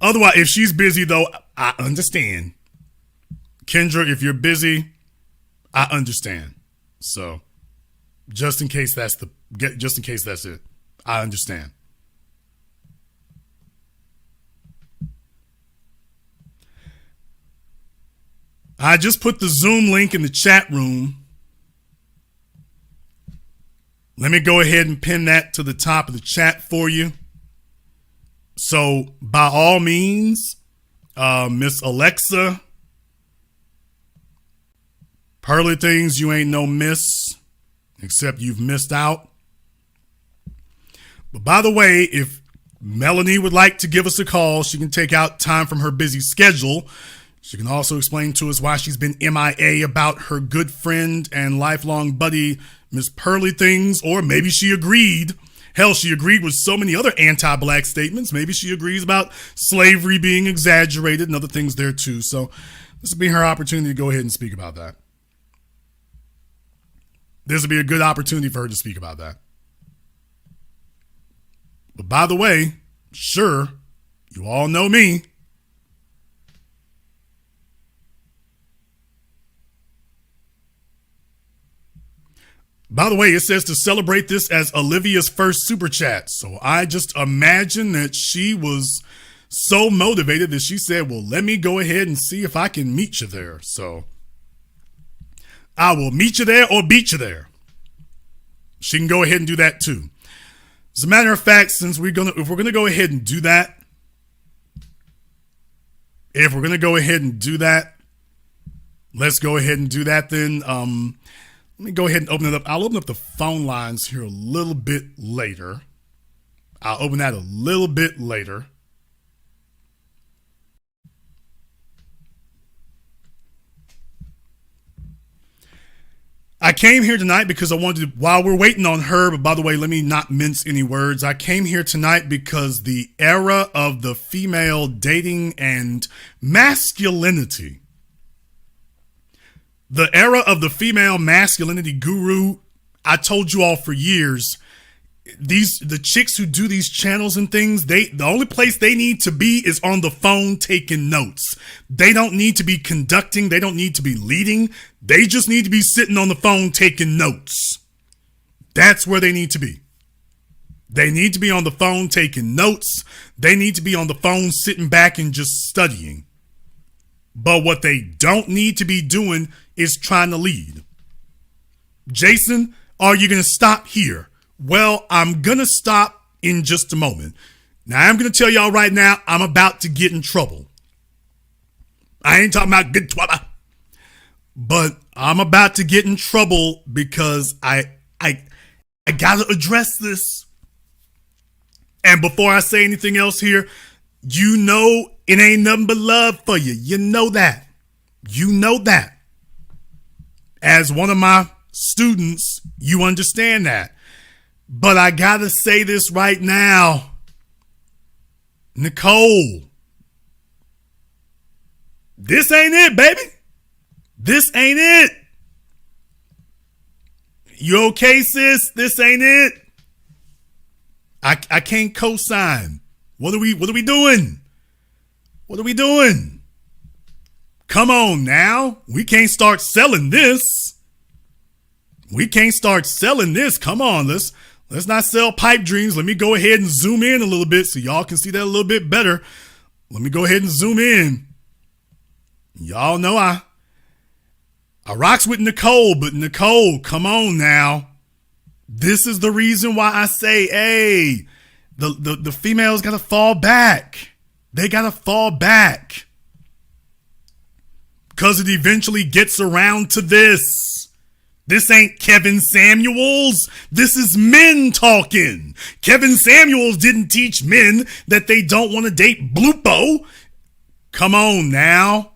Otherwise, if she's busy though, I understand. Kendra, if you're busy, I understand. So, just in case that's it, I understand. I just put the Zoom link in the chat room. Let me go ahead and pin that to the top of the chat for you. So, by all means, Miss Alexa, Pearly Things, you ain't no miss, except you've missed out. But by the way, if Melanie would like to give us a call, she can take out time from her busy schedule. She can also explain to us why she's been MIA about her good friend and lifelong buddy, Miss Pearly Things, or maybe she agreed. Hell, she agreed with so many other anti-black statements. Maybe she agrees about slavery being exaggerated and other things there too. So this will be her opportunity to go ahead and speak about that. This will be a good opportunity for her to speak about that. But by the way, sure, you all know me. By the way, it says to celebrate this as Olivia's first super chat. So I just imagine that she was so motivated that she said, well, let me go ahead and see if I can meet you there. So I will meet you there or beat you there. She can go ahead and do that too. As a matter of fact, since if we're gonna go ahead and do that, let's go ahead and do that then. Let me go ahead and open it up. I'll open up the phone lines here a little bit later. I'll open that a little bit later. I came here tonight because I wanted to, while we're waiting on her, but by the way, let me not mince any words. I came here tonight because the era of the female dating and masculinity, the era of the female masculinity guru, I told you all for years, the chicks who do these channels and things, the only place they need to be is on the phone taking notes. They don't need to be conducting. They don't need to be leading. They just need to be sitting on the phone taking notes. That's where they need to be. They need to be on the phone taking notes. They need to be on the phone sitting back and just studying. But what they don't need to be doing is trying to lead. Jason, are you going to stop here? Well, I'm going to stop in just a moment. Now, I'm going to tell y'all right now, I'm about to get in trouble. I ain't talking about good trouble, but I'm about to get in trouble because I got to address this. And before I say anything else here, you know it ain't nothing but love for you. You know that. You know that. As one of my students, you understand that. But I gotta say this right now. Nicole, this ain't it, baby. This ain't it. You okay, sis? This ain't it. I can't co-sign. What are we doing? What are we doing? Come on now. We can't start selling this. We can't start selling this. Come on, let's not sell pipe dreams. Let me go ahead and zoom in a little bit so y'all can see that a little bit better. Let me go ahead and zoom in. Y'all know I rocks with Nicole, but Nicole, come on now. This is the reason why I say, hey, the females gotta fall back. They gotta fall back. Because it eventually gets around to this. This ain't Kevin Samuels. This is men talking. Kevin Samuels didn't teach men that they don't want to date Blupo. Come on now.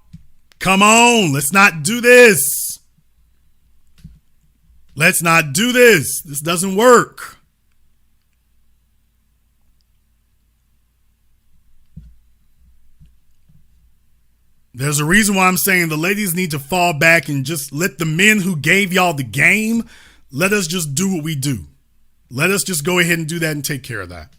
Come on. Let's not do this. Let's not do this. This doesn't work. There's a reason why I'm saying the ladies need to fall back and just let the men who gave y'all the game, let us just do what we do. Let us just go ahead and do that and take care of that.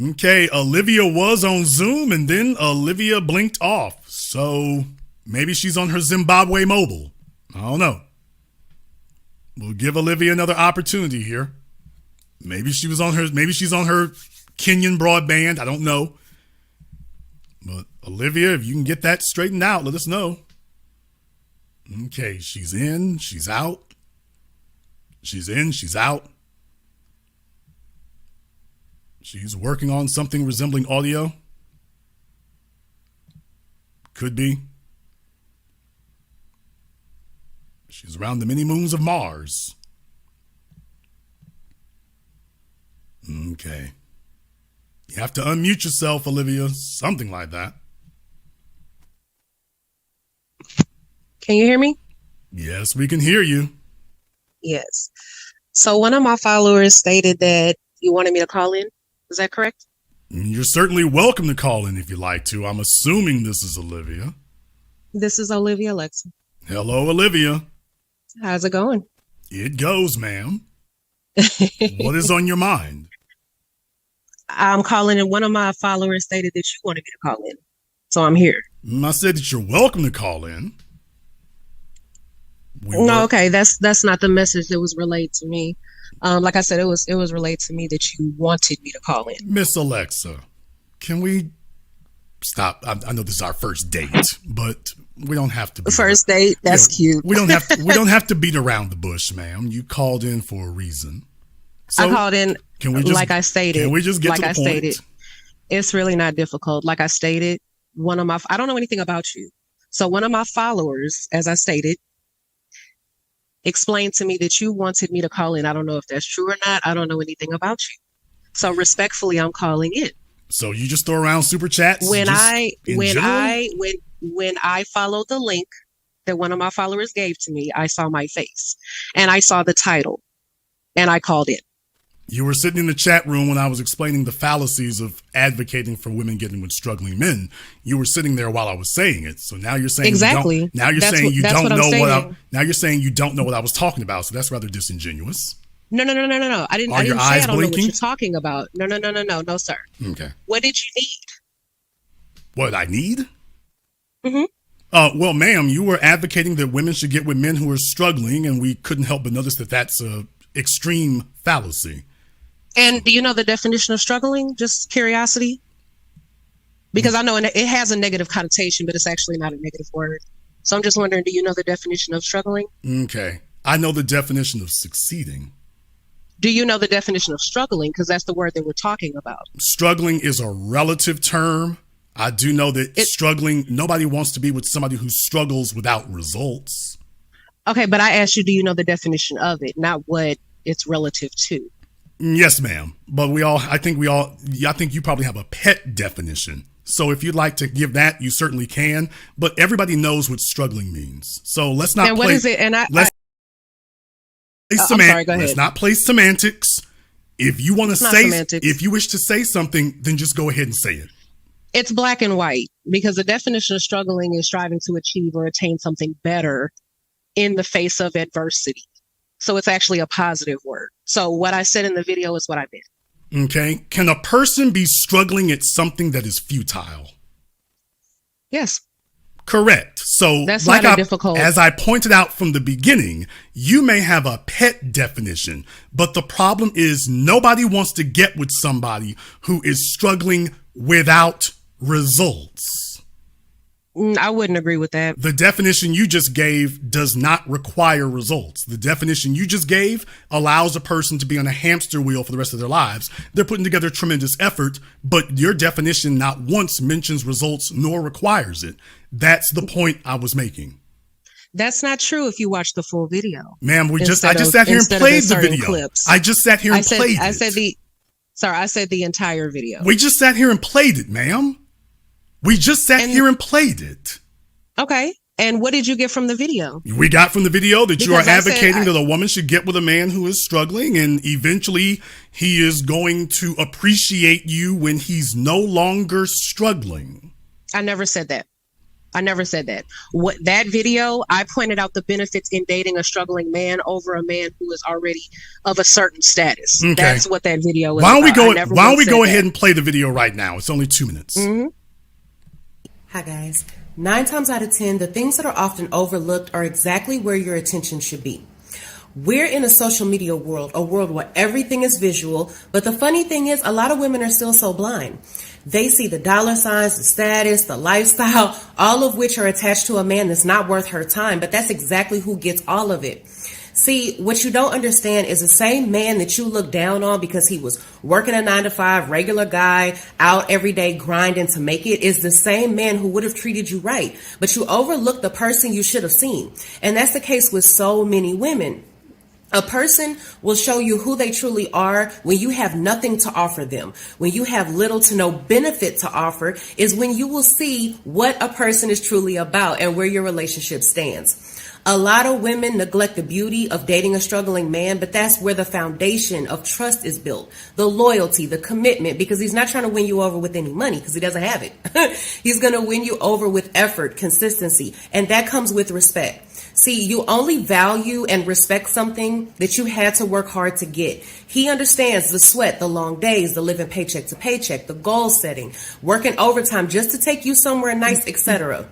Okay, Olivia was on Zoom and then Olivia blinked off. So maybe she's on her Zimbabwe mobile. I don't know. We'll give Olivia another opportunity here. Maybe she's on her Kenyan broadband. I don't know. But Olivia, if you can get that straightened out, let us know. Okay, she's in, she's out. She's in, she's out. She's working on something resembling audio. Could be. She's around the many moons of Mars. Okay. You have to unmute yourself, Olivia. Something like that. Can you hear me? Yes, we can hear you. Yes. So one of my followers stated that you wanted me to call in. Is that correct? You're certainly welcome to call in if you'd like to. I'm assuming this is Olivia. This is Olivia Alexa. Hello, Olivia. How's it going? It goes, ma'am. What is on your mind? I'm calling in. One of my followers stated that you wanted me to call in. So I'm here. I said that you're welcome to call in. Okay. That's not the message that was relayed to me. Like I said, it was relayed to me that you wanted me to call in. Miss Alexa, can we stop? I know this is our first date, but we don't have to. First date? That's cute. We don't have to beat around the bush, ma'am. You called in for a reason. So I called in. Like I stated. Can we just get to the point? Stated, it's really not difficult. Like I stated, I don't know anything about you. So one of my followers, as I stated, explained to me that you wanted me to call in. I don't know if that's true or not. I don't know anything about you. So respectfully, I'm calling in. So you just throw around super chats? When I followed the link that one of my followers gave to me, I saw my face and I saw the title and I called in. You were sitting in the chat room when I was explaining the fallacies of advocating for women getting with struggling men. You were sitting there while I was saying it. So now you're saying exactly. Now you're saying you don't know what I was talking about. So that's rather disingenuous. No. I didn't say I don't know what you're talking about. No, sir. Okay. What did you need? What I need? Mm-hmm. Well, ma'am, you were advocating that women should get with men who are struggling, and we couldn't help but notice that that's a extreme fallacy. And do you know the definition of struggling? Just curiosity? Because I know it has a negative connotation, but it's actually not a negative word. So I'm just wondering, do you know the definition of struggling? Okay. I know the definition of succeeding. Do you know the definition of struggling? Because that's the word that we're talking about. Struggling is a relative term. I do know that struggling, nobody wants to be with somebody who struggles without results. Okay, but I asked you, do you know the definition of it, not what it's relative to? Yes, ma'am. But I think you probably have a pet definition. So if you'd like to give that, you certainly can. But everybody knows what struggling means. So let's not. And what is it? And let's not play semantics. If you want to if you wish to say something, then just go ahead and say it. It's black and white, because the definition of struggling is striving to achieve or attain something better in the face of adversity. So it's actually a positive word. So what I said in the video is what I meant. Okay. Can a person be struggling at something that is futile? Yes. Correct. So that's not difficult. As I pointed out from the beginning, you may have a pet definition, but the problem is nobody wants to get with somebody who is struggling without results. I wouldn't agree with that. The definition you just gave does not require results. The definition you just gave allows a person to be on a hamster wheel for the rest of their lives. They're putting together tremendous effort, but your definition not once mentions results nor requires it. That's the point I was making. That's not true if you watch the full video. Ma'am, I just sat here and played the video. Clips. I just sat here and played it. I said the entire video. We just sat here and played it, ma'am. We just sat here and played it. Okay. And what did you get from the video? We got from the video that you are advocating that a woman should get with a man who is struggling, and eventually he is going to appreciate you when he's no longer struggling. I never said that. I never said that. What that video, I pointed out the benefits in dating a struggling man over a man who is already of a certain status. Okay. That's what that video is. Why don't we go? Why don't we go ahead and play the video right now? It's only 2 minutes. Mm-hmm. Hi guys. 9 times out of 10, the things that are often overlooked are exactly where your attention should be. We're in a social media world, a world where everything is visual, but the funny thing is a lot of women are still so blind. They see the dollar signs, the status, the lifestyle, all of which are attached to a man that's not worth her time, but that's exactly who gets all of it. See, what you don't understand is the same man that you look down on because he was working a 9-to-5, regular guy, out every day grinding to make it, is the same man who would have treated you right. But you overlook the person you should have seen. And that's the case with so many women. A person will show you who they truly are when you have nothing to offer them. When you have little to no benefit to offer is when you will see what a person is truly about and where your relationship stands. A lot of women neglect the beauty of dating a struggling man, but that's where the foundation of trust is built. The loyalty, the commitment, because he's not trying to win you over with any money because he doesn't have it. He's going to win you over with effort, consistency, and that comes with respect. See, you only value and respect something that you had to work hard to get. He understands the sweat, the long days, the living paycheck to paycheck, the goal setting, working overtime just to take you somewhere nice, etc.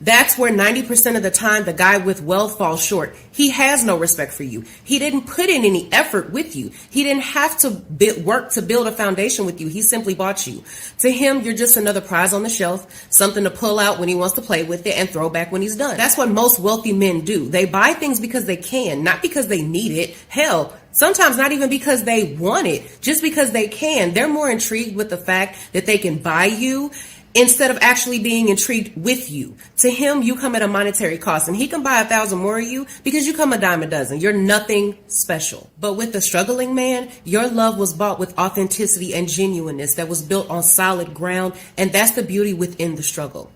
That's where 90% of the time the guy with wealth falls short. He has no respect for you. He didn't put in any effort with you. He didn't have to work to build a foundation with you. He simply bought you. To him, you're just another prize on the shelf, something to pull out when he wants to play with it and throw back when he's done. That's what most wealthy men do. They buy things because they can, not because they need it. Hell, sometimes not even because they want it, just because they can. They're more intrigued with the fact that they can buy you instead of actually being intrigued with you. To him, you come at a monetary cost, and he can buy 1,000 more of you because you come a dime a dozen. You're nothing special. But with the struggling man, your love was bought with authenticity and genuineness that was built on solid ground, and that's the beauty within the struggle.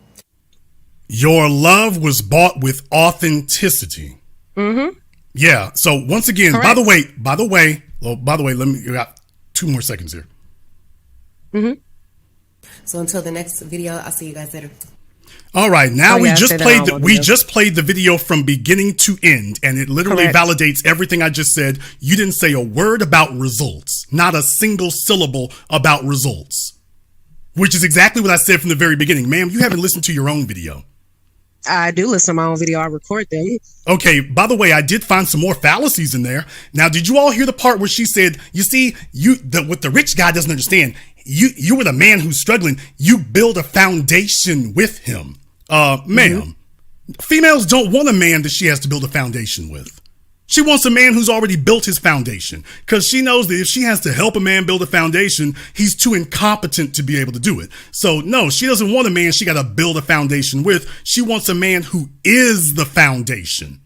Your love was bought with authenticity. Mm-hmm. Yeah. So once again, Correct. by the way, you got 2 more seconds here. Mm-hmm. So until the next video, I'll see you guys later. All right, now we just just played the video from beginning to end, and it literally Correct. validates everything I just said. You didn't say a word about results, not a single syllable about results, which is exactly what I said from the very beginning. Ma'am, you haven't listened to your own video. I do listen to my own video. I record them. Okay, by the way, I did find some more fallacies in there. Now, did you all hear the part where she said, you see, what the rich guy doesn't understand, you were the man who's struggling. You build a foundation with him. Ma'am, females don't want a man that she has to build a foundation with. She wants a man who's already built his foundation, because she knows that if she has to help a man build a foundation, he's too incompetent to be able to do it. So no, she doesn't want a man she got to build a foundation with. She wants a man who is the foundation.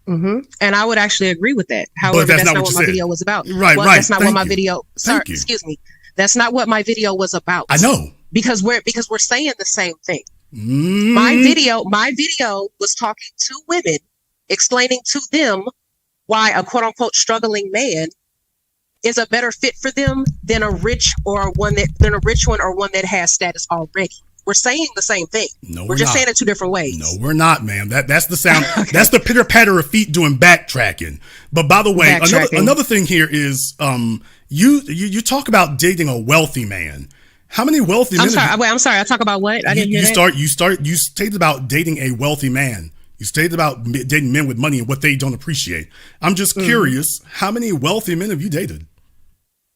Mm-hmm. And I would actually agree with that. However, that's not what my video was about. Right. That's not what my video. Sorry, excuse me. That's not what my video was about. I know, because we're saying the same thing. Mm. My video was talking to women, explaining to them why a quote unquote struggling man is a better fit for them than a rich one or one that has status already. We're saying the same thing. No, we're just saying it 2 different ways. No, we're not, ma'am. That's the sound. That's the pitter patter of feet doing backtracking. But by the way, another thing here is you talk about dating a wealthy man. How many wealthy men? I'm sorry. I talk about what? I didn't hear that. You stated about dating a wealthy man. You stated about dating men with money and what they don't appreciate. I'm just curious, how many wealthy men have you dated?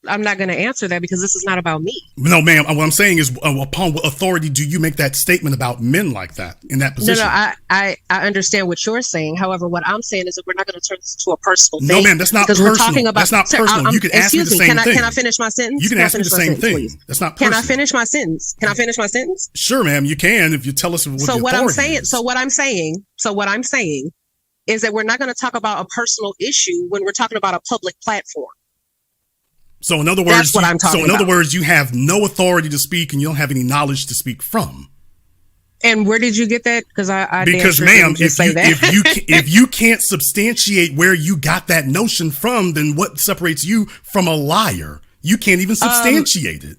I'm not going to answer that because this is not about me. No, ma'am. What I'm saying is, upon what authority do you make that statement about men like that in that position? No, I understand what you're saying. However, what I'm saying is that we're not going to turn this into a personal thing. No, ma'am, that's not personal. That's not personal. You can ask me the same thing. Can I finish my sentence? You can ask me the same thing. Please? That's not personal. Can I finish my sentence? Can I finish my sentence? Sure, ma'am, you can if you tell us what the authority is. So what I'm saying is that we're not going to talk about a personal issue when we're talking about a public platform. So in other words, you have no authority to speak and you don't have any knowledge to speak from. And where did you get that? Because ma'am, if you can't substantiate where you got that notion from, then what separates you from a liar? You can't even substantiate it.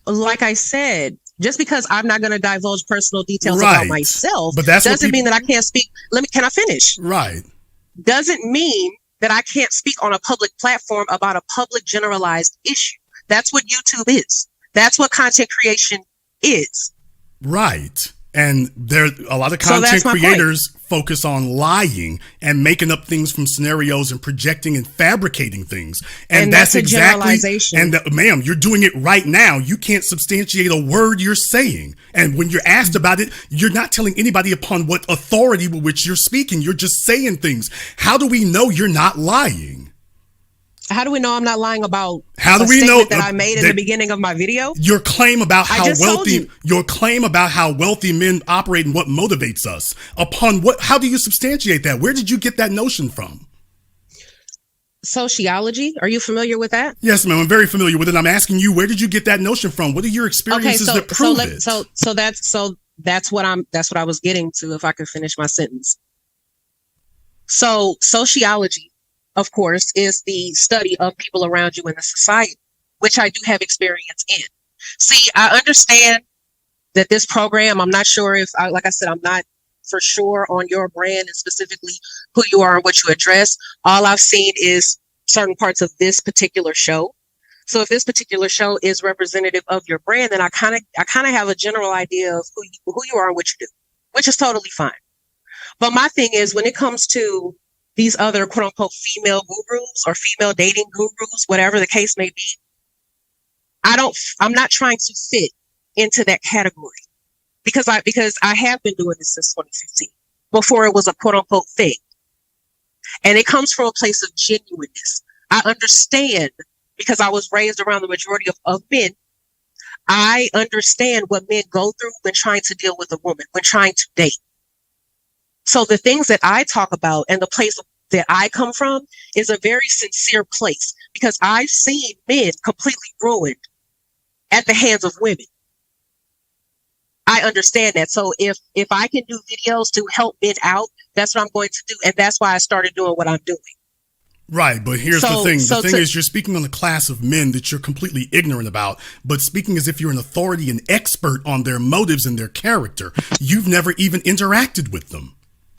Like I said, Just because I'm not going to divulge personal details about myself, but that's doesn't mean that I can't speak. Can I finish? Right. Doesn't mean that I can't speak on a public platform about a public generalized issue. That's what YouTube is. That's what content creation is. Right. And there a lot of content creators focus on lying and making up things from scenarios and projecting and fabricating things. And that's exactly, and ma'am, you're doing it right now. You can't substantiate a word you're saying. And when you're asked about it, you're not telling anybody upon what authority with which you're speaking. You're just saying things. How do we know you're not lying? How do we know I'm not lying about how do we know that I made in the beginning of my video? Your claim about how wealthy men operate and what motivates us. Upon what? How do you substantiate that? Where did you get that notion from? Sociology. Are you familiar with that? Yes, ma'am. I'm very familiar with it. I'm asking you, where did you get that notion from? What are your experiences that prove it? That's what I was getting to. If I could finish my sentence. So sociology, of course, is the study of people around you in the society, which I do have experience in. See, I understand that this program, I'm not sure if, like I said, I'm not for sure on your brand and specifically who you are and what you address. All I've seen is certain parts of this particular show. So if this particular show is representative of your brand, then I kind of have a general idea of who you are and what you do, which is totally fine. But my thing is, when it comes to these other quote unquote female gurus or female dating gurus, whatever the case may be, I'm not trying to fit into that category because I have been doing this since 2015 before it was a quote unquote thing. And it comes from a place of genuineness. I understand because I was raised around the majority of men. I understand what men go through when trying to deal with a woman, when trying to date. So the things that I talk about and the place that I come from is a very sincere place because I've seen men completely ruined at the hands of women. I understand that. So if I can do videos to help men out, that's what I'm going to do. And that's why I started doing what I'm doing. Right, but here's the thing. The thing is, you're speaking on a class of men that you're completely ignorant about, but speaking as if you're an authority and expert on their motives and their character. You've never even interacted with them.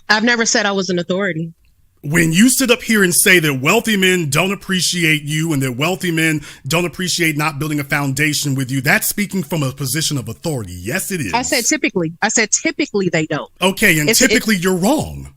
I've never said I was an authority. When you sit up here and say that wealthy men don't appreciate you and that wealthy men don't appreciate not building a foundation with you, that's speaking from a position of authority. Yes, it is. I said typically they don't. Okay, and typically you're wrong.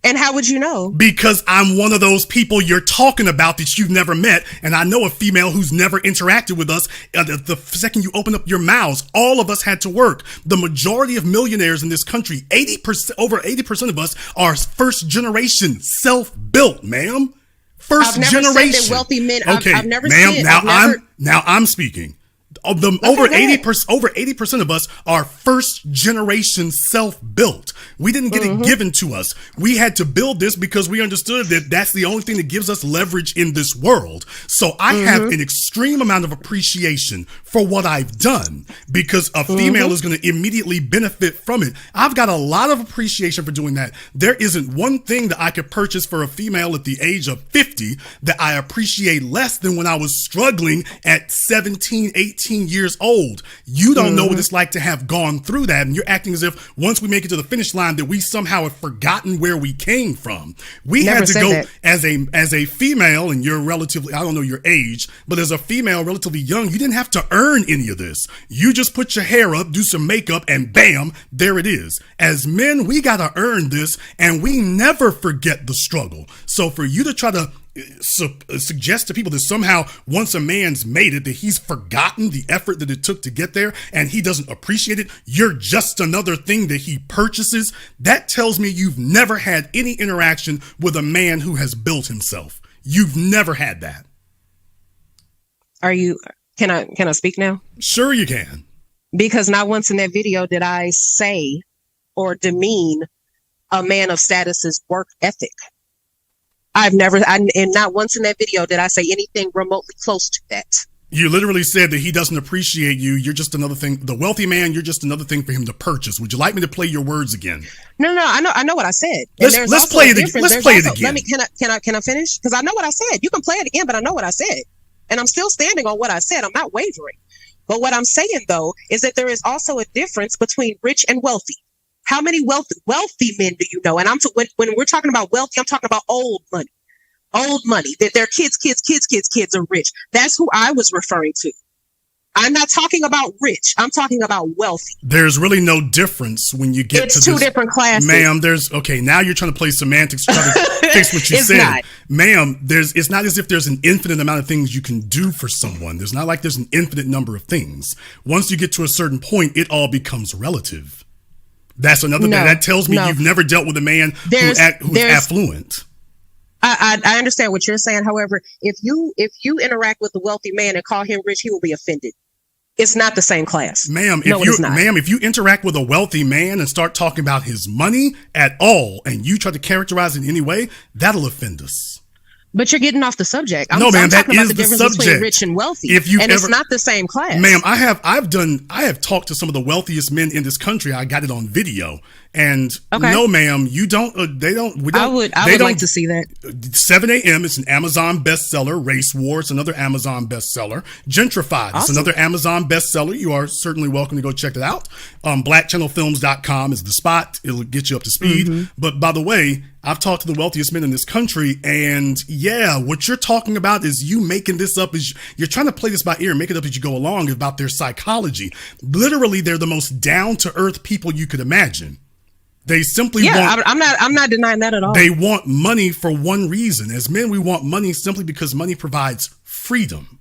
And how would you know? Because I'm one of those people you're talking about that you've never met. And I know a female who's never interacted with us. The second you open up your mouths, all of us had to work. The majority of millionaires in this country, 80%, over 80% of us are first generation self-built, ma'am. First generation. I've never said that wealthy men. Okay, I've never ma'am, now I'm speaking. Over 80% of us are first generation self-built. We didn't get it given to us. We had to build this because we understood that that's the only thing that gives us leverage in this world. So I have an extreme amount of appreciation for what I've done because a female is going to immediately benefit from it. I've got a lot of appreciation for doing that. There isn't one thing that I could purchase for a female at the age of 50 that I appreciate less than when I was struggling at 17, 18 years old. You don't know what it's like to have gone through that, and you're acting as if once we make it to the finish line that we somehow have forgotten where we came from. We had to go as a female, and you're relatively, I don't know your age, but as a female relatively young, you didn't have to earn any of this. You just put your hair up, do some makeup, and bam, there it is. As men, we gotta earn this, and we never forget the struggle. So for you to try to suggest to people that somehow once a man's made it that he's forgotten the effort that it took to get there and he doesn't appreciate it, you're just another thing that he purchases. That tells me you've never had any interaction with a man who has built himself. You've never had that. Can I speak now? Sure you can. Because not once in that video did I say or demean a man of status's work ethic. And not once in that video did I say anything remotely close to that. You literally said that he doesn't appreciate you. You're just another thing. The wealthy man, you're just another thing for him to purchase. Would you like me to play your words again? No, I know what I said. Let's play it again. Let's play it again. Can I finish? Because I know what I said. You can play it again, but I know what I said. And I'm still standing on what I said. I'm not wavering. But what I'm saying though is that there is also a difference between rich and wealthy. How many wealthy men do you know? And when we're talking about wealthy, I'm talking about old money. Old money, that their kids are rich. That's who I was referring to. I'm not talking about rich. I'm talking about wealthy. There's really no difference when you get to two different classes. Ma'am, now you're trying to play semantics to try to fix what you said. Not. Ma'am, it's not as if there's an infinite amount of things you can do for someone. There's not like there's an infinite number of things. Once you get to a certain point, it all becomes relative. That's another thing. That tells me you've never dealt with a man who's affluent. I understand what you're saying. However, if you interact with a wealthy man and call him rich, he will be offended. It's not the same class. Ma'am, if you interact with a wealthy man and start talking about his money at all, and you try to characterize it in any way, that'll offend us. But you're getting off the subject. I'm that talking about is the difference subject. between rich and wealthy. It's not the same class. Ma'am, I have talked to some of the wealthiest men in this country. I got it on video. And no, ma'am, you don't. I would like to see that. 7 a.m. It's an Amazon bestseller. Race War. It's another Amazon bestseller. Gentrified. It's another Amazon bestseller. You are certainly welcome to go check it out. Blackchannelfilms.com is the spot. It'll get you up to speed. Mm-hmm. But by the way, I've talked to the wealthiest men in this country, and what you're talking about is you making this up. You're trying to play this by ear and make it up as you go along about their psychology. Literally, they're the most down to earth people you could imagine. They simply want. I'm not denying that at all. They want money for one reason. As men, we want money simply because money provides freedom.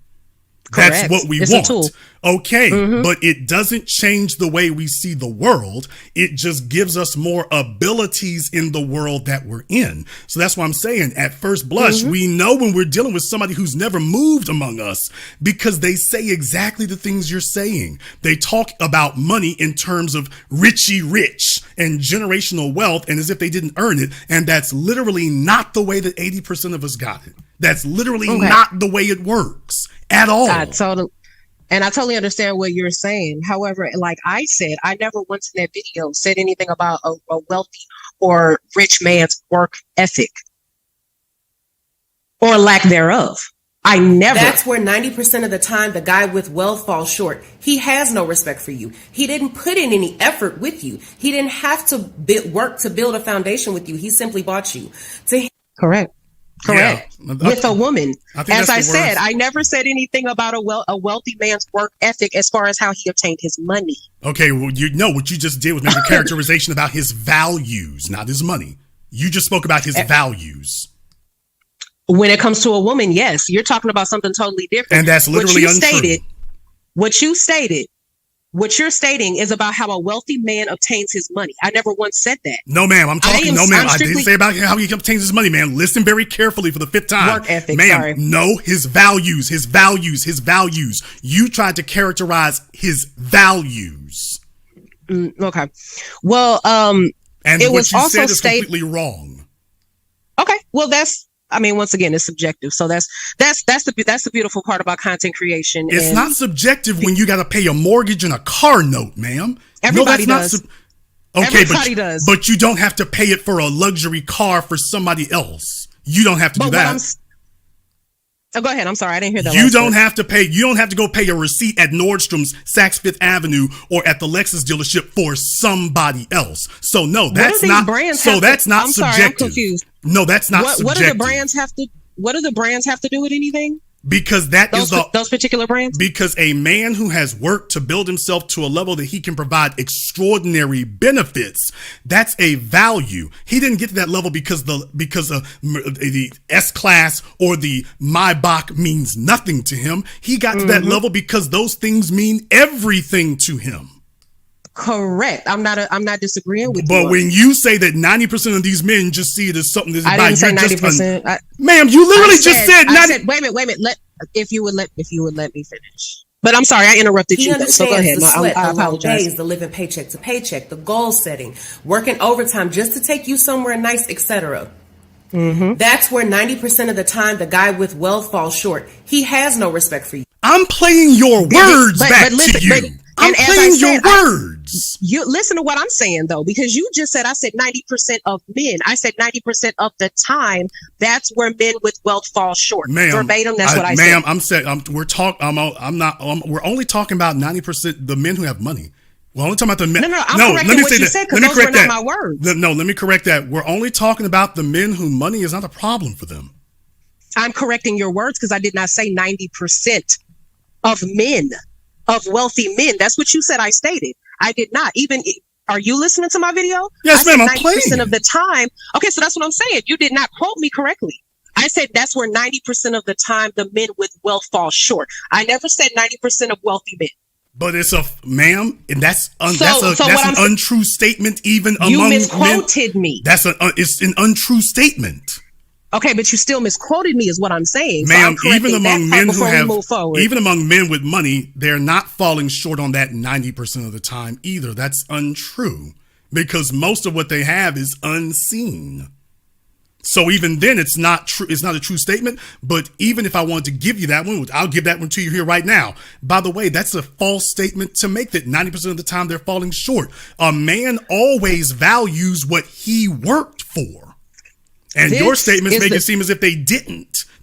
Correct. That's what we want. A tool. Okay, but it doesn't change the way we see the world. It just gives us more abilities in the world that we're in. So that's why I'm saying at first blush, we know when we're dealing with somebody who's never moved among us because they say exactly the things you're saying. They talk about money in terms of richy rich and generational wealth and as if they didn't earn it. And that's literally not the way that 80% of us got it. That's literally not the way it works at all. I totally understand what you're saying. However, like I said, I never once in that video said anything about a wealthy or rich man's work ethic or lack thereof. I never. That's where 90% of the time the guy with wealth falls short. He has no respect for you. He didn't put in any effort with you. He didn't have to work to build a foundation with you. He simply bought you. Correct. Yeah, with a woman. As I said, I never said anything about a wealthy man's work ethic as far as how he obtained his money. Okay, well, what you just did was make a characterization about his values, not his money. You just spoke about his values. When it comes to a woman, yes, you're talking about something totally different. And that's literally untrue. What you're stating is about how a wealthy man obtains his money. I never once said that. No, ma'am. I didn't say about how he obtains his money, man. Listen very carefully for the fifth time. Work ethic, ma'am, sorry. No, his values. You tried to characterize his values. Okay. Well, and it what was you also said is completely wrong. Okay. Well, once again, it's subjective. So that's the beautiful part about content creation. It's not subjective when you got to pay a mortgage and a car note, ma'am. Everybody does. Everybody does. But you don't have to pay it for a luxury car for somebody else. You don't have to do that. Go ahead. I'm sorry. I didn't hear that. You don't have to pay. You don't have to go pay a receipt at Nordstrom's, Saks Fifth Avenue, or at the Lexus dealership for somebody else. So no, that's not. That's not subjective. Sorry, I'm confused. No, that's not subjective. What do the brands have to? What do the brands have to do with anything? Because those particular brands? Because a man who has worked to build himself to a level that he can provide extraordinary benefits, that's a value. He didn't get to that level because the S-Class or the Maybach means nothing to him. He got to that level because those things mean everything to him. Correct. I'm not disagreeing with you. But when you say that 90% of these men just see it as something that's I didn't say 90%. Ma'am, you literally just said 90%. Wait a minute. If you would let me finish. But I'm sorry, I interrupted you. So go ahead. I apologize. Days, the living paycheck to paycheck, the goal setting, working overtime just to take you somewhere nice, etc. That's where 90% of the time the guy with wealth falls short. He has no respect for you. I'm playing your words back to you. I'm And as I playing said, your words. You listen to what I'm saying though, because you just said, I said 90% of men. I said 90% of the time, that's where men with wealth fall short. Ma'am, verbatim, that's what I said. Ma'am, I'm saying we're only talking about 90% the men who have money. We're only talking about the men. No, I'm correcting what you said, because those were not my words. No, let me correct that. We're only talking about the men who money is not a problem for them. I'm correcting your words because I did not say 90% of men, of wealthy men. That's what you said I stated. I did not. Even, are you listening to my video? Yes, ma'am, I'm playing. 90% of the time. Okay, so that's what I'm saying. You did not quote me correctly. I said that's where 90% of the time the men with wealth fall short. I never said 90% of wealthy men. But it's ma'am, and that's an untrue statement even among men. You misquoted me. It's an untrue statement. Okay, but you still misquoted me is what I'm saying. Ma'am, so even among men even among men with money, they're not falling short on that 90% of the time either. That's untrue because most of what they have is unseen. So even then it's not true. It's not a true statement, but even if I wanted to give you that one, I'll give that one to you here right now. By the way, that's a false statement to make that 90% of the time they're falling short. A man always values what he worked for. And your statements make it seem as if that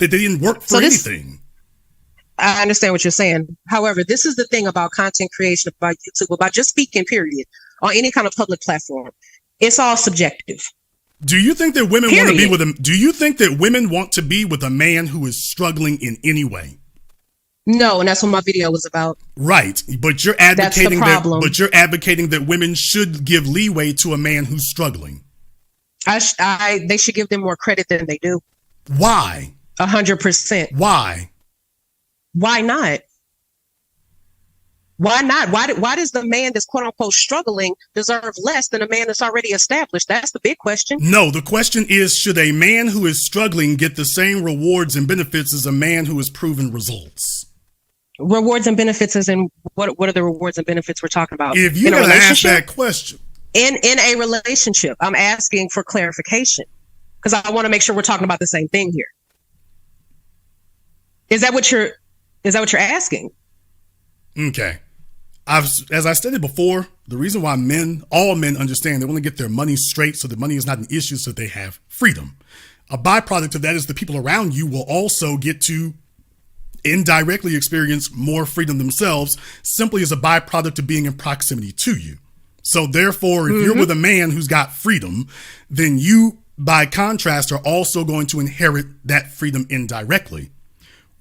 they didn't work for anything. I understand what you're saying. However, this is the thing about content creation, about YouTube, about just speaking, period, on any kind of public platform. It's all subjective. Do you think that women want to be with do you think that women want to be with a man who is struggling in any way? No, and that's what my video was about. Right, but you're advocating that women should give leeway to a man who's struggling. They should give them more credit than they do. Why? 100%. Why? Why not? Why not? Why does the man that's quote unquote struggling deserve less than a man that's already established? That's the big question. No, the question is, should a man who is struggling get the same rewards and benefits as a man who has proven results? Rewards and benefits as in what are the rewards and benefits we're talking about? If you're going to ask that question. In a relationship, I'm asking for clarification because I want to make sure we're talking about the same thing here. Is that what you're asking? Okay. As I stated before, the reason why all men understand they want to get their money straight so that money is not an issue so they have freedom. A byproduct of that is the people around you will also get to indirectly experience more freedom themselves simply as a byproduct of being in proximity to you. So therefore, if you're with a man who's got freedom, then you, by contrast, are also going to inherit that freedom indirectly.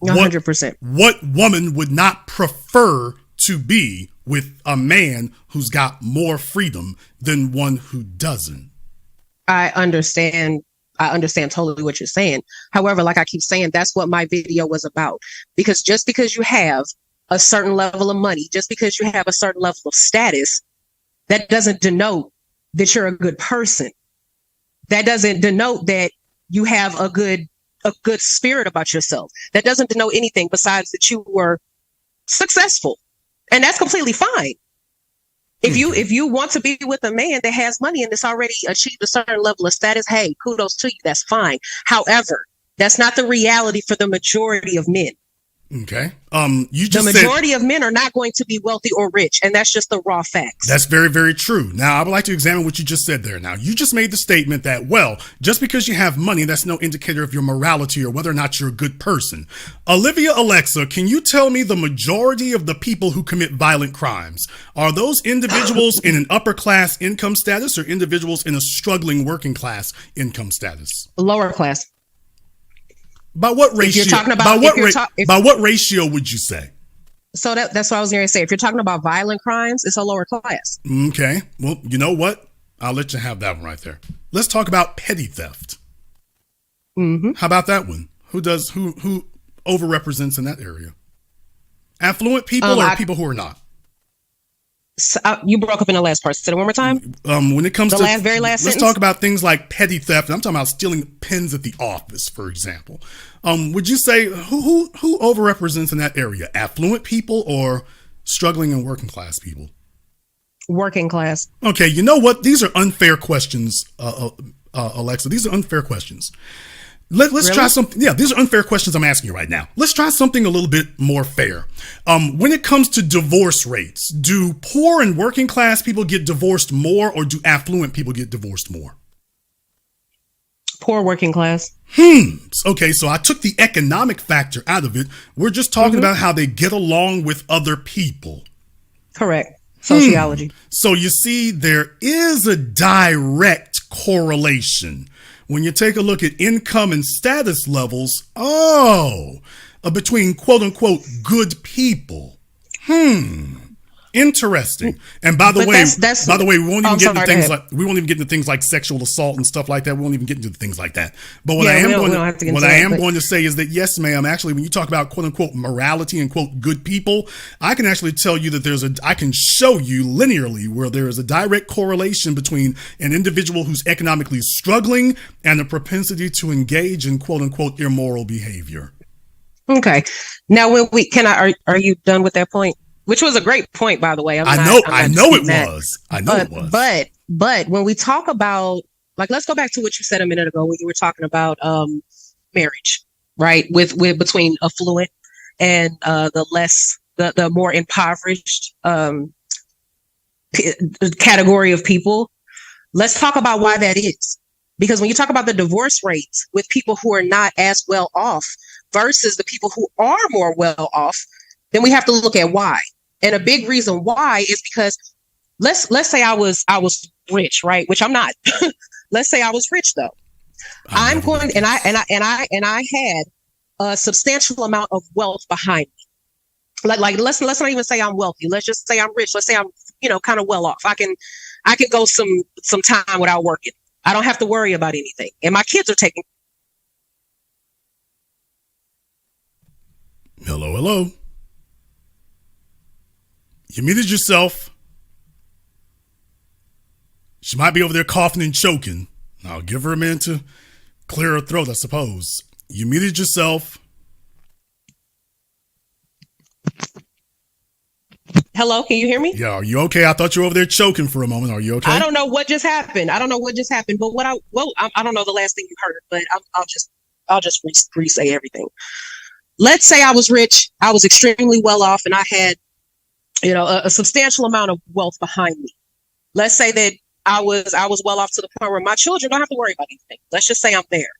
100%. What woman would not prefer to be with a man who's got more freedom than one who doesn't? I understand totally what you're saying. However, like I keep saying, that's what my video was about. Because just because you have a certain level of money, just because you have a certain level of status, that doesn't denote that you're a good person. That doesn't denote that you have a good spirit about yourself. That doesn't denote anything besides that you were successful. And that's completely fine. If you want to be with a man that has money and that's already achieved a certain level of status, hey, kudos to you. That's fine. However, that's not the reality for the majority of men. Okay. The majority of men are not going to be wealthy or rich, and that's just the raw facts. That's very, very true. Now, I would like to examine what you just said there. Now, you just made the statement that, well, just because you have money, that's no indicator of your morality or whether or not you're a good person. Olivia Alexa, can you tell me the majority of the people who commit violent crimes, are those individuals in an upper class income status or individuals in a struggling working class income status? Lower class. By what ratio? By what ratio would you say? So that's what I was going to say. If you're talking about violent crimes, it's a lower class. Okay. Well, you know what? I'll let you have that one right there. Let's talk about petty theft. Mm-hmm. How about that one? Who overrepresents in that area? Affluent people or people who are not? You broke up in the last part. Say it one more time. When it comes to very last let's sentence? talk about things like petty theft. I'm talking about stealing pens at the office, for example. Would you say who overrepresents in that area? Affluent people or struggling and working class people? Working class. Okay, you know what? These are unfair questions, Alexa. These are unfair questions. Let's try something. Yeah, these are unfair questions I'm asking you right now. Let's try something a little bit more fair. When it comes to divorce rates, do poor and working class people get divorced more, or do affluent people get divorced more? Poor working class. Okay, so I took the economic factor out of it. We're just talking about how they get along with other people. Correct. Sociology. So you see, there is a direct correlation. When you take a look at income and status levels, between quote unquote good people. Interesting. And by the way, we won't even get into things like sexual assault and stuff like that. We won't even get into things like that. But what I am going to say is that yes, ma'am, actually, when you talk about quote unquote morality and quote good people, I can actually tell you that I can show you linearly where there is a direct correlation between an individual who's economically struggling and a propensity to engage in quote unquote immoral behavior. Okay. Now, are you done with that point? Which was a great point, by the way. I know it was. But when we talk about, like, let's go back to what you said a minute ago when you were talking about marriage, right? With between affluent and the more impoverished category of people. Let's talk about why that is. Because when you talk about the divorce rates with people who are not as well off versus the people who are more well off, then we have to look at why. And a big reason why is because let's say I was rich, right? Which I'm not. Let's say I was rich though. I had a substantial amount of wealth behind me. Like let's not even say I'm wealthy. Let's just say I'm rich. Let's say I'm kind of well off. I can go some time without working. I don't have to worry about anything, and my kids are taking. Hello. You muted yourself. She might be over there coughing and choking. I'll give her a minute to clear her throat, I suppose. You muted yourself. Hello, can you hear me? Yeah, are you okay? I thought you were over there choking for a moment. Are you okay? I don't know what just happened. But I don't know the last thing you heard, but I'll just re-say everything. Let's say I was rich, I was extremely well off, and I had, a substantial amount of wealth behind me. Let's say that I was well off to the point where my children don't have to worry about anything. Let's just say I'm there.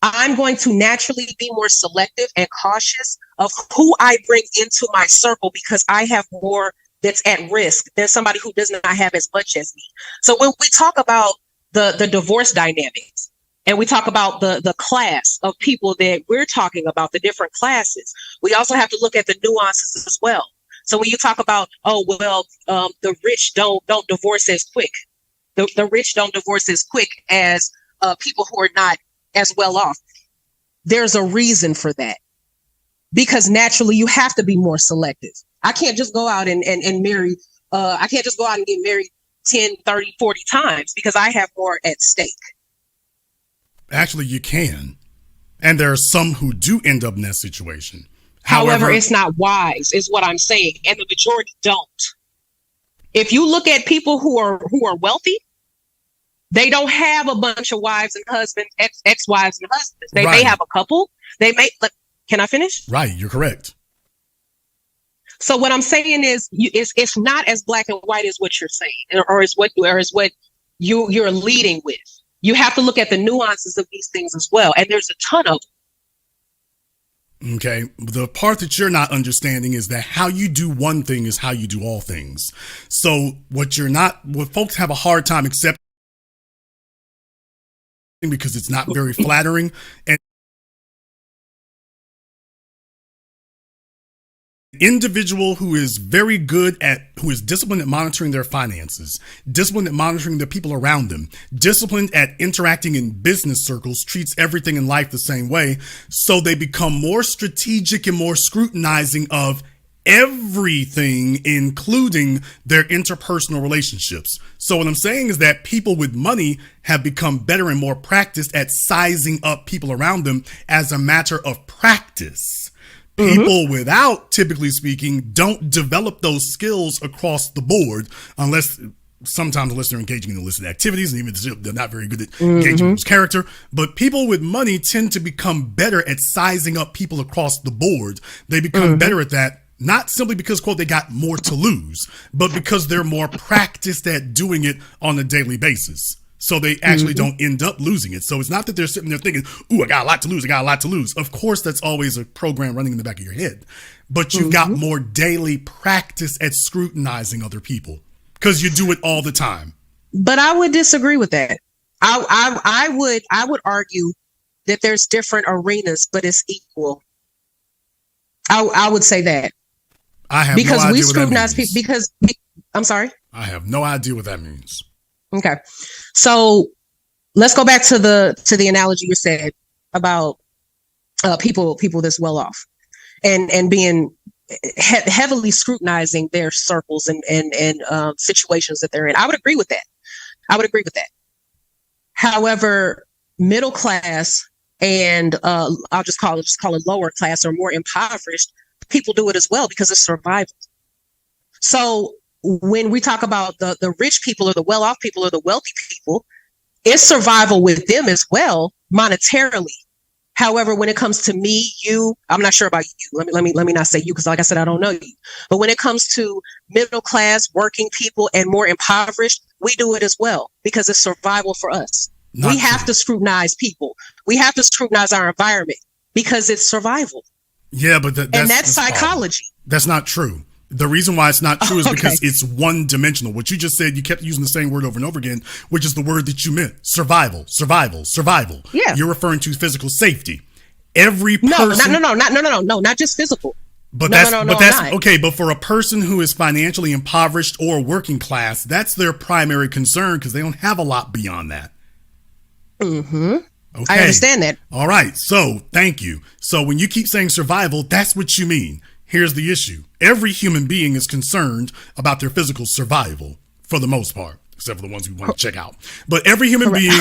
I'm going to naturally be more selective and cautious of who I bring into my circle because I have more that's at risk than somebody who does not have as much as me. So when we talk about the divorce dynamics, and we talk about the class of people that we're talking about, the different classes, we also have to look at the nuances as well. So when you talk about, the rich don't divorce as quick. The rich don't divorce as quick as people who are not as well off. There's a reason for that. Because naturally you have to be more selective. I can't just go out and marry. I can't just go out and get married 10, 30, 40 times because I have more at stake. Actually, you can. And there are some who do end up in that situation. However, it's not wise, is what I'm saying. And the majority don't. If you look at people who are wealthy, they don't have a bunch of wives and husbands, ex-wives and husbands. They may have a couple. Can I finish? Right, you're correct. So what I'm saying is, it's not as black and white as what you're saying, or is what you're leading with. You have to look at the nuances of these things as well, and there's a ton of them. Okay, the part that you're not understanding is that how you do one thing is how you do all things. So what folks have a hard time accepting because it's not very flattering, and individual who is disciplined at monitoring their finances, disciplined at monitoring the people around them, disciplined at interacting in business circles, treats everything in life the same way. So they become more strategic and more scrutinizing of everything, including their interpersonal relationships. So what I'm saying is that people with money have become better and more practiced at sizing up people around them as a matter of practice. People without, typically speaking, don't develop those skills across the board unless sometimes unless they're engaging in illicit activities, and even if they're not very good at engaging with character. But people with money tend to become better at sizing up people across the board. They become better at that, not simply because, quote, they got more to lose, but because they're more practiced at doing it on a daily basis. So they actually don't end up losing it. So it's not that they're sitting there thinking, ooh, I got a lot to lose. I got a lot to lose. Of course, that's always a program running in the back of your head. But you've got more daily practice at scrutinizing other people because you do it all the time. But I would disagree with that. I would argue that there's different arenas, but it's equal. I would say that. I have because no idea we what scrutinize that means. people I'm sorry. I have no idea what that means. Okay. So let's go back to the analogy you said about people that's well off and being heavily scrutinizing their circles and situations that they're in. I would agree with that. However, middle class and I'll just call it lower class or more impoverished people do it as well because it's survival. So when we talk about the rich people or the well-off people or the wealthy people, it's survival with them as well, monetarily. However, when it comes to me, you, I'm not sure about you. Let me not say you because, like I said, I don't know you. But when it comes to middle class, working people, and more impoverished, we do it as well because it's survival for us. We have to scrutinize people. We have to scrutinize our environment because it's survival. Yeah, but that's psychology. That's not true. The reason why it's not true is because it's one dimensional. What you just said, you kept using the same word over and over again, which is the word that you meant. Survival. Yeah. You're referring to physical safety. Every person. No, not just physical. But that's okay. But for a person who is financially impoverished or working class, that's their primary concern because they don't have a lot beyond that. Mm-hmm. Okay. I understand that. All right. So thank you. So when you keep saying survival, that's what you mean. Here's the issue. Every human being is concerned about their physical survival for the most part, except for the ones we want to check out. But every human being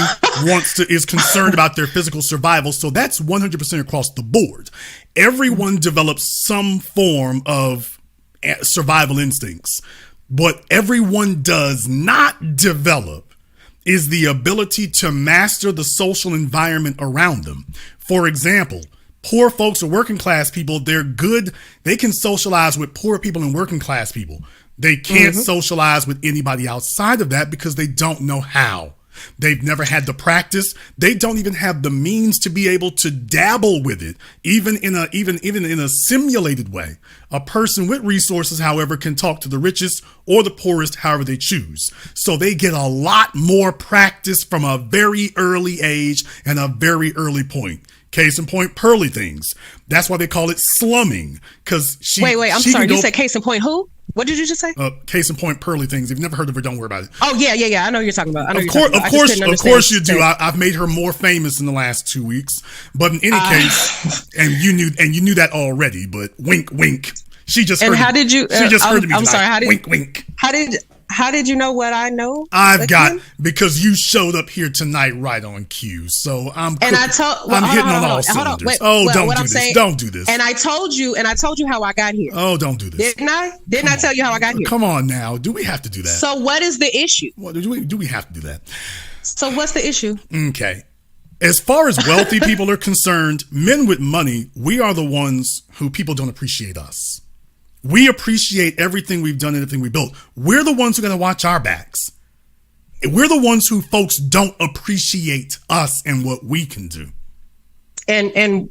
is concerned about their physical survival. So that's 100% across the board. Everyone develops some form of survival instincts. What everyone does not develop is the ability to master the social environment around them. For example, poor folks or working class people, they're good. They can socialize with poor people and working class people. They can't socialize with anybody outside of that because they don't know how. They've never had the practice. They don't even have the means to be able to dabble with it, even in a simulated way. A person with resources, however, can talk to the richest or the poorest, however they choose. So they get a lot more practice from a very early age and a very early point. Case in point, Pearly Things. That's why they call it slumming. Because I'm sorry. You said case in point who? What did you just say? Case in point, Pearly Things. If you've never heard of her, don't worry about it. Oh yeah. I know you're talking about. Of course you do. I've made her more famous in the last 2 weeks. But in any case, and you knew that already. But wink, wink. She just heard. And how did you? She just heard me. I'm sorry. How did wink, wink. How did you know what I know? Because you showed up here tonight right on cue. So I'm hitting on all cylinders. Don't do this. And I told you how I got here. Oh, don't do this. Didn't I? Didn't I tell you how I got here? Come on now. Do we have to do that? So what is the issue? What do we have to do that? So what's the issue? Okay. As far as wealthy people are concerned, men with money, we are the ones who people don't appreciate us. We appreciate everything we've done, everything we built. We're the ones who got to watch our backs. We're the ones who folks don't appreciate us and what we can do. And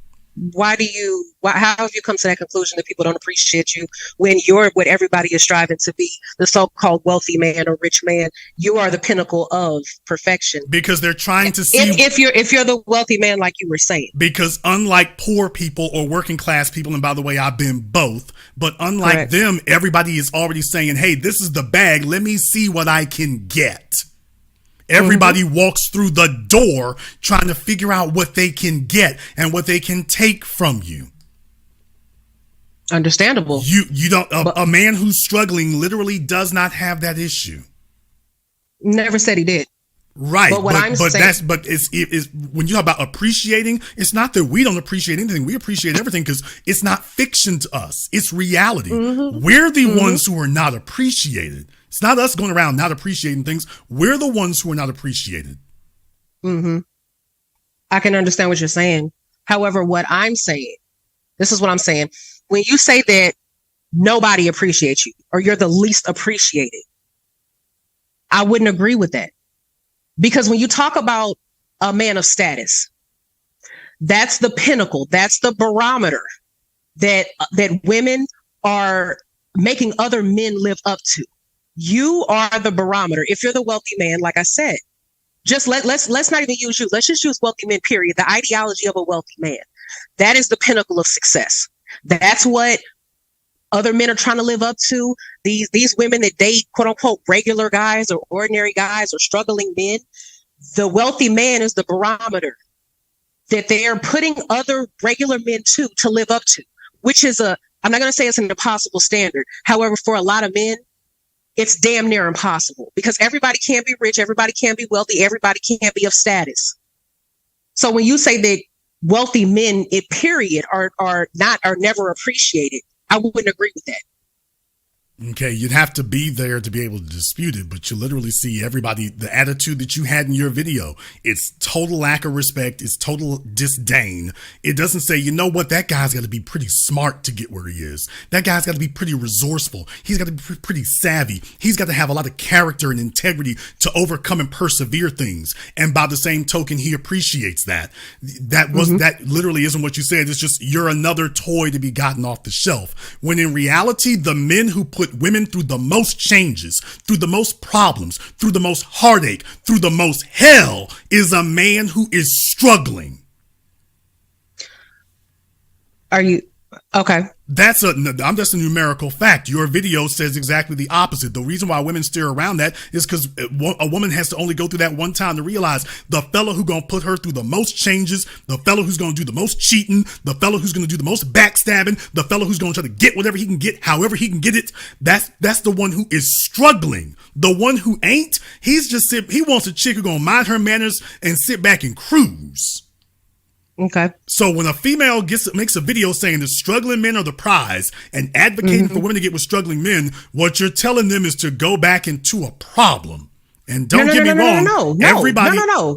how have you come to that conclusion that people don't appreciate you when you're what everybody is striving to be, the so-called wealthy man or rich man? You are the pinnacle of perfection. Because they're trying to see if you're the wealthy man, like you were saying. Because unlike poor people or working class people, and by the way, I've been both, but unlike them, everybody is already saying, hey, this is the bag. Let me see what I can get. Everybody walks through the door trying to figure out what they can get and what they can take from you. Understandable. You don't. A man who's struggling literally does not have that issue. Never said he did. Right, But what I'm saying, it's when you talk about appreciating, it's not that we don't appreciate anything. We appreciate everything because it's not fiction to us. It's reality. We're the ones who are not appreciated. It's not us going around not appreciating things. We're the ones who are not appreciated. I can understand what you're saying. However, what I'm saying, this is what I'm saying. When you say that nobody appreciates you or you're the least appreciated, I wouldn't agree with that. Because when you talk about a man of status, that's the pinnacle, that's the barometer that women are making other men live up to. You are the barometer. If you're the wealthy man, like I said, just let's not even use you. Let's just use wealthy men, period. The ideology of a wealthy man. That is the pinnacle of success. That's what other men are trying to live up to. These women that date quote unquote regular guys or ordinary guys or struggling men, the wealthy man is the barometer that they are putting other regular men to live up to, which is I'm not going to say it's an impossible standard. However, for a lot of men, it's damn near impossible because everybody can't be rich. Everybody can't be wealthy. Everybody can't be of status. So when you say that wealthy men, period, are never appreciated, I wouldn't agree with that. Okay, you'd have to be there to be able to dispute it, but you literally see everybody, the attitude that you had in your video, it's total lack of respect, it's total disdain. It doesn't say, you know what, that guy's got to be pretty smart to get where he is. That guy's got to be pretty resourceful. He's got to be pretty savvy. He's got to have a lot of character and integrity to overcome and persevere things. And by the same token, he appreciates that. That literally isn't what you said. It's just, you're another toy to be gotten off the shelf. When in reality, the men who put women through the most changes, through the most problems, through the most heartache, through the most hell is a man who is struggling. Are you okay? I'm just a numerical fact. Your video says exactly the opposite. The reason why women steer around that is because a woman has to only go through that one time to realize the fella who gonna put her through the most changes, the fella who's gonna do the most cheating, the fella who's gonna do the most backstabbing, the fella who's gonna try to get whatever he can get, however he can get it. That's the one who is struggling. The one who ain't, he wants a chick who gonna mind her manners and sit back and cruise. Okay. So when a female makes a video saying the struggling men are the prize and advocating for women to get with struggling men, what you're telling them is to go back into a problem. And don't get me wrong.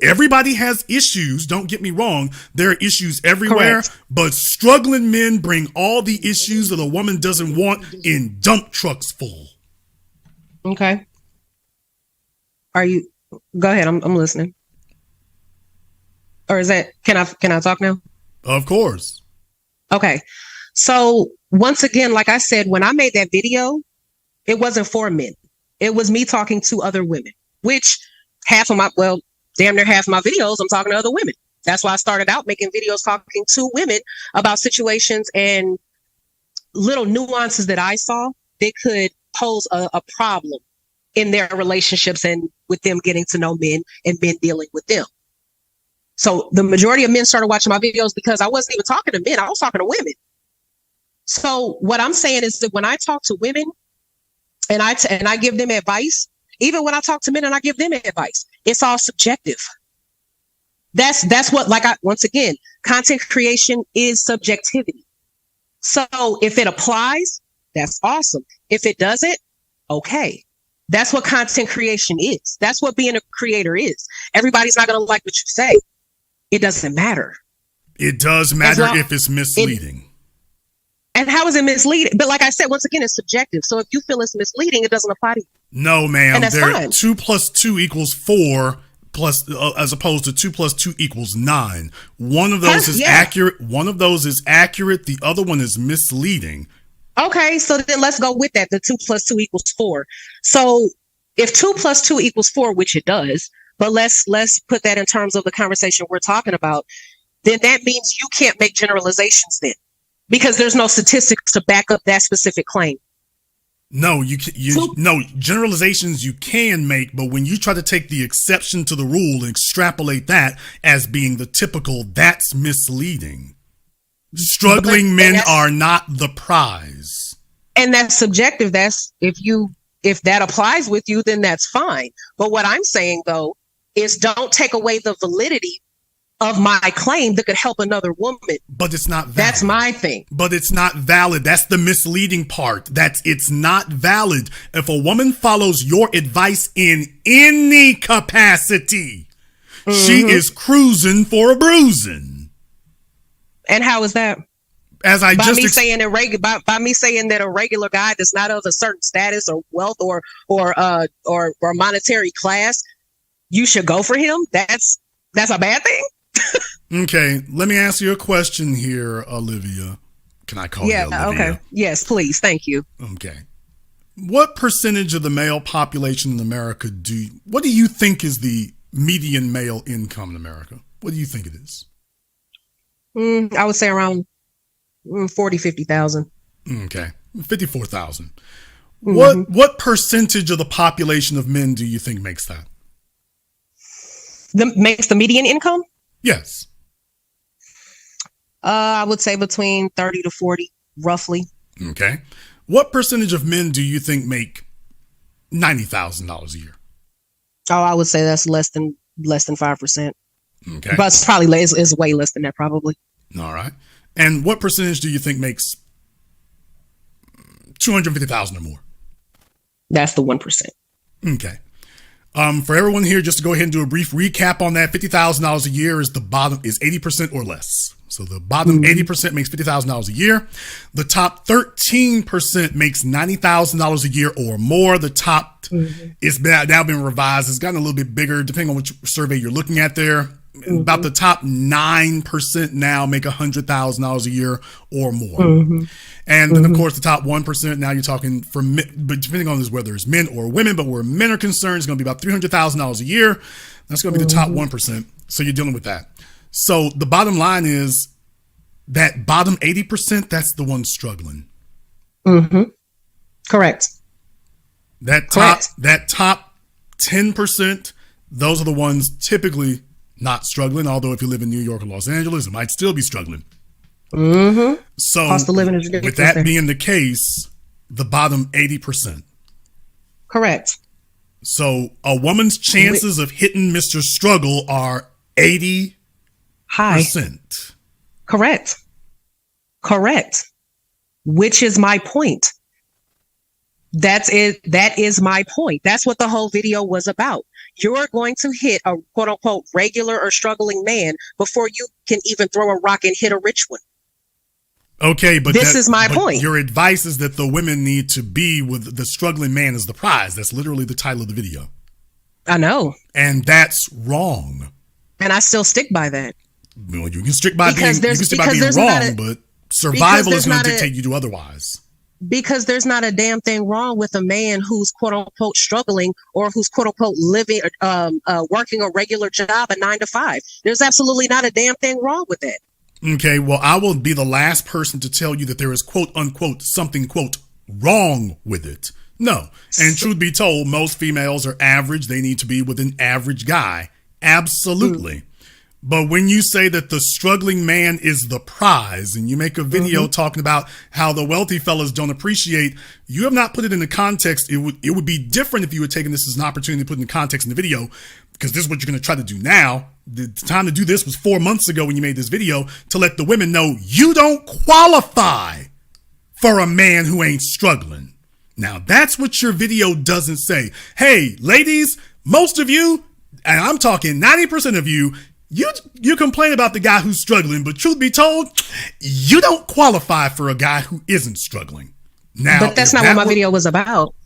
Everybody has issues. Don't get me wrong. There are issues everywhere, correct. But struggling men bring all the issues that a woman doesn't want in dump trucks full. Okay. Go ahead. I'm listening. Or is that, can I talk now? Of course. Okay. So once again, like I said, when I made that video, it wasn't for men. It was me talking to other women, which damn near half of my videos, I'm talking to other women. That's why I started out making videos talking to women about situations and little nuances that I saw that could pose a problem in their relationships and with them getting to know men and men dealing with them. So the majority of men started watching my videos because I wasn't even talking to men. I was talking to women. So what I'm saying is that when I talk to women and I give them advice, even when I talk to men and I give them advice, it's all subjective. That's what, once again, content creation is subjectivity. So if it applies, that's awesome. If it doesn't, okay. That's what content creation is. That's what being a creator is. Everybody's not going to like what you say. It doesn't matter. It does matter if it's misleading. And how is it misleading? But like I said, once again, it's subjective. So if you feel it's misleading, it doesn't apply to you. No, ma'am. And that's fine. 2 + 2 = 4 as opposed to 2 + 2 = 9. One of those is accurate. One of those is accurate. The other one is misleading. Okay, so then let's go with that. The 2 + 2 = 4. So if 2 + 2 = 4, which it does, but let's put that in terms of the conversation we're talking about, then that means you can't make generalizations then, because there's no statistics to back up that specific claim. No, no generalizations you can make, but when you try to take the exception to the rule and extrapolate that as being the typical, that's misleading. Struggling men are not the prize. And that's subjective. That's if that applies with you, then that's fine. But what I'm saying though is don't take away the validity of my claim that could help another woman. But it's not valid. That's my thing. But it's not valid. That's the misleading part. It's not valid. If a woman follows your advice in any capacity, she is cruising for a bruising. And how is that? As I by just me saying that by me saying that a regular guy that's not of a certain status or wealth or monetary class, you should go for him. That's a bad thing. Okay, let me ask you a question here, Olivia. Can I call you Olivia? Okay. Yes, please. Thank you. Okay. What percentage of the male population in America what do you think is the median male income in America? What do you think it is? I would say around 40, 50,000. Okay. 54,000. What percentage of the population of men do you think makes that? Makes the median income? Yes. I would say between 30 to 40, roughly. Okay. What percentage of men do you think make $90,000 a year? Oh, I would say that's less than 5%. Okay. But it's probably is way less than that, probably. All right. And what percentage do you think makes 250,000 or more? That's the 1%. Okay. For everyone here, just to go ahead and do a brief recap on that, $50,000 a year is 80% or less. So the bottom 80% makes $50,000 a year. The top 13% makes $90,000 a year or more. The top it's now been revised. It's gotten a little bit bigger depending on which survey you're looking at there. About the top 9% now make $100,000 a year or more. And then, of course, the top 1%, now you're talking for men, but depending on this, whether it's men or women, but where men are concerned, it's going to be about $300,000 a year. That's going to be the top 1%. So you're dealing with that. So the bottom line is that bottom 80%, that's the one struggling. Correct. That top 10%, those are the ones typically not struggling. Although if you live in New York or Los Angeles, it might still be struggling. So cost of living is ridiculous with that there. being the case, the bottom 80%. Correct. So a woman's chances of hitting Mr. Struggle are 80%. High. Correct. Which is my point. That's it. That is my point. That's what the whole video was about. You're going to hit a quote unquote regular or struggling man before you can even throw a rock and hit a rich one. Okay, but this is my point. Your advice is that the women need to be with the struggling man as the prize. That's literally the title of the video. I know. And that's wrong. And I still stick by that. Well, you can stick by being wrong, but survival is going to dictate you do otherwise. Because there's not a damn thing wrong with a man who's quote unquote struggling or who's quote unquote living, working a regular job, a 9 to 5. There's absolutely not a damn thing wrong with that. Okay, well, I will be the last person to tell you that there is quote unquote something quote wrong with it. No. And truth be told, most females are average. They need to be with an average guy. Absolutely. But when you say that the struggling man is the prize and you make a video talking about how the wealthy fellas don't appreciate, you have not put it in the context. It would be different if you had taken this as an opportunity to put in the context in the video, because this is what you're going to try to do now. The time to do this was 4 months ago when you made this video, to let the women know you don't qualify for a man who ain't struggling. Now, that's what your video doesn't say. Hey, ladies, most of you, and I'm talking 90% of you, you complain about the guy who's struggling, but truth be told, you don't qualify for a guy who isn't struggling. Now, but that's not what my video was about.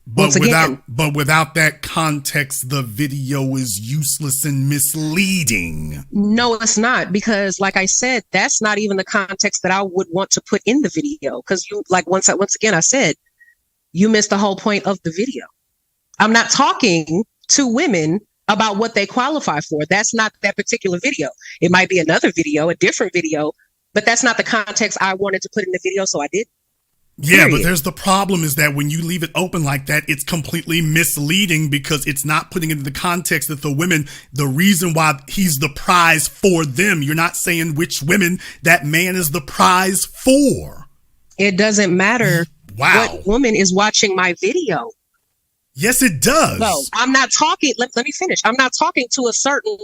But without that context, the video is useless and misleading. No, it's not, because like I said, that's not even the context that I would want to put in the video. Because once again, I said, you missed the whole point of the video. I'm not talking to women about what they qualify for. That's not that particular video. It might be another video, a different video, but that's not the context I wanted to put in the video, so I did. Yeah, but there's the problem is that when you leave it open like that, it's completely misleading, because it's not putting into the context that the women, the reason why he's the prize for them. You're not saying which women that man is the prize for. It doesn't matter what woman is watching my video. Yes, it does. No, I'm not talking. Let me finish. I'm not talking to a certain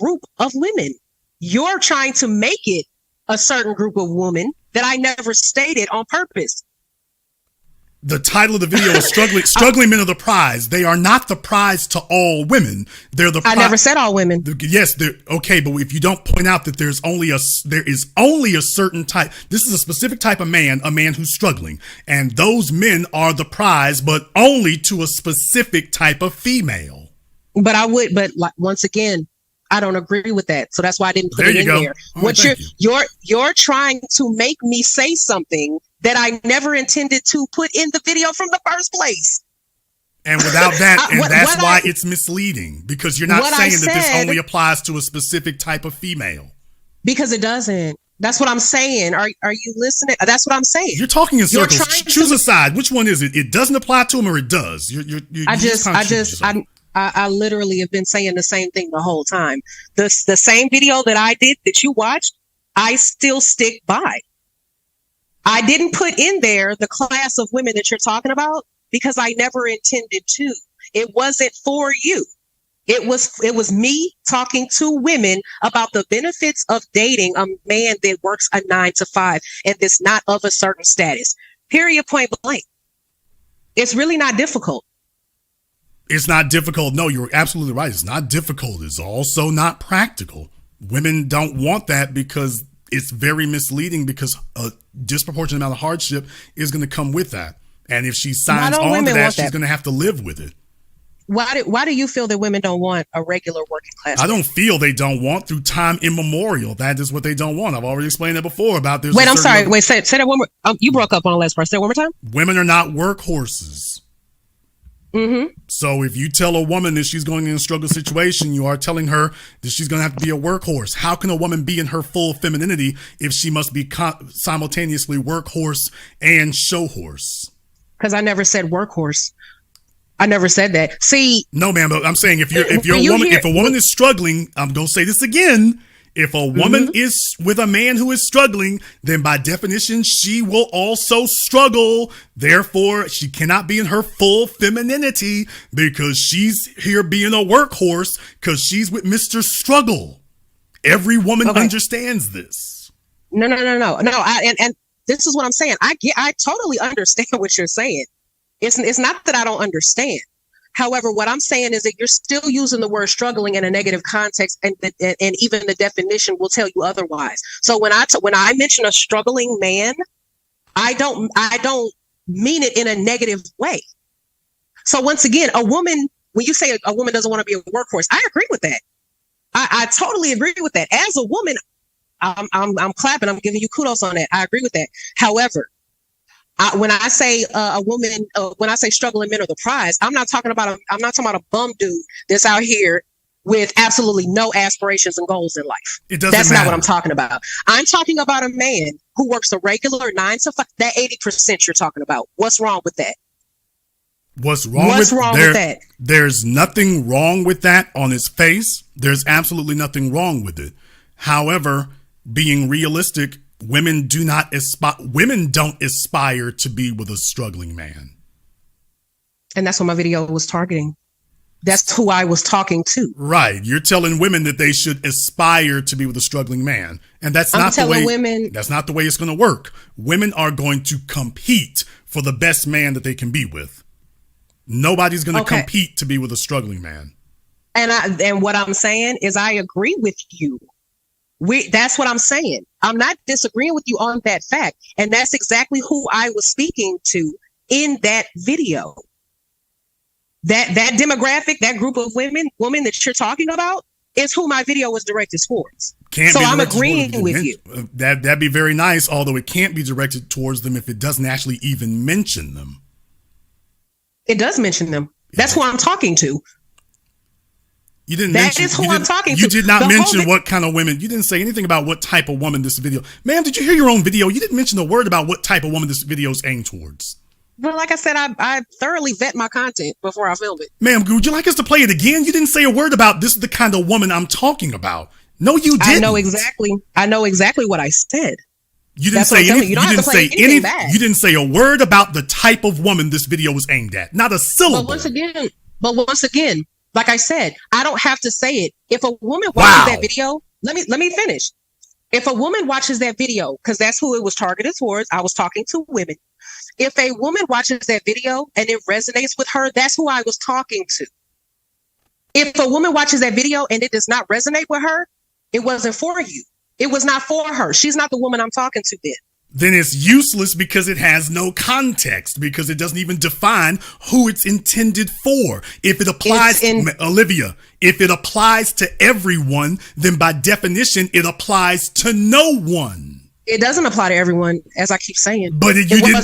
group of women. You're trying to make it a certain group of women that I never stated on purpose. The title of the video is struggling men are the prize. They are not the prize to all women. They're the prize. I never said all women. Yes, they're okay, but if you don't point out that there is only a certain type. This is a specific type of man, a man who's struggling, and those men are the prize, but only to a specific type of female. But once again, I don't agree with that. So that's why I didn't put it in there. What you're trying to make me say something that I never intended to put in the video from the first place. And without that, that's why it's misleading, because you're not saying that this only applies to a specific type of female. Because it doesn't. That's what I'm saying. Are you listening? That's what I'm saying. You're talking in circles. Choose a side. Which one is it? It doesn't apply to him, or it does? I literally have been saying the same thing the whole time. The same video that I did that you watched, I still stick by. I didn't put in there the class of women that you're talking about because I never intended to. It wasn't for you. It was me talking to women about the benefits of dating a man that works a 9 to 5 and that's not of a certain status. Period, point blank. It's really not difficult. It's not difficult. No, you're absolutely right. It's not difficult. It's also not practical. Women don't want that because it's very misleading, because a disproportionate amount of hardship is going to come with that. And if she signs on to that, she's going to have to live with it. Why do you feel that women don't want a regular working class? I don't feel they don't want. Through time immemorial, that is what they don't want. I've already explained that before about this. Wait, I'm sorry. Wait, say that one more. You broke up on the last part. Say it one more time. Women are not workhorses. Mm-hmm. So if you tell a woman that she's going in a struggle situation, you are telling her that she's going to have to be a workhorse. How can a woman be in her full femininity if she must be simultaneously workhorse and show horse? Because I never said workhorse. I never said that. See, no, ma'am. But I'm saying if a woman is struggling, I'm going to say this again. If a woman is with a man who is struggling, then by definition, she will also struggle. Therefore, she cannot be in her full femininity because she's here being a workhorse because she's with Mr. Struggle. Every woman understands this. No. And this is what I'm saying. I totally understand what you're saying. It's not that I don't understand. However, what I'm saying is that you're still using the word struggling in a negative context, and even the definition will tell you otherwise. So when I mention a struggling man, I don't mean it in a negative way. So once again, when you say a woman doesn't want to be a workhorse, I agree with that. I totally agree with that. As a woman, I'm clapping. I'm giving you kudos on that. I agree with that. However, when I say a woman, when I say struggling men are the prize, I'm not talking about a bum dude that's out here with absolutely no aspirations and goals in life. That's not what I'm talking about. I'm talking about a man who works a regular 9 to 5. That 80% you're talking about. What's wrong with that? What's wrong with that? There's nothing wrong with that on its face. There's absolutely nothing wrong with it. However, being realistic, women don't aspire to be with a struggling man. And that's what my video was targeting. That's who I was talking to. Right. You're telling women that they should aspire to be with a struggling man. And that's not the way it's going to work. Women are going to compete for the best man that they can be with. Nobody's going to compete to be with a struggling man. And what I'm saying is I agree with you. That's what I'm saying. I'm not disagreeing with you on that fact. And that's exactly who I was speaking to in that video. That demographic, that group of women that you're talking about is who my video was directed towards. I'm agreeing with you. That'd be very nice, although it can't be directed towards them if it doesn't actually even mention them. It does mention them. That's who I'm talking to. You didn't mention who I'm talking to. You did not mention what kind of women. You didn't say anything about what type of woman this video. Ma'am, did you hear your own video? You didn't mention a word about what type of woman this video is aimed towards. Well, like I said, I thoroughly vet my content before I film it. Ma'am, would you like us to play it again? You didn't say a word about this is the kind of woman I'm talking about. No, you didn't. I know exactly what I said. You didn't That's what say I'm telling anything. you. You don't have to play anything back. You didn't say a word about the type of woman this video was aimed at. Not a syllable. But once again, like I said, I don't have to say it. If a woman watches that video, let me finish. If a woman watches that video, because that's who it was targeted towards, I was talking to women. If a woman watches that video and it resonates with her, that's who I was talking to. If a woman watches that video and it does not resonate with her, it wasn't for you. It was not for her. She's not the woman I'm talking to then. Then it's useless because it has no context, because it doesn't even define who it's intended for. If it applies, Olivia, if it applies to everyone, then by definition, it applies to no one. It doesn't apply to everyone, as I keep saying. But you didn't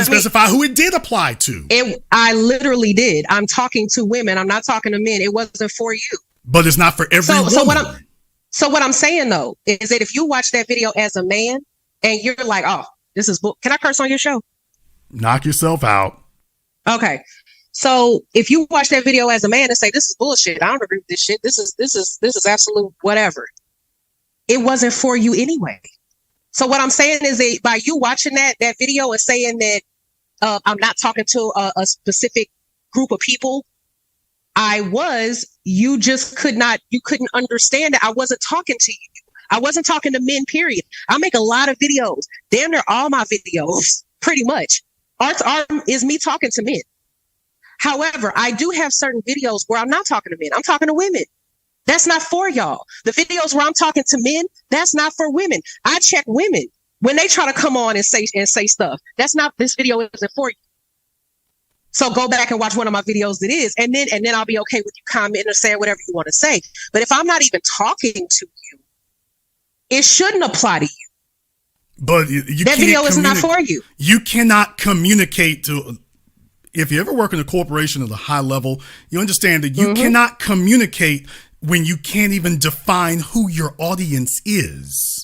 specify who it did apply to. I literally did. I'm talking to women. I'm not talking to men. It wasn't for you. But it's not for every woman. So what I'm saying, though, is that if you watch that video as a man and you're like, oh, this is can I curse on your show? Knock yourself out. Okay. So if you watch that video as a man and say, this is bullshit, I don't agree with this shit, this is absolute whatever, it wasn't for you anyway. So what I'm saying is that by you watching that video and saying that I'm not talking to a specific group of people, you couldn't understand that I wasn't talking to you. I wasn't talking to men, period. I make a lot of videos. Damn near all my videos, pretty much, is me talking to men. However, I do have certain videos where I'm not talking to men. I'm talking to women. That's not for y'all. The videos where I'm talking to men, that's not for women. I check women when they try to come on and say stuff. This video isn't for you. So go back and watch one of my videos that is, and then I'll be okay with you commenting or saying whatever you want to say. But if I'm not even talking to you, it shouldn't apply to you. But that video is not for you. You cannot communicate to. If you ever work in a corporation at a high level, you understand that you cannot communicate when you can't even define who your audience is.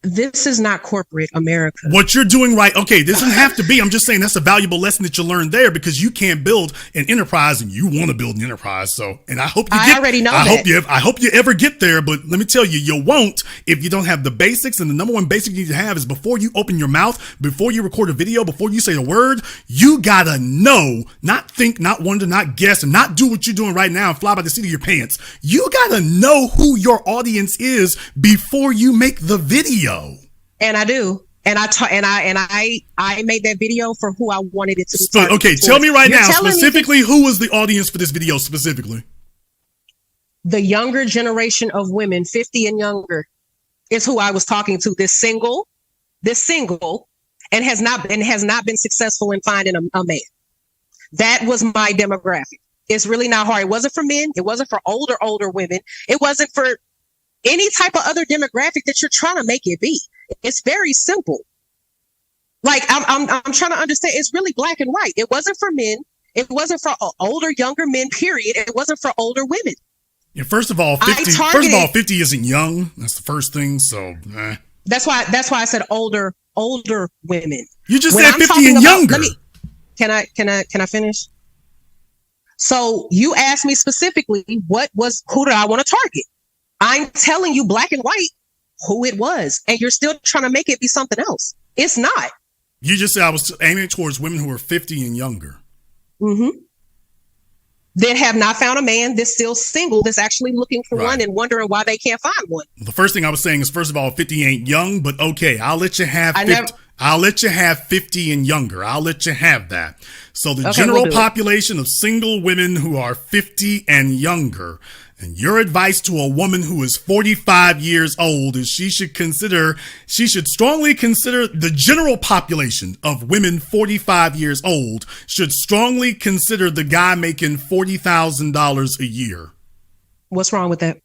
This is not corporate America. What you're doing right. Okay, this doesn't have to be. I'm just saying that's a valuable lesson that you learned there, because you can't build an enterprise and you want to build an enterprise. So, and I hope I hope you ever get there. But let me tell you, you won't if you don't have the basics. And the number one basic you need to have is before you open your mouth, before you record a video, before you say a word, you gotta know, not think, not wonder, not guess, and not do what you're doing right now and fly by the seat of your pants. You gotta know who your audience is before you make the video. And I do. And I made that video for who I wanted it to be. Okay, tell me right now, specifically, who was the audience for this video specifically? The younger generation of women, 50 and younger, is who I was talking to. This single, and has not been successful in finding a man. That was my demographic. It's really not hard. It wasn't for men. It wasn't for older women. It wasn't for any type of other demographic that you're trying to make it be. It's very simple. Like I'm trying to understand. It's really black and white. It wasn't for men. It wasn't for older, younger men. Period. It wasn't for older women. Yeah. First of all, 50 isn't young. That's the first thing. So that's why I said older women. You just said 50 and younger. Can I finish? So you asked me specifically who did I want to target? I'm telling you black and white who it was, and you're still trying to make it be something else. It's not. You just said I was aiming towards women who are 50 and younger. Mm-hmm. That have not found a man, that's still single, that's actually looking for one and wondering why they can't find one. The first thing I was saying is, first of all, 50 ain't young, but okay, I'll let you have 50. I'll let you have 50 and younger. I'll let you have that. So the general population of single women who are 50 and younger. And your advice to a woman who is 45 years old is she should strongly consider the general population of women 45 years old should strongly consider the guy making $40,000 a year. What's wrong with that?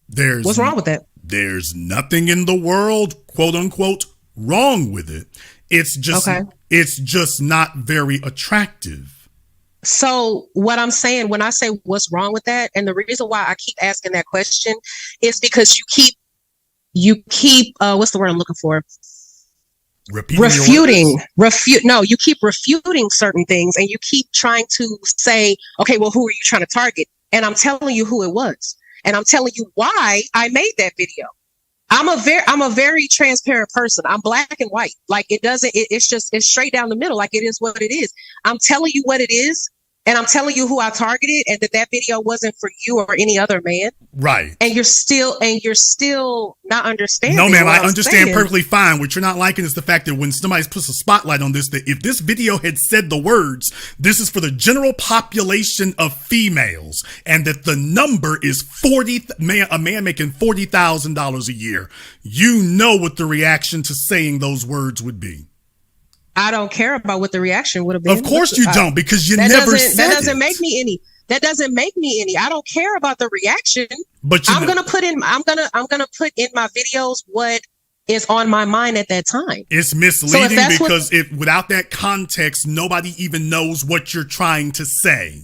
What's wrong with that? There's nothing in the world, quote unquote, wrong with it. It's just not very attractive. So what I'm saying when I say what's wrong with that, and the reason why I keep asking that question is because you keep what's the word I'm looking for? You keep refuting certain things, and you keep trying to say, okay, well, who are you trying to target? And I'm telling you who it was. And I'm telling you why I made that video. I'm a very transparent person. I'm black and white. Like it's straight down the middle. Like it is what it is. I'm telling you what it is, and I'm telling you who I targeted, and that video wasn't for you or any other man. Right. And you're still not understanding. No, ma'am, I understand saying. perfectly fine. What you're not liking is the fact that when somebody puts a spotlight on this, that if this video had said the words, this is for the general population of females, and that the number is a man making $40,000 a year, you know what the reaction to saying those words would be. I don't care about what the reaction would have been. Of course you don't, because you never said it. That doesn't make me any. That doesn't make me any. I don't care about the reaction. But I'm gonna put in my videos what is on my mind at that time. It's misleading because without that context, nobody even knows what you're trying to say.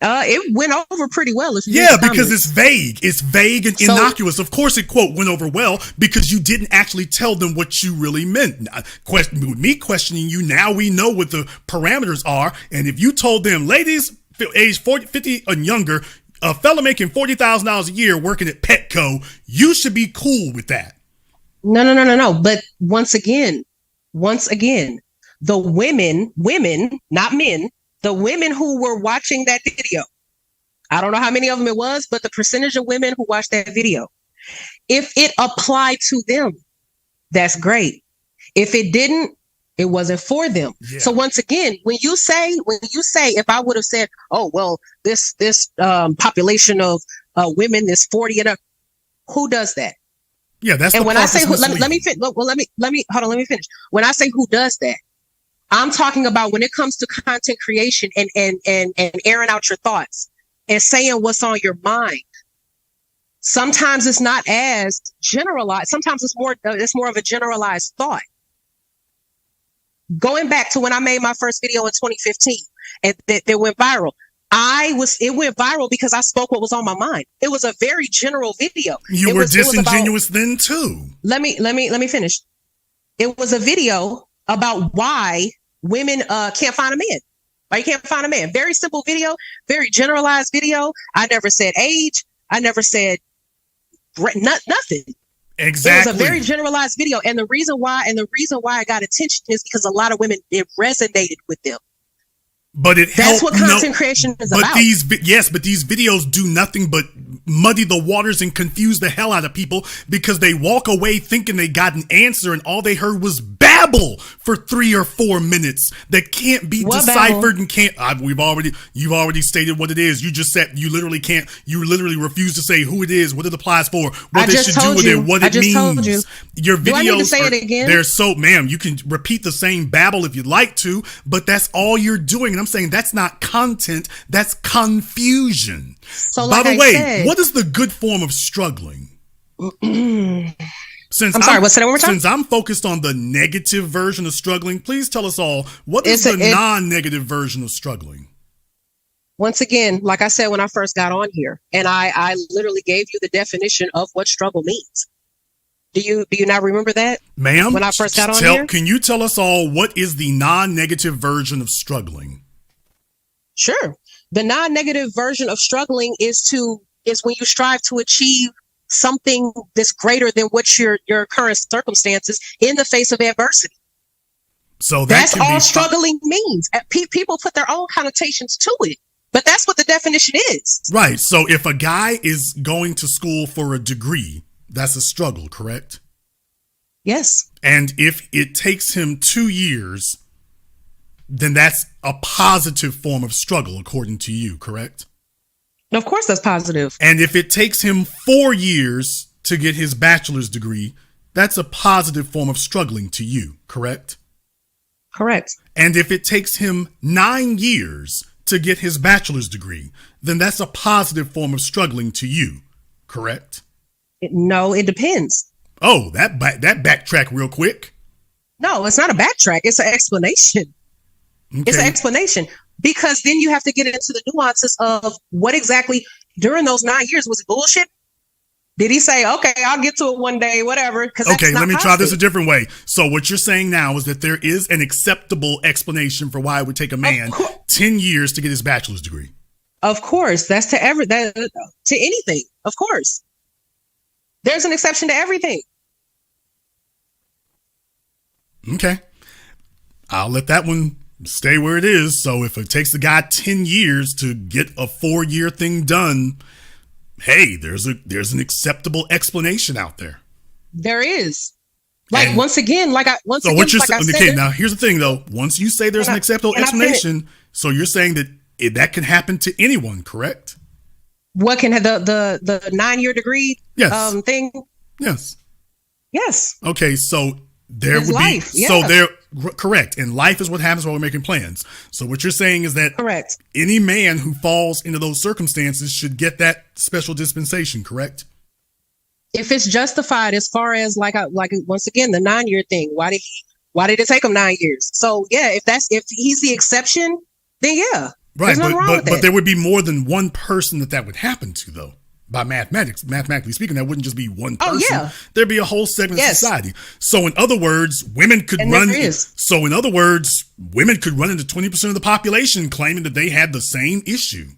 It went over pretty well. Because it's vague. It's vague and innocuous. Of course, it quote went over well because you didn't actually tell them what you really meant. With me questioning you, now we know what the parameters are. And if you told them, ladies, age 50 and younger, a fella making $40,000 a year working at Petco, you should be cool with that. No. But once again, the women, not men, the women who were watching that video, I don't know how many of them it was, but the percentage of women who watched that video, if it applied to them, that's great. If it didn't, it wasn't for them. Yeah. So once again, when you say, if I would have said, oh, well, this population of women is 40 and up, who does that? Yeah, that's. And when I say, let me finish. When I say who does that, I'm talking about when it comes to content creation and airing out your thoughts and saying what's on your mind. Sometimes it's not as generalized. Sometimes it's more of a generalized thought. Going back to when I made my first video in 2015 and that went viral. It went viral because I spoke what was on my mind. It was a very general video. You were disingenuous then too. Let me finish. It was a video about why women can't find a man. Why you can't find a man. Very simple video, very generalized video. I never said age. I never said nothing. Exactly. It was a very generalized video. And the reason why I got attention is because a lot of women, it resonated with them. But that's what content creation is about. But these videos do nothing but muddy the waters and confuse the hell out of people because they walk away thinking they got an answer and all they heard was babble for 3 or 4 minutes that can't be deciphered and can't. You've already stated what it is. You just said you literally can't. You literally refuse to say who it is, what it applies for, what they should do with it, what it means. Told you. Your videos, do I need to say it again? They're so, ma'am. You can repeat the same babble if you'd like to, but that's all you're doing. And I'm saying that's not content. That's confusion. So, by the way, what is the good form of struggling? Since I'm focused on the negative version of struggling, please tell us all, what is the non-negative version of struggling? Once again, like I said when I first got on here, and I literally gave you the definition of what struggle means. Do you not remember that? Ma'am, when I first got on here? Can you tell us all what is the non-negative version of struggling? Sure. The non-negative version of struggling is when you strive to achieve something that's greater than what your current circumstances in the face of adversity. So that's all struggling means. People put their own connotations to it, but that's what the definition is. Right. So if a guy is going to school for a degree, that's a struggle, correct? Yes. And if it takes him 2 years, then that's a positive form of struggle, according to you, correct? Of course, that's positive. And if it takes him 4 years to get his bachelor's degree, that's a positive form of struggling to you, correct? Correct. And if it takes him 9 years to get his bachelor's degree, then that's a positive form of struggling to you, correct? No, it depends. Oh, that backtrack real quick. No, it's not a backtrack. It's an explanation. Okay. It's an explanation because then you have to get into the nuances of what exactly during those 9 years was it bullshit? Did he say, okay, I'll get to it one day, whatever? Okay, let me try this a different way. So what you're saying now is that there is an acceptable explanation for why it would take a man 10 years to get his bachelor's degree. Of course, that's to anything. Of course. There's an exception to everything. Okay. I'll let that one stay where it is. So if it takes the guy 10 years to get a 4-year thing done, hey, there's an acceptable explanation out there. There is. Like, And once again, so what you're saying, okay, now here's the thing though. Once you say there's an acceptable explanation, so you're saying that that can happen to anyone, correct? What can the 9-year degree Yes. thing? Yes. Yes. Okay, so there It's would life, be yeah. so there correct. And life is what happens while we're making plans. So what you're saying is that Correct. any man who falls into those circumstances should get that special dispensation, correct? If it's justified, as far as like once again the 9-year thing, why did it take him 9 years? So yeah, if he's the exception, then yeah, Right, there's nothing wrong with but that. there would be more than one person that would happen to, though. By mathematically speaking, that wouldn't just be one person. Oh, yeah. There'd be a whole segment of Yes. society. So in other words, women could And run. there is. So in other words, women could run into 20% of the population claiming that they had the same issue.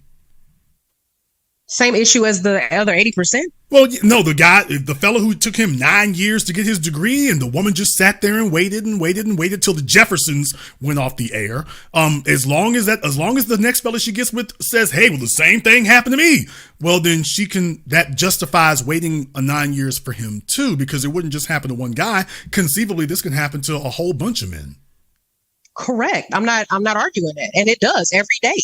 Same issue as the other 80%. Well, no, the fellow who took him 9 years to get his degree, and the woman just sat there and waited till the Jeffersons went off the air. As long as the next fellow she gets with says, "Hey, well, the same thing happened to me," well, then that justifies waiting 9 years for him too, because it wouldn't just happen to one guy. Conceivably, this can happen to a whole bunch of men. Correct. I'm not arguing that, and it does every day.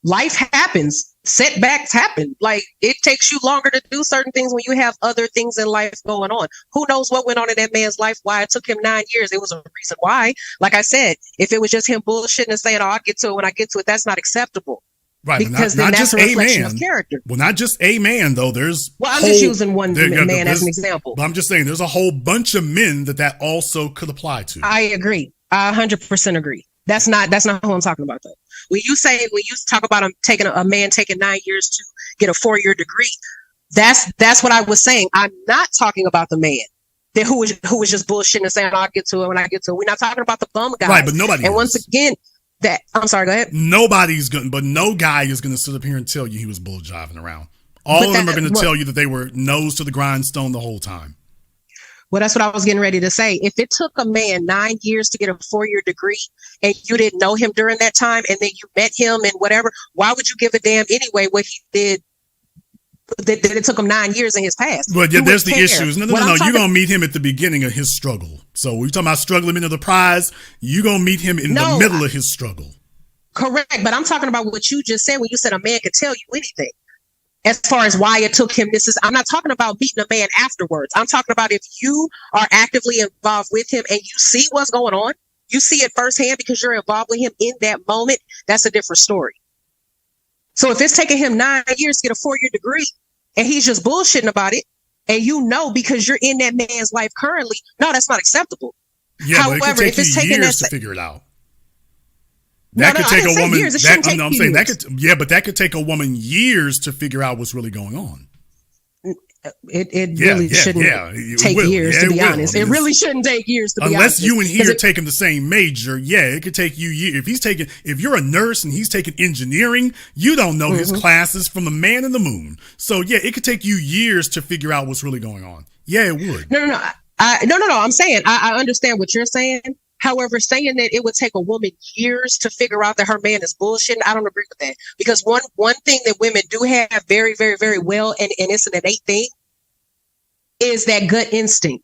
Life happens. Setbacks happen. Like, it takes you longer to do certain things when you have other things in life going on. Who knows what went on in that man's life? Why it took him 9 years? It was a reason why. Like I said, if it was just him bullshitting and saying, "Oh, I'll get to it when I get to it," that's not acceptable. Right, Because but then not that's just a a reflection man. of character. Well, not just a man though. I'm just using one man as an there's- example. But I'm just saying, there's a whole bunch of men that also could apply to. I agree. I 100% agree. That's not who I'm talking about though. When you talk about a man taking 9 years to get a 4-year degree, that's what I was saying. I'm not talking about the man who was just bullshitting and saying, "I'll get to it when I get to it." We're not talking about the bum guy. Right, but nobody And is. once again, I'm sorry, go ahead. No guy is going to sit up here and tell you he was bull jiving around. All of them are going to tell you that they were nose to the grindstone the whole time. Well, that's what I was getting ready to say. If it took a man 9 years to get a 4-year degree and you didn't know him during that time and then you met him and whatever, why would you give a damn anyway what he did? That it took him 9 years in his past. But yeah, Who there's would the care? issues. No. You're going to meet him at the beginning of his struggle. So we're talking about struggling into the prize. You're going to meet him in the middle of his struggle. Correct. But I'm talking about what you just said when you said a man could tell you anything. As far as why it took him, I'm not talking about meeting a man afterwards. I'm talking about if you are actively involved with him and you see what's going on, you see it firsthand because you're involved with him in that moment, that's a different story. So if it's taking him 9 years to get a 4-year degree and he's just bullshitting about it, and you know because you're in that man's life currently, no, that's not acceptable. Yeah, However, but it could take if it's you taking years that to figure it out. No, I didn't say years. It shouldn't take years. But that could take a woman years to figure out what's really going on. It really shouldn't take years, to be honest. It really shouldn't take years, to be honest. Unless you and he are taking the same major, it could take you years. If you're a nurse and he's taking engineering, you don't know his classes from the man in the moon. So it could take you years to figure out what's really going on. Yeah, it would. No. I'm saying I understand what you're saying. However, saying that it would take a woman years to figure out that her man is bullshitting, I don't agree with that. Because one thing that women do have very, very, very well, and it's an innate thing, is that gut instinct.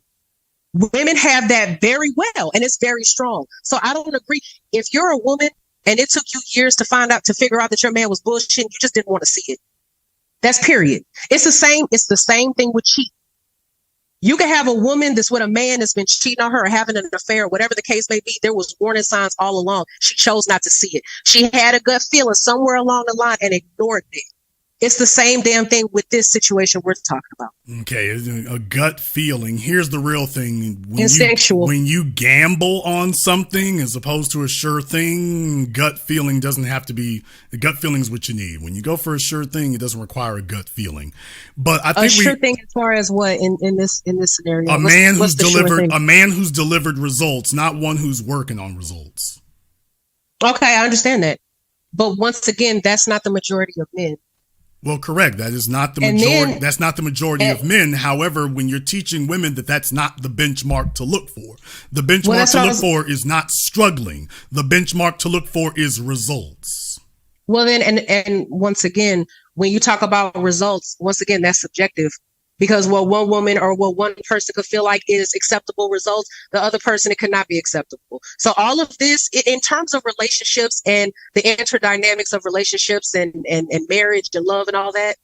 Women have that very well, and it's very strong. So I don't agree. If you're a woman and it took you years to figure out that your man was bullshitting, you just didn't want to see it. That's period. It's the same thing with cheating. You can have a woman that's with a man that's been cheating on her or having an affair, whatever the case may be. There was warning signs all along. She chose not to see it. She had a gut feeling somewhere along the line and ignored it. It's the same damn thing with this situation we're talking about. Okay, a gut feeling. Here's the real thing. Instinctual. When you gamble on something as opposed to a sure thing, gut feeling doesn't have to be. The gut feeling is what you need. When you go for a sure thing, it doesn't require a gut feeling. But I think a sure thing as far as what in this scenario. A man who's delivered results, not one who's working on results. Okay, I understand that. But once again, that's not the majority of men. Well, correct. That is not the And majority. then- That's not the majority of men. However, when you're teaching women that that's not the benchmark to look for. The benchmark that's to what I look was- for is not struggling. The benchmark to look for is results. Well, then, and once again, when you talk about results, once again, that's subjective. Because what one woman or what one person could feel like is acceptable results, the other person, it could not be acceptable. So all of this, in terms of relationships and the interdynamics of relationships and marriage and love and all that,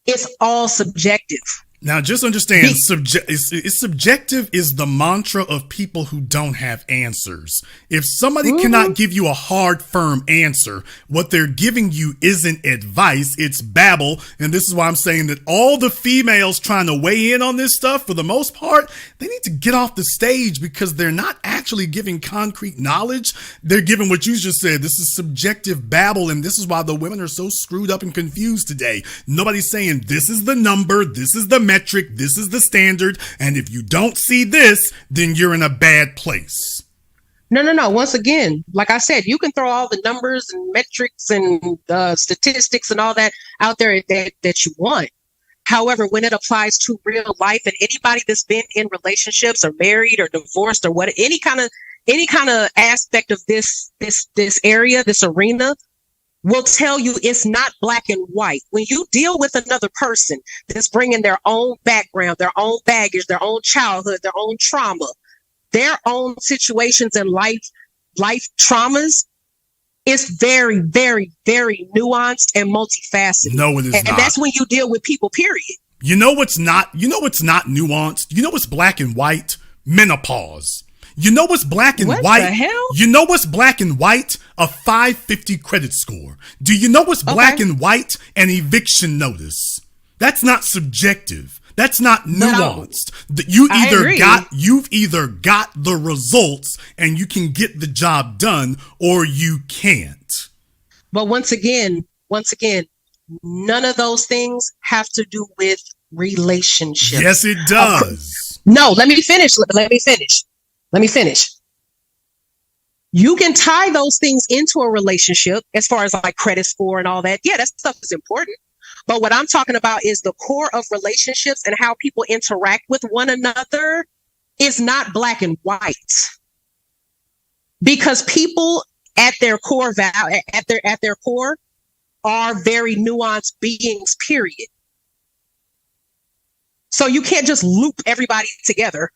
it's all subjective. Now, just understand, it's subjective is the mantra of people who don't have answers. If somebody cannot give you a hard, firm answer, what they're giving you isn't advice, it's babble. And this is why I'm saying that all the females trying to weigh in on this stuff, for the most part, they need to get off the stage because they're not actually giving concrete knowledge. They're giving what you just said. This is subjective babble. And this is why the women are so screwed up and confused today. Nobody's saying this is the number, this is the metric, this is the standard, and if you don't see this, then you're in a bad place. No. Once again, like I said, you can throw all the numbers and metrics and statistics and all that out there that you want. However, when it applies to real life and anybody that's been in relationships or married or divorced or what, any kind of aspect of this area, this arena, will tell you it's not black and white. When you deal with another person that's bringing their own background, their own baggage, their own childhood, their own trauma, their own situations and life traumas, it's very, very, very nuanced and multifaceted. No, it is not. And that's when you deal with people, period. You know what's not nuanced? You know what's black and white? Menopause. You know what's black and What white? the hell? You know what's black and white? A 550 credit score. Do you know what's black and white? An eviction notice. That's not subjective. That's not nuanced. You've either got the results and you can get the job done, or you can't. But once again, none of those things have to do with relationships. Yes, it does. No, let me finish. You can tie those things into a relationship as far as like credit score and all that. Yeah, that stuff is important. But what I'm talking about is the core of relationships and how people interact with one another is not black and white. Because people at their core at their core are very nuanced beings, period. So you can't just loop everybody together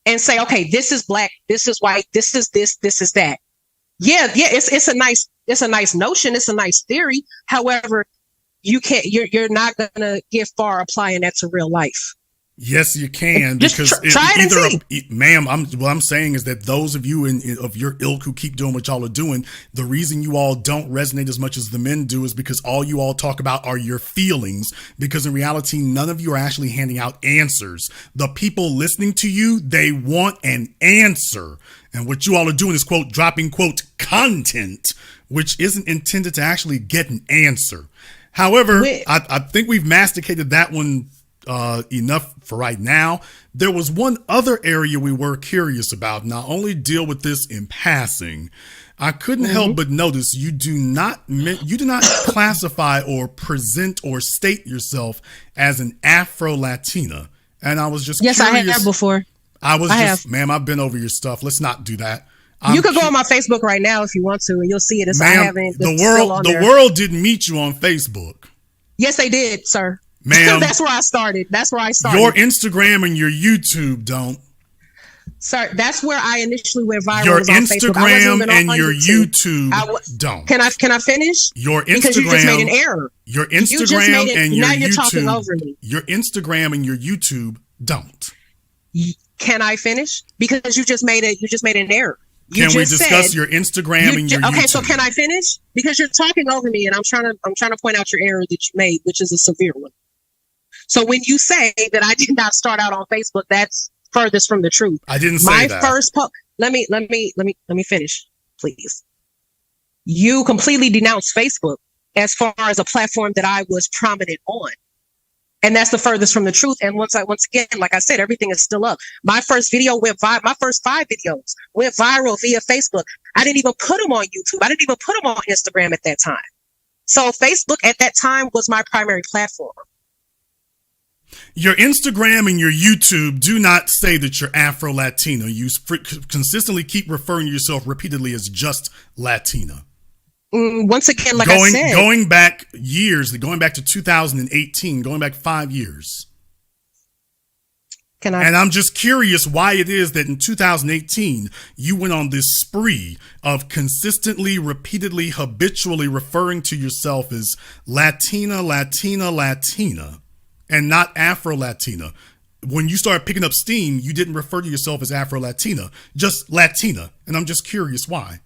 and say, okay, this is black, this is white, this is this is that. Yeah, it's a nice notion, it's a nice theory. However, you're not gonna get far applying that to real life. Yes, you can, Just because try it and see. Ma'am, what I'm saying is that those of you of your ilk who keep doing what y'all are doing, the reason you all don't resonate as much as the men do is because all you all talk about are your feelings, because in reality, none of you are actually handing out answers. The people listening to you, they want an answer. And what you all are doing is, quote, dropping, quote, content, which isn't intended to actually get an answer. However, I think we've masticated that one enough for right now. There was one other area we were curious about, and I'll only deal with this in passing. I couldn't help but notice you do not classify or present or state yourself as an Afro-Latina. And I was just curious. I have before. Ma'am, I've been over your stuff. Let's not do that. You could go on my Facebook right now if you want to, and you'll see it. The world didn't meet you on Facebook. Yes, they did, sir. Ma'am, That's where I started. Your Instagram and your YouTube don't. Sir, that's where I initially went viral. Your was on Instagram Facebook. and your YouTube don't. Can I finish? Your Instagram. Because you just made an error. Your Instagram and your now YouTube. You're talking over me. Your Instagram and your YouTube don't. Can I finish? Because you just made an error. Can we discuss your Instagram and your YouTube? Okay, so can I finish? Because you're talking over me, and I'm trying to point out your error that you made, which is a severe one. So when you say that I did not start out on Facebook, that's furthest from the truth. I didn't say that. My first post. Let me finish, please. You completely denounced Facebook as far as a platform that I was prominent on. And that's the furthest from the truth. And once again, like I said, everything is still up. My first video went viral. My first 5 videos went viral via Facebook. I didn't even put them on YouTube. I didn't even put them on Instagram at that time. So Facebook at that time was my primary platform. Your Instagram and your YouTube do not say that you're Afro-Latina. You consistently keep referring to yourself repeatedly as just Latina. Once again, like I said, going back to 2018, going back 5 years. And I'm just curious why it is that in 2018, you went on this spree of consistently, repeatedly, habitually referring to yourself as Latina, and not Afro-Latina. When you started picking up steam, you didn't refer to yourself as Afro-Latina, just Latina. And I'm just curious why.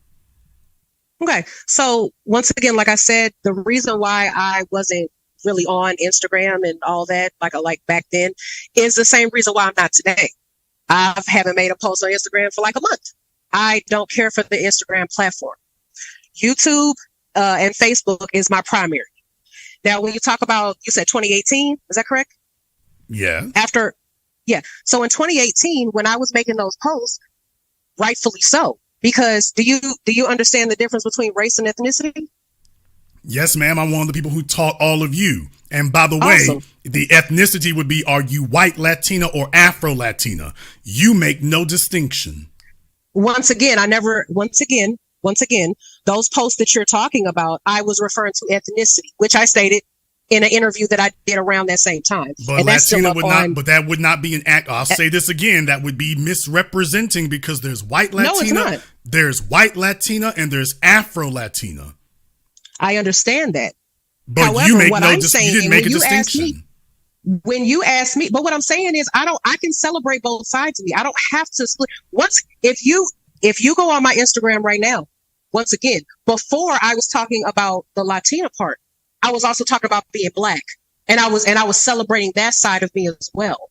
Okay. So once again, like I said, the reason why I wasn't really on Instagram and all that, like back then, is the same reason why I'm not today. I haven't made a post on Instagram for like a month. I don't care for the Instagram platform. YouTube and Facebook is my primary. Now, when you talk about, you said 2018, is that correct? Yeah. So in 2018, when I was making those posts, rightfully so, because do you understand the difference between race and ethnicity? Yes, ma'am. I'm one of the people who taught all of you. And by the way, awesome. The ethnicity would be, are you white Latina or Afro-Latina? You make no distinction. Once again, those posts that you're talking about, I was referring to ethnicity, which I stated in an interview that I did around that same time. But Latina would not, but that would not be an act. I'll say this again, that would be misrepresenting, because there's white Latina, no, it's not. There's white Latina, and there's Afro-Latina. I understand that. But however, you make no you didn't make a distinction. When you ask me, but what I'm saying is I can celebrate both sides of me. I don't have to split. If you go on my Instagram right now, once again, before I was talking about the Latina part, I was also talking about being Black, and I was celebrating that side of me as well.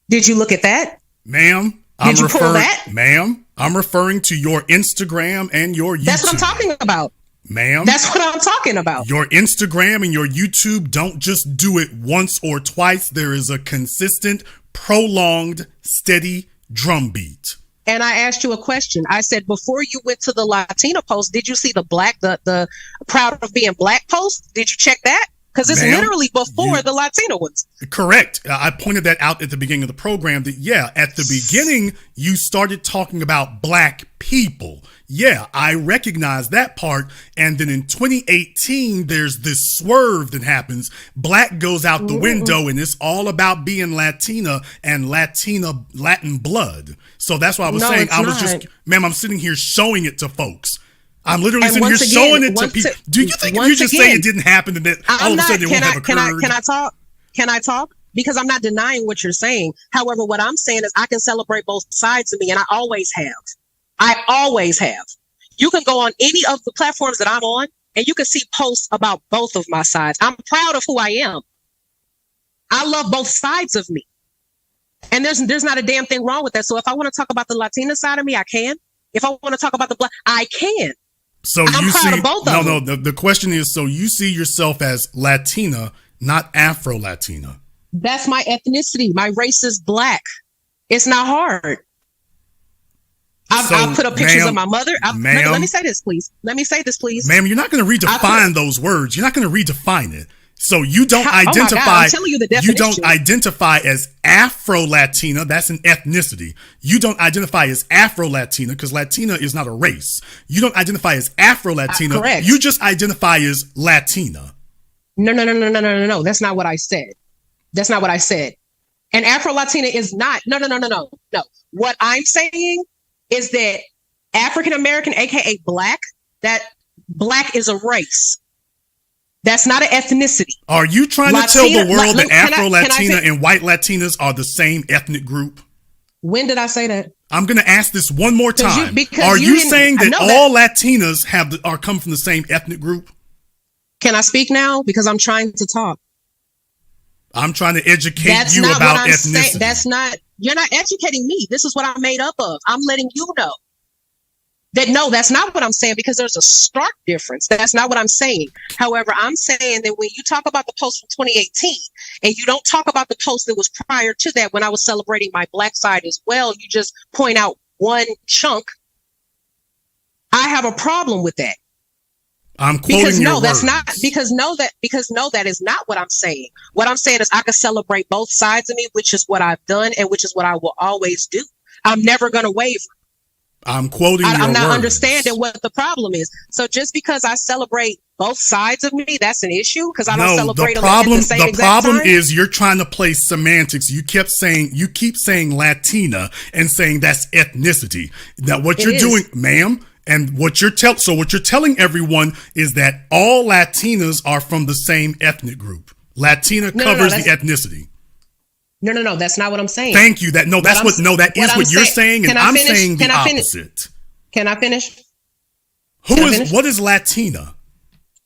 Did you look at that? Ma'am, Ma'am, I'm referring to your Instagram and your YouTube. That's what I'm talking about. Ma'am, that's what I'm talking about. Your Instagram and your YouTube don't just do it once or twice. There is a consistent, prolonged, steady drumbeat. And I asked you a question. I said, before you went to the Latina post, did you see the proud of being Black post? Did you check that? Because it's literally before the Latina ones. Correct. I pointed that out at the beginning of the program that, at the beginning, you started talking about Black people. Yeah, I recognize that part. And then in 2018, there's this swerve that happens. Black goes out the window, and it's all about being Latina and Latin blood. So that's why I was saying, ma'am, I'm sitting here showing it to folks. I'm literally sitting here showing it to people. Do you think if you just say it didn't happen, and that all of a sudden it won't have occurred? Can I talk? Because I'm not denying what you're saying. However, what I'm saying is I can celebrate both sides of me, and I always have. You can go on any of the platforms that I'm on, and you can see posts about both of my sides. I'm proud of who I am. I love both sides of me. And there's not a damn thing wrong with that. So if I want to talk about the Latina side of me, I can. If I want to talk about the Black, I can. So I'm proud of both of them. No, the question is, so you see yourself as Latina, not Afro-Latina. That's my ethnicity. My race is Black. It's not hard. I'll put up pictures of my mother. Let me say this, please. Ma'am, you're not going to redefine those words. You're not going to redefine it. So you don't identify. God, I'm telling you the definition. You don't identify as Afro-Latina. That's an ethnicity. You don't identify as Afro-Latina because Latina is not a race. You don't identify as Afro-Latina. Correct. You just identify as Latina. No. That's not what I said. And Afro-Latina is not. No. What I'm saying is that African American, aka Black, that Black is a race. That's not an ethnicity. Are you trying to tell the world that Afro-Latina and white Latinas are the same ethnic group? When did I say that? I'm going to ask this one more time. Are you saying that all Latinas are come from the same ethnic group? Can I speak now? Because I'm trying to talk. I'm trying to educate you about ethnicity. You're not educating me. This is what I'm made up of. I'm letting you know that no, that's not what I'm saying, because there's a stark difference. That's not what I'm saying. However, I'm saying that when you talk about the post from 2018 and you don't talk about the post that was prior to that, when I was celebrating my Black side as well, you just point out one chunk. I have a problem with that. I'm quoting Because your no, that's words. not that is not what I'm saying. What I'm saying is I can celebrate both sides of me, which is what I've done and which is what I will always do. I'm never going to waver. I'm quoting your words. I'm not understanding what the problem is. So just because I celebrate both sides of me, that's an issue because I don't celebrate them at the same exact time? The problem is you're trying to play semantics. You keep saying Latina and saying that's ethnicity. Now what you're doing, ma'am, and what you're telling everyone is that all Latinas are from the same ethnic group. Latina covers the ethnicity. No, that's not what I'm saying. Thank you. That is what you're saying, and I'm saying the opposite. Can I finish? What is Latina?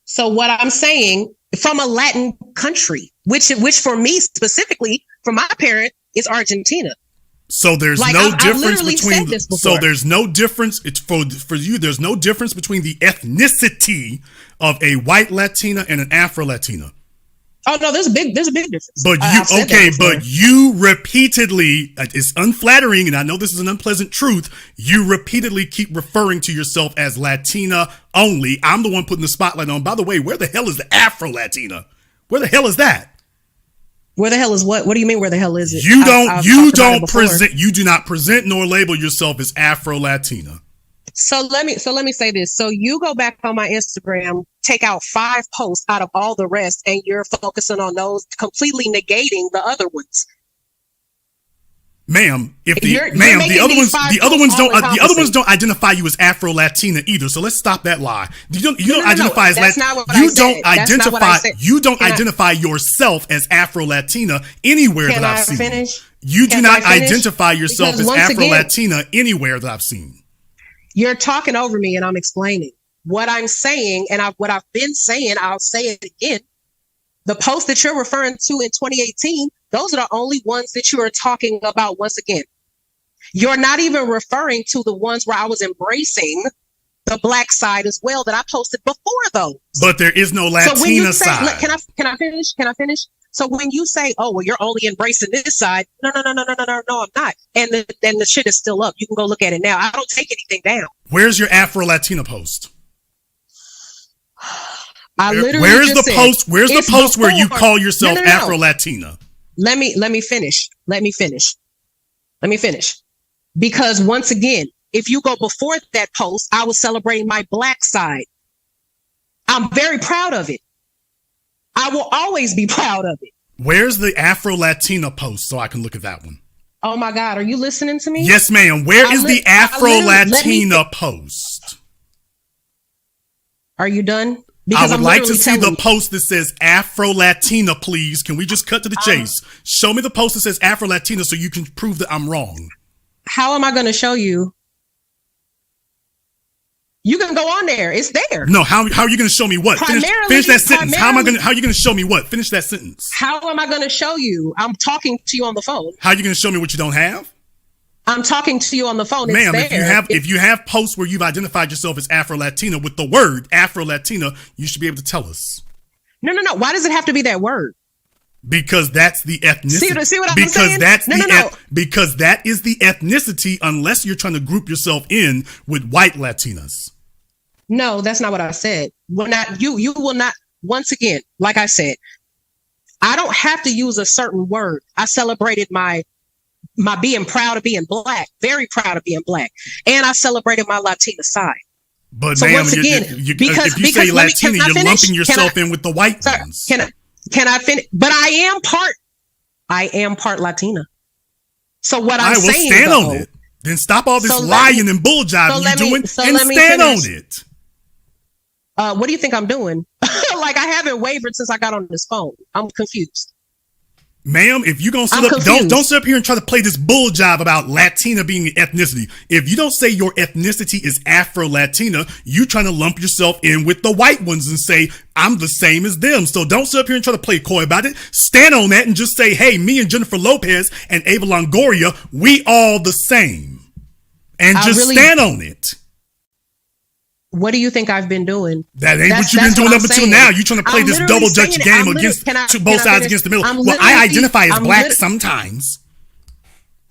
So what I'm saying, from a Latin country, which for me specifically, for my parent, is Argentina. So there's no difference between. So there's no difference. It's for you. There's no difference between the ethnicity of a white Latina and an Afro Latina. Oh no, there's a big difference. But you repeatedly, it's unflattering, and I know this is an unpleasant truth. You repeatedly keep referring to yourself as Latina only. I'm the one putting the spotlight on. By the way, where the hell is the Afro Latina? Where the hell is that? Where the hell is what? What do you mean? Where the hell is it? You do not present nor label yourself as Afro Latina. So let me say this. So you go back on my Instagram, take out 5 posts out of all the rest, and you're focusing on those, completely negating the other ones. Ma'am, the other ones don't identify you as Afro Latina either. So let's stop that lie. You don't identify as Latina. You don't identify yourself as Afro Latina anywhere that I've seen. You do not identify yourself as Afro Latina anywhere that I've seen. You're talking over me, and I'm explaining what I'm saying, and what I've been saying. I'll say it again. The post that you're referring to in 2018, those are the only ones that you are talking about. Once again, you're not even referring to the ones where I was embracing the Black side as well that I posted before those. But there is no Latina side. Can I finish? So when you say, "Oh, well, you're only embracing this side," no, I'm not. And the shit is still up. You can go look at it now. I don't take anything down. Where's your Afro Latina post? Where's the post where you call yourself Afro Latina? Let me finish. Because once again, if you go before that post, I was celebrating my Black side. I'm very proud of it. I will always be proud of it. Where's the Afro Latina post so I can look at that one? Oh my God, are you listening to me? Yes, ma'am. Where is the Afro Latina post? Are you done? Because I would like to see the post that says Afro Latina, please. Can we just cut to the chase? Show me the post that says Afro Latina so you can prove that I'm wrong. How am I going to show you? You can go on there. It's there. No, how are you going to show me what? Finish that sentence. How are you going to show me what? Finish that sentence. How am I going to show you? I'm talking to you on the phone. How are you going to show me what you don't have? I'm talking to you on the phone. Ma'am, if you have posts where you've identified yourself as Afro Latina with the word Afro Latina, you should be able to tell us. No. Why does it have to be that word? Because that's the ethnicity. See what I'm saying? Because that is the ethnicity, unless you're trying to group yourself in with white Latinas. No, that's not what I said. You will not. Once again, like I said, I don't have to use a certain word. I celebrated my being proud of being Black, very proud of being Black, and I celebrated my Latina side. But so ma'am, if you say Latina, you're lumping yourself in with the white ones. Can I finish? But I am part Latina. So what I'm saying, stand on it. Then stop all this lying and bull jiving you're doing, and stand on it. What do you think I'm doing? Like, I haven't wavered since I got on this phone. I'm confused. Ma'am, if you're going to sit up, don't sit up here and try to play this bull jive about Latina being an ethnicity. If you don't say your ethnicity is Afro-Latina, you trying to lump yourself in with the white ones and say, I'm the same as them. So don't sit up here and try to play coy about it. Stand on that and just say, hey, me and Jennifer Lopez and Ava Longoria, we all the same. And stand on it. What do you think I've been doing? That ain't what you've been doing up until now. You're trying to play this double Dutch game against both sides against the middle. Well, I identify as Black sometimes.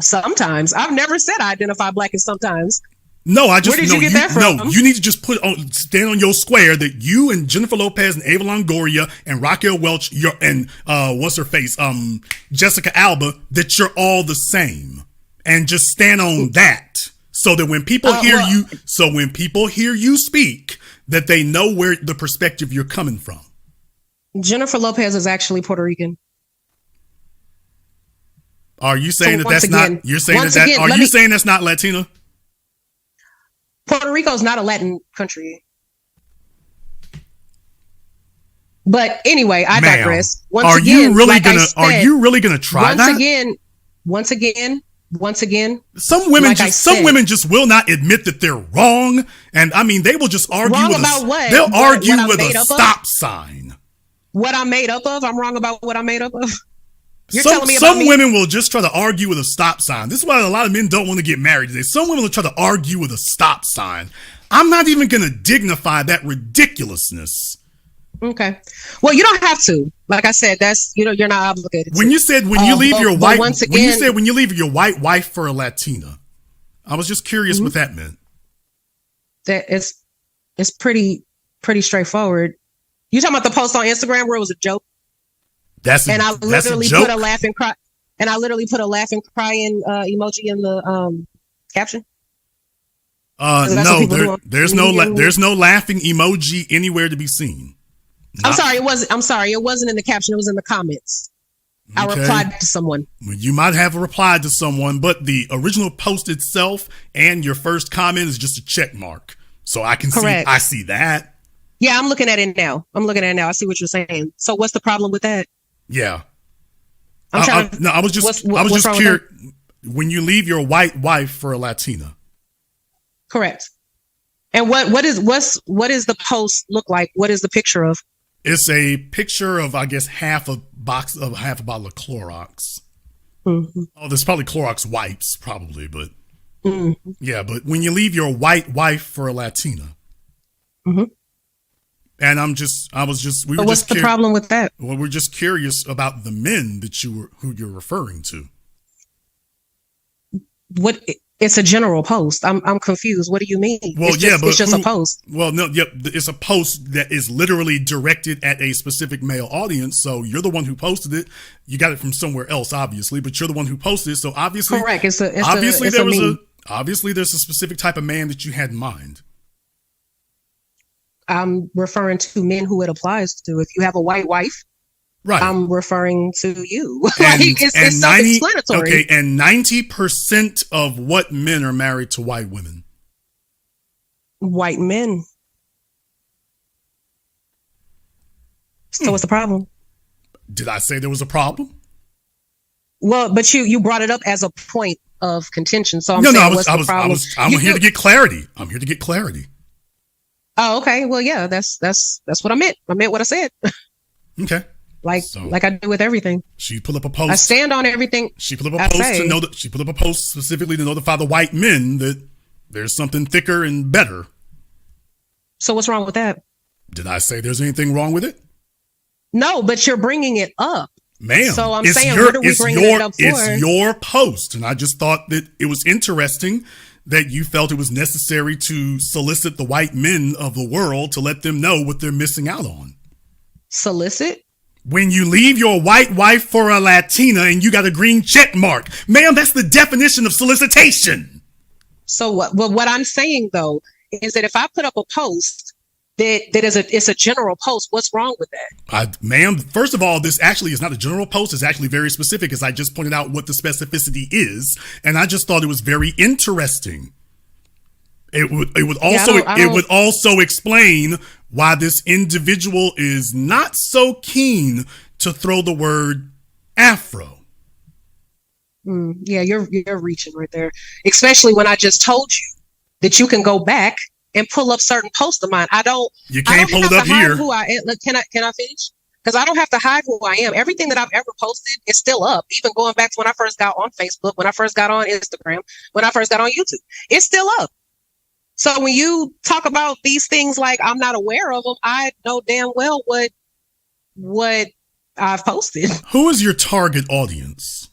Sometimes. I've never said I identify Black as sometimes. No, I just Where did you get that from? No, you need to just stand on your square that you and Jennifer Lopez and Ava Longoria and Raquel Welch, what's her face, Jessica Alba, that you're all the same, and just stand on that, so that when people hear you speak, that they know where the perspective you're coming from. Jennifer Lopez is actually Puerto Rican. Are you saying that's not? You're saying that? Are you saying that's not Latina? Puerto Rico is not a Latin country. But anyway, I digress. Are you really gonna try that? Once again. Some women just will not admit that they're wrong, and I mean they will just argue about what? They'll argue with a stop sign. What I'm made up of? I'm wrong about what I'm made up of. You're telling me about some women will just try to argue with a stop sign. This is why a lot of men don't want to get married today. Some women will try to argue with a stop sign. I'm not even going to dignify that ridiculousness. Okay. Well, you don't have to. Like I said, that's you're not obligated. When you said you leave your white wife for a Latina, I was just curious what that meant. That it's pretty straightforward. You talking about the post on Instagram where it was a joke? I literally put a laugh and cry emoji in the caption. No, there's no laughing emoji anywhere to be seen. I'm sorry, it wasn't in the caption, it was in the comments. Okay. I replied to someone. Well, you might have replied to someone, but the original post itself and your first comment is just a check mark. So I see that. Yeah, I'm looking at it now. I see what you're saying. So what's the problem with that? Yeah. I was just curious. When you leave your white wife for a Latina. Correct. And what is the post look like? What is the picture of? It's a picture of, I guess, half a bottle of Clorox. Mm-hmm. Oh, there's probably Clorox wipes, probably, but yeah. But when you leave your white wife for a Latina. Mm-hmm. And what's the problem with that? Well, we're just curious about the men who you're referring to. What? It's a general post. I'm confused. What do you mean? Well, it's just a post. Well, no, it's a post that is literally directed at a specific male audience. So you're the one who posted it. You got it from somewhere else, obviously, but you're the one who posted it. So obviously, correct. Obviously, there's a specific type of man that you had in mind. I'm referring to men who it applies to. If you have a white wife, right, I'm referring to you. It's self-explanatory. Okay, and 90% of what men are married to white women? White men. So what's the problem? Did I say there was a problem? Well, but you brought it up as a point of contention. So I'm here to get clarity. I'm here to get clarity. Oh, okay. Well, yeah, that's what I meant. I meant what I said. Okay. Like I do with everything. She put up a post. I stand on everything. She put up a post she put up a post specifically to notify the white men that there's something thicker and better. So what's wrong with that? Did I say there's anything wrong with it? No, but you're bringing it up. Ma'am, so I'm saying, what are we bringing it up for? It's your post, and I just thought that it was interesting that you felt it was necessary to solicit the white men of the world to let them know what they're missing out on. Solicit? When you leave your white wife for a Latina and you got a green check mark. Ma'am, that's the definition of solicitation. So what? Well, what I'm saying, though, is that if I put up a post it's a general post, what's wrong with that? Ma'am, first of all, this actually is not a general post. It's actually very specific, as I just pointed out what the specificity is. And I just thought it was very interesting. It would also explain why this individual is not so keen to throw the word Afro. Yeah, you're reaching right there, especially when I just told you that you can go back and pull up certain posts of mine. You can't pull it up here. Who I am. Can I finish? Because I don't have to hide who I am. Everything that I've ever posted is still up. Even going back to when I first got on Facebook, when I first got on Instagram, when I first got on YouTube, it's still up. So when you talk about these things like I'm not aware of them, I know damn well what I've posted. Who is your target audience?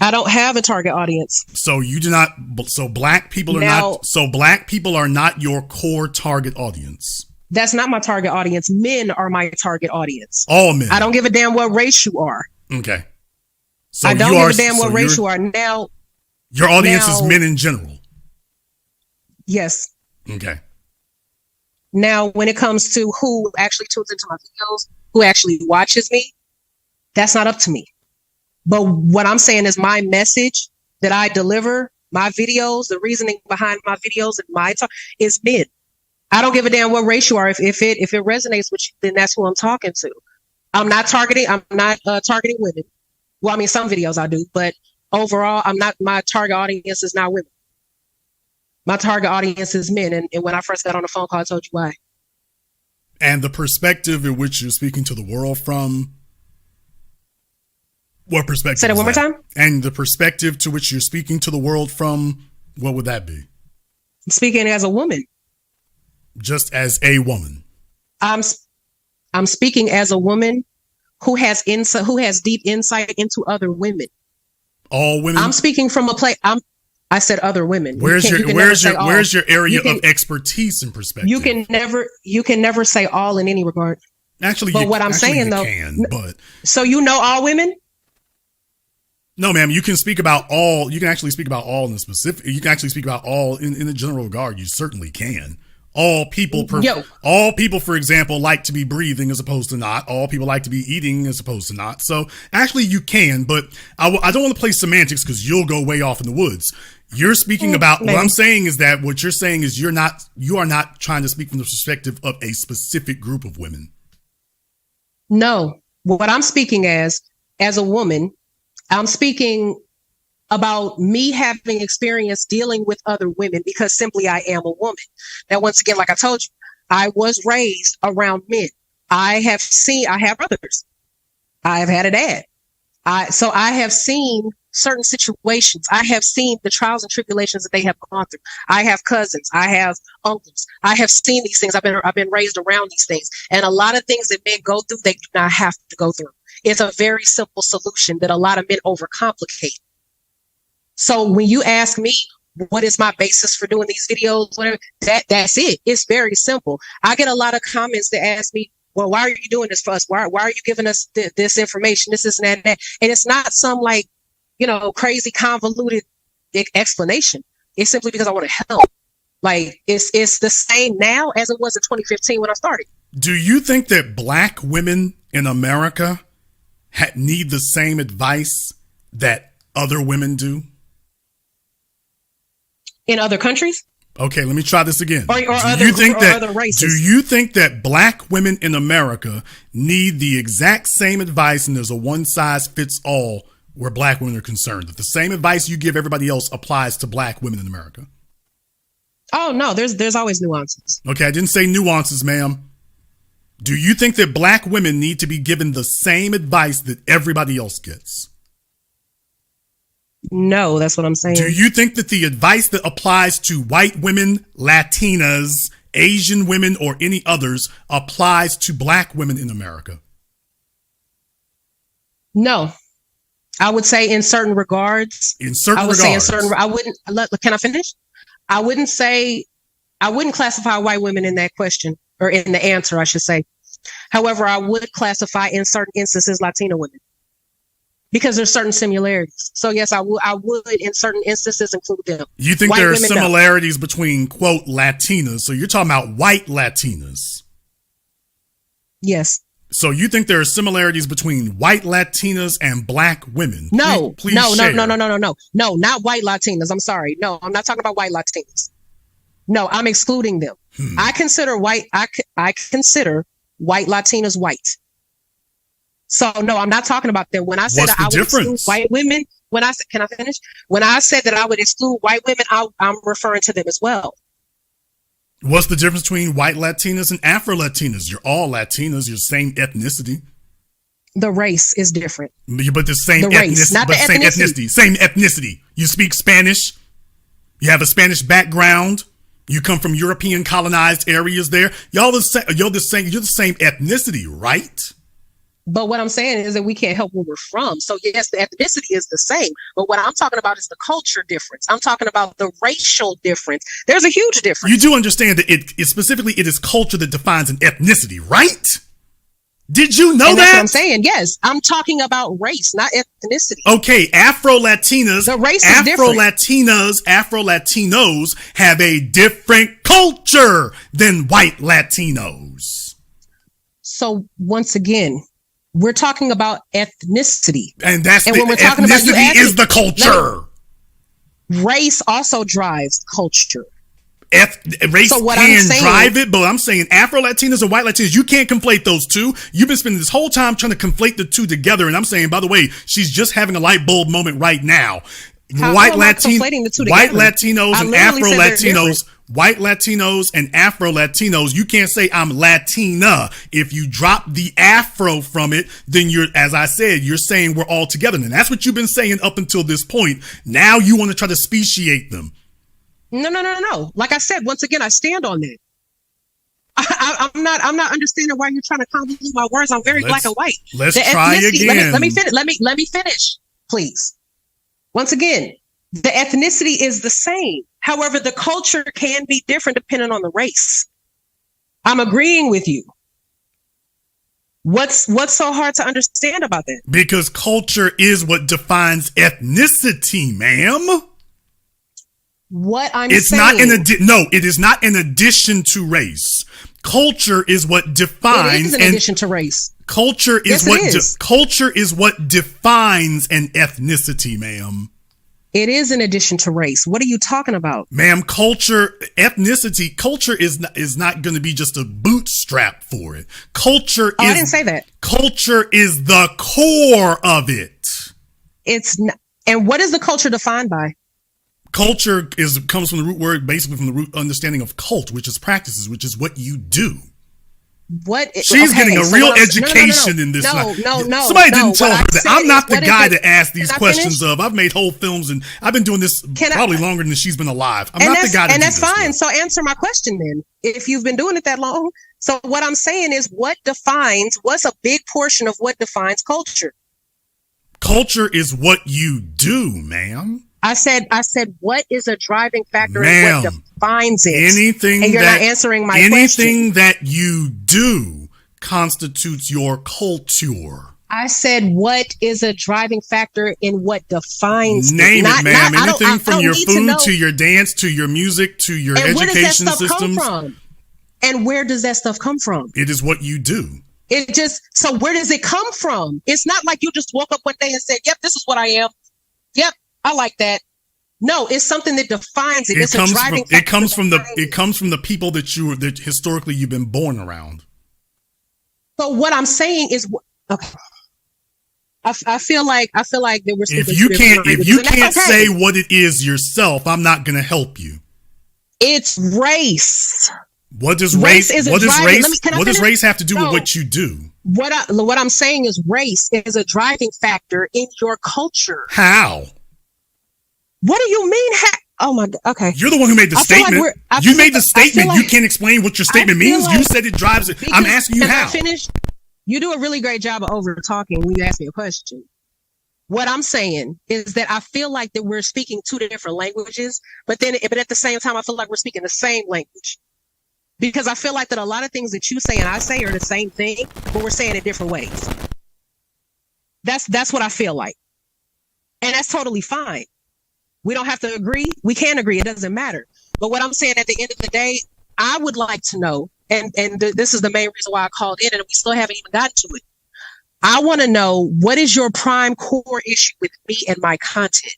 I don't have a target audience. So you do not. So black people are Now- not. So black people are not your core target audience. That's not my target audience. Men are my target audience. All men. I don't give a damn what race you are. Okay. So I don't you give are, a damn what so race you are. Now, your audience is now- men in general. yes. Okay. Now, when it comes to who actually tunes into my videos, who actually watches me, that's not up to me. But what I'm saying is my message that I deliver, my videos, the reasoning behind my videos and my talk is men. I don't give a damn what race you are. If it resonates with you, then that's who I'm talking to. I'm not targeting women. Well, I mean, some videos I do, but overall, my target audience is not women. My target audience is men. And when I first got on the phone call, I told you why. And the perspective in which you're speaking to the world from, what perspective? Say that is one more time. And the perspective to which you're speaking to the world from, what would that be? I'm speaking as a woman. Just as a woman. I'm speaking as a woman who has deep insight into other women. All women. I'm speaking from a place. I said other women. Where's your area of expertise and perspective? You can never say all in any regard. Actually, but what I'm saying though, so you know all women. No, ma'am. You can speak about all. You can actually speak about all in the specific. You can actually speak about all in the general regard. You certainly can. All people, for example, like to be breathing as opposed to not. All people like to be eating as opposed to not. So actually, you can, but I don't want to play semantics because you'll go way off in the woods. You're speaking about what I'm saying is that what you're saying is you are not trying to speak from the perspective of a specific group of women. No, what I'm speaking as a woman, I'm speaking about me having experience dealing with other women because simply I am a woman. Now, once again, like I told you, I was raised around men. I have brothers. I have had a dad. So I have seen certain situations. I have seen the trials and tribulations that they have gone through. I have cousins. I have uncles. I have seen these things. I've been raised around these things. And a lot of things that men go through, they do not have to go through. It's a very simple solution that a lot of men overcomplicate. So when you ask me, what is my basis for doing these videos, whatever, that's it. It's very simple. I get a lot of comments that ask me, well, why are you doing this for us? Why are you giving us this information? This and that, and that. And it's not some crazy convoluted explanation. It's simply because I want to help. Like it's the same now as it was in 2015 when I started. Do you think that black women in America need the same advice that other women do? In other countries? Okay, let me try this again. Or other races. Do you think that black women in America need the exact same advice and there's a one-size-fits-all where black women are concerned? That the same advice you give everybody else applies to black women in America? Oh, no, there's always nuances. Okay, I didn't say nuances, ma'am. Do you think that black women need to be given the same advice that everybody else gets? No, that's what I'm saying. Do you think that the advice that applies to white women, Latinas, Asian women, or any others applies to black women in America? No. I would say in certain regards. Can I finish? I wouldn't classify white women in that question, or in the answer, I should say. However, I would classify in certain instances Latina women, because there's certain similarities. So yes, I would in certain instances include them. You think there are similarities between, quote, Latinas? So you're talking about white Latinas. Yes. So you think there are similarities between white Latinas and black women? No, please no, share. no, not white Latinas. I'm sorry. No, I'm not talking about white Latinas. No, I'm excluding them. I consider white Latinas white. So no, I'm not talking about them. When I said that I would exclude white women, can I finish? When I said that I would exclude white women, I'm referring to them as well. What's the difference between white Latinas and Afro Latinas? You're all Latinas. You're the same ethnicity. The race is different. But the same ethnicity. Same ethnicity. You speak Spanish. You have a Spanish background. You come from European colonized areas there. You're the same ethnicity, right? But what I'm saying is that we can't help where we're from. So yes, the ethnicity is the same. But what I'm talking about is the culture difference. I'm talking about the racial difference. There's a huge difference. You do understand that it specifically it is culture that defines an ethnicity, right? Did you know and that? That's what I'm saying. Yes, I'm talking about race, not ethnicity. Okay, Afro-Latinas, the race is different. Afro-Latinos have a different culture than white Latinos. So once again, we're talking about ethnicity. And that's and the when we're talking ethnicity about, is the culture. Race also drives culture. Race so can drive it, but I'm saying Afro-Latinos and white Latinos, you can't conflate those two. You've been spending this whole time trying to conflate the two together, and I'm saying, by the way, she's just having a light bulb moment right now. White Latinos and Afro-Latinos, you can't say I'm Latina. If you drop the Afro from it, then you're, as I said, you're saying we're all together. And that's what you've been saying up until this point. Now you want to try to speciate them. No. Like I said, once again, I stand on that. I'm not understanding why you're trying to convolute my words. I'm very black and white. Let's try again. Let me finish, please. Once again, the ethnicity is the same. However, the culture can be different depending on the race. I'm agreeing with you. What's so hard to understand about that? Because culture is what defines ethnicity, ma'am. What I'm it's saying. It is not in addition to race. Culture is what defines. It is in addition to race. Culture is culture is what defines an ethnicity, ma'am. It is in addition to race. What are you talking about, ma'am? Culture is not going to be just a bootstrap for it. Culture. I didn't say that. Culture is the core of it. It's not, and what is the culture defined by? Culture comes from the root word, basically from the root understanding of cult, which is practices, which is what you do. She's getting a real education in this. No. Somebody didn't tell her that. I'm not the guy to ask these questions of. I've made whole films and I've been doing this probably longer than she's been alive. I'm not the guy to do this. And that's fine. So answer my question then. If you've been doing it that long. So what I'm saying is what's a big portion of what defines culture? Culture is what you do, ma'am. I said, what is a driving factor in what defines it? And you're not answering my question. Anything that you do constitutes your culture. I said, what is a driving factor in what defines it? Name it, ma'am. Anything from your food to your dance to your music to your education systems. And where does that stuff come from? It is what you do. So where does it come from? It's not like you just woke up one day and said, yep, this is what I am. Yep. I like that. No, it's something that defines it. It's a driving factor. It comes from the people that historically you've been born around. So what I'm saying is, okay. I feel like that we're. If you can't say what it is yourself, I'm not going to help you. It's race. What does race have to do with what you do? What I'm saying is race is a driving factor in your culture. How? What do you mean? Oh my God. Okay. You're the one who made the statement. You made the statement. You can't explain what your statement means. You said it drives it. I'm asking you how. You do a really great job of over talking when you ask me a question. What I'm saying is that I feel like that we're speaking two different languages, but at the same time, I feel like we're speaking the same language. Because I feel like that a lot of things that you say and I say are the same thing, but we're saying it different ways. That's what I feel like. And that's totally fine. We don't have to agree. We can agree. It doesn't matter. But what I'm saying at the end of the day, I would like to know, and this is the main reason why I called in, and we still haven't even gotten to it. I want to know, what is your prime core issue with me and my content?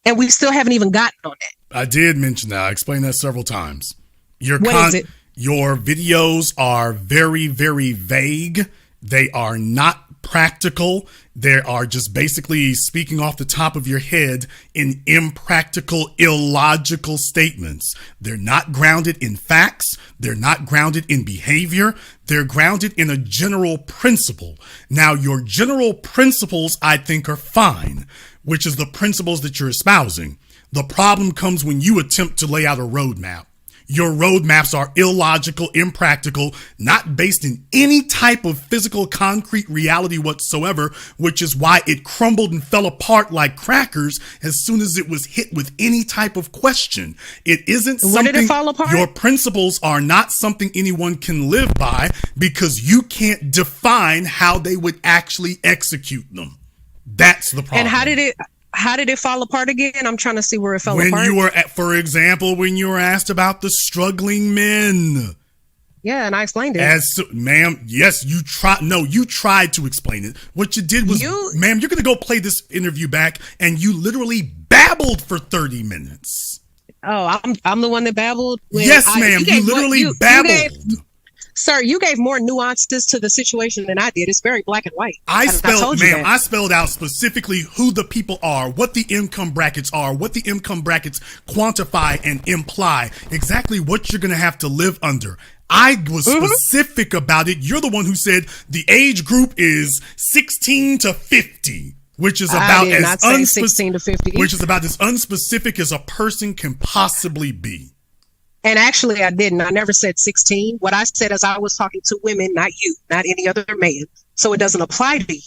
And we still haven't even gotten on that. I did mention that. I explained that several times. What is it? Your videos are very, very vague. They are not practical. They are just basically speaking off the top of your head in impractical, illogical statements. They're not grounded in facts. They're not grounded in behavior. They're grounded in a general principle. Now, your general principles, I think, are fine, which is the principles that you're espousing. The problem comes when you attempt to lay out a roadmap. Your roadmaps are illogical, impractical, not based in any type of physical, concrete reality whatsoever, which is why it crumbled and fell apart like crackers as soon as it was hit with any type of question. It isn't something. When did it fall apart? Your principles are not something anyone can live by because you can't define how they would actually execute them. That's the problem. And how did it fall apart again? I'm trying to see where it fell apart. When you were, for example, when you were asked about the struggling men. Yeah, and I explained it. Ma'am, yes, you tried. No, you tried to explain it. What you did was, ma'am, you're going to go play this interview back, and you literally babbled for 30 minutes. Oh, I'm the one that babbled? Yes, ma'am, you literally babbled. Sir, you gave more nuances to the situation than I did. It's very black and white. I spelled out specifically who the people are, what the income brackets are, what the income brackets quantify and imply, exactly what you're going to have to live under. I was specific about it. You're the one who said the age group is 16 to 50. Which is about as 16 to 50. Which is about as unspecific as a person can possibly be. And actually, I didn't. I never said 16. What I said is I was talking to women, not you, not any other man. So it doesn't apply to you.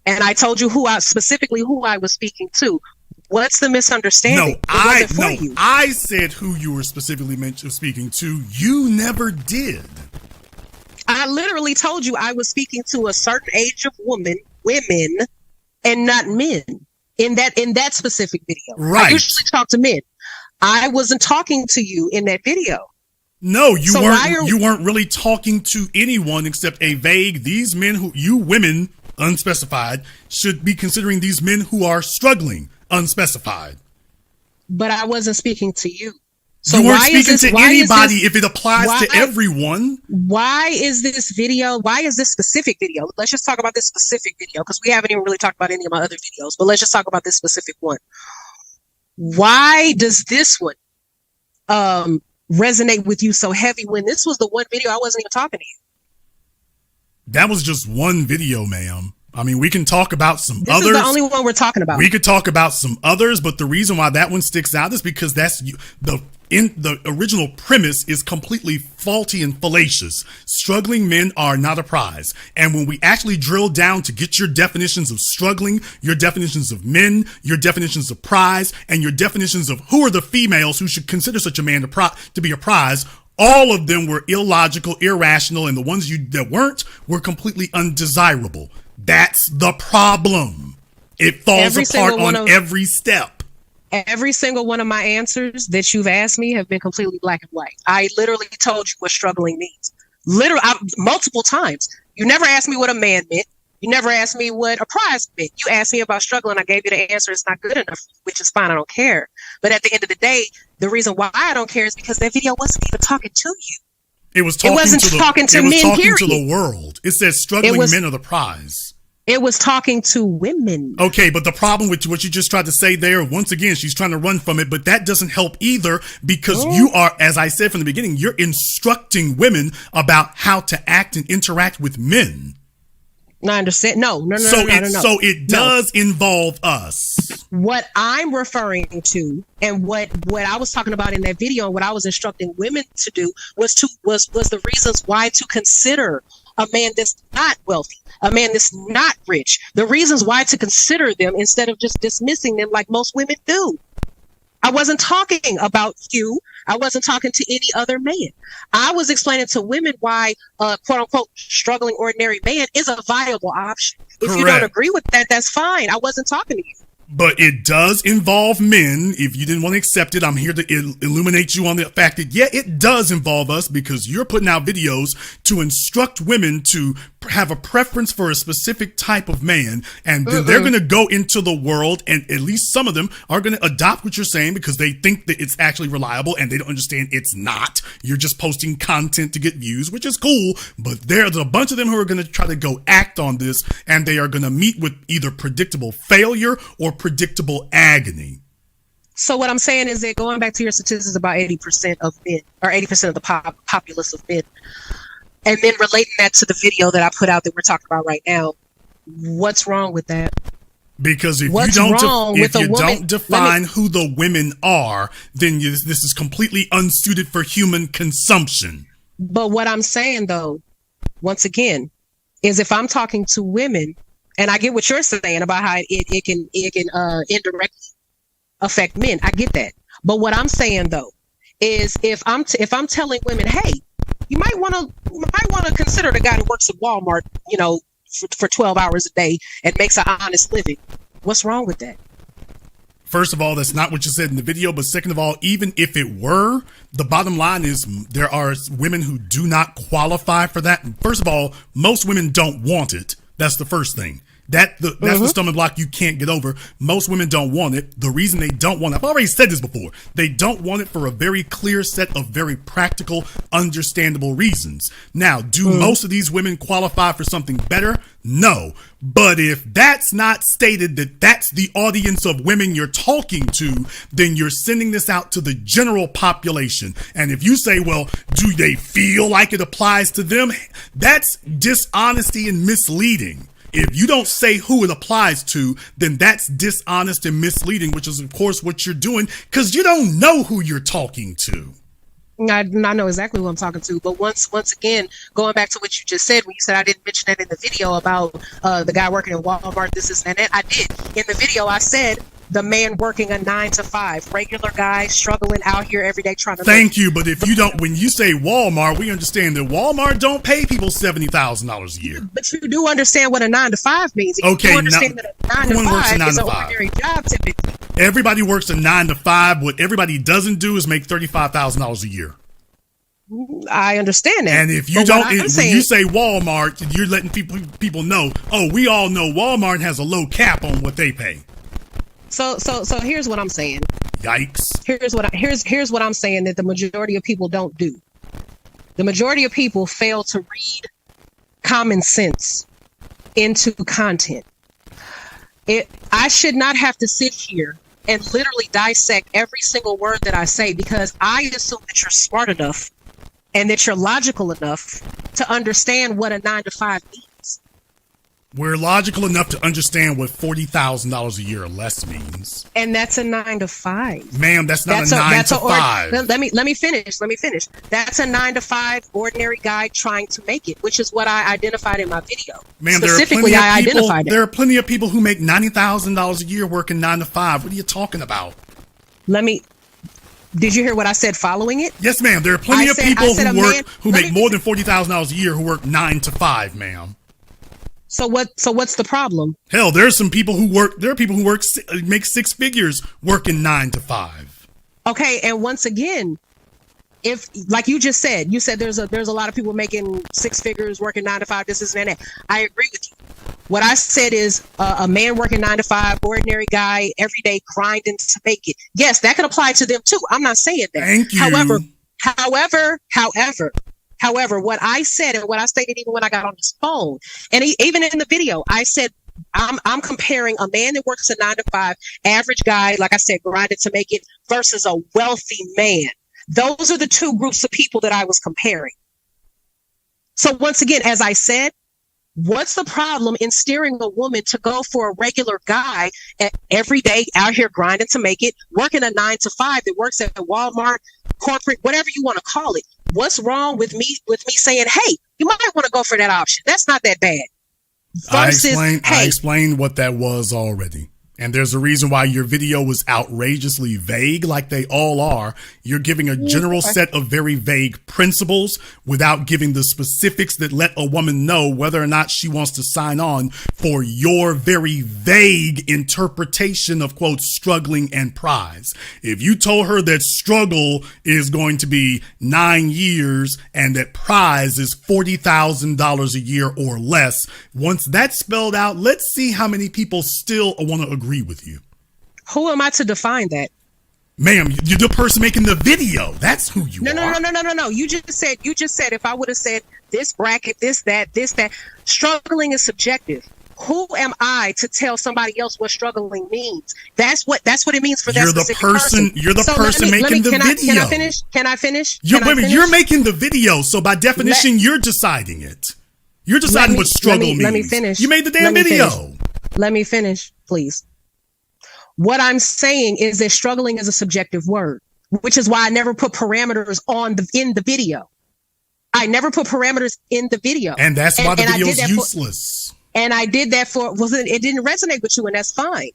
And I told you who I was speaking to. What's the misunderstanding? I said who you were specifically speaking to. You never did. I literally told you I was speaking to a certain age of women, and not men in that specific video. Right. I usually talk to men. I wasn't talking to you in that video. No, you weren't really talking to anyone except a vague, these men women, unspecified, should be considering these men who are struggling, unspecified. But I wasn't speaking to you. So you weren't speaking to anybody if it applies to everyone. Why is this specific video? Let's just talk about this specific video because we haven't even really talked about any of my other videos, but let's just talk about this specific one. Why does this one resonate with you so heavy when this was the one video I wasn't even talking to you? That was just one video, ma'am. I mean, we can talk about some others. This is the only one we're talking about. We could talk about some others, but the reason why that one sticks out is because the original premise is completely faulty and fallacious. Struggling men are not a prize. And when we actually drill down to get your definitions of struggling, your definitions of men, your definitions of prize, and your definitions of who are the females who should consider such a man to be a prize, all of them were illogical, irrational, and the ones that weren't were completely undesirable. That's the problem. It falls apart on every step. Every single one of my answers that you've asked me have been completely black and white. I literally told you what struggling means. Multiple times. You never asked me what a man meant. You never asked me what a prize meant. You asked me about struggling. I gave you the answer. It's not good enough, which is fine. I don't care. But at the end of the day, the reason why I don't care is because that video wasn't even talking to you. It wasn't talking to men, talking period. to the world. It says struggling men are the prize. It was talking to women. Okay, but the problem with what you just tried to say there, once again, she's trying to run from it, but that doesn't help either because you are, as I said from the beginning, you're instructing women about how to act and interact with men. I understand. No. So it does involve us. What I'm referring to and what I was talking about in that video and what I was instructing women to do was the reasons why to consider a man that's not wealthy, a man that's not rich, the reasons why to consider them instead of just dismissing them like most women do. I wasn't talking about you. I wasn't talking to any other man. I was explaining to women why, quote unquote, struggling ordinary man is a viable option. If you don't agree with that, that's fine. I wasn't talking to you. But it does involve men. If you didn't want to accept it, I'm here to illuminate you on the fact that, yeah, it does involve us because you're putting out videos to instruct women to have a preference for a specific type of man. And then they're going to go into the world and at least some of them are going to adopt what you're saying because they think that it's actually reliable and they don't understand it's not. You're just posting content to get views, which is cool. But there's a bunch of them who are going to try to go act on this and they are going to meet with either predictable failure or predictable agony. So what I'm saying is that going back to your statistics about 80% of men or 80% of the populace of men, and then relating that to the video that I put out that we're talking about right now, what's wrong with that? Because if What's you don't, wrong if with a you woman? don't define who the women are, then this is completely unsuited for human consumption. But what I'm saying, though, once again, is if I'm talking to women, and I get what you're saying about how it can indirectly affect men. I get that. But what I'm saying though is if I'm telling women, hey, you might want to consider the guy who works at Walmart, for 12 hours a day and makes an honest living. What's wrong with that? First of all, that's not what you said in the video. But second of all, even if it were, the bottom line is there are women who do not qualify for that. First of all, most women don't want it. That's the first thing. That's the stumbling block you can't get over. Most women don't want it. The reason they don't want it, I've already said this before, they don't want it for a very clear set of very practical, understandable reasons. Now, do most of these women qualify for something better? No. But if that's not stated that that's the audience of women you're talking to, then you're sending this out to the general population. And if you say, well, do they feel like it applies to them? That's dishonesty and misleading. If you don't say who it applies to, then that's dishonest and misleading, which is, of course, what you're doing because you don't know who you're talking to. I know exactly who I'm talking to. But once again, going back to what you just said, when you said I didn't mention that in the video about the guy working in Walmart, this and that, I did. In the video, I said the man working a 9-to-5, regular guy struggling out here every day trying to. Thank you, but if you don't, when you say Walmart, we understand that Walmart don't pay people $70,000 a year. But you do understand what a 9-to-5 means. Okay, you understand that a 9-to-5 is an ordinary job typically. Everybody works a 9-to-5. What everybody doesn't do is make $35,000 a year. I understand that. And if you don't, when you say Walmart, you're letting people know. Oh, we all know Walmart has a low cap on what they pay. So here's what I'm saying. Yikes. Here's what I'm saying that the majority of people don't do. The majority of people fail to read common sense into content. I should not have to sit here and literally dissect every single word that I say because I assume that you're smart enough and that you're logical enough to understand what a 9-to-5 means. We're logical enough to understand what $40,000 a year or less means. And that's a 9-to-5. Ma'am, that's not a 9-to-5. Let me finish. That's a 9-to-5 ordinary guy trying to make it, which is what I identified in my video. Ma'am, specifically, I identified it. There are plenty of people who make $90,000 a year working 9-to-5. What are you talking about? Did you hear what I said following it? Yes, ma'am. There are plenty of people who make more than $40,000 a year who work 9-to-5, ma'am. So what's the problem? Hell, there are people who make six figures working 9-to-5. Okay, and once again, if like you said there's a lot of people making six figures working 9-to-5, this and that. I agree with you. What I said is a man working 9-to-5, ordinary guy, every day grinding to make it. Yes, that could apply to them too. I'm not saying that. Thank you. However, what I said and what I stated even when I got on this phone, and even in the video, I said I'm comparing a man that works a 9-to-5, average guy, like I said, grinded to make it, versus a wealthy man. Those are the two groups of people that I was comparing. So once again, as I said, what's the problem in steering a woman to go for a regular guy every day out here grinding to make it, working a 9-to-5 that works at Walmart, corporate, whatever you want to call it? What's wrong with me saying, hey, you might want to go for that option? That's not that bad. Versus, I explained what that was already. And there's a reason why your video was outrageously vague, like they all are. You're giving a general set of very vague principles without giving the specifics that let a woman know whether or not she wants to sign on for your very vague interpretation of, quote, struggling and prize. If you told her that struggle is going to be 9 years and that prize is $40,000 a year or less, once that's spelled out, let's see how many people still want to agree with you. Who am I to define that? Ma'am, you're the person making the video. That's who you are. No. You just said if I would have said this bracket, this, that, struggling is subjective. Who am I to tell somebody else what struggling means? That's what it means for that specific person. You're the person making the video. Can I finish? You're making the video, so by definition, you're deciding it. You're deciding what struggle means. Let me finish. You made the damn video. Let me finish, please. What I'm saying is that struggling is a subjective word, which is why I never put parameters in the video. I never put parameters in the video. And that's why the video is useless. And I did that it didn't resonate with you, and that's fine.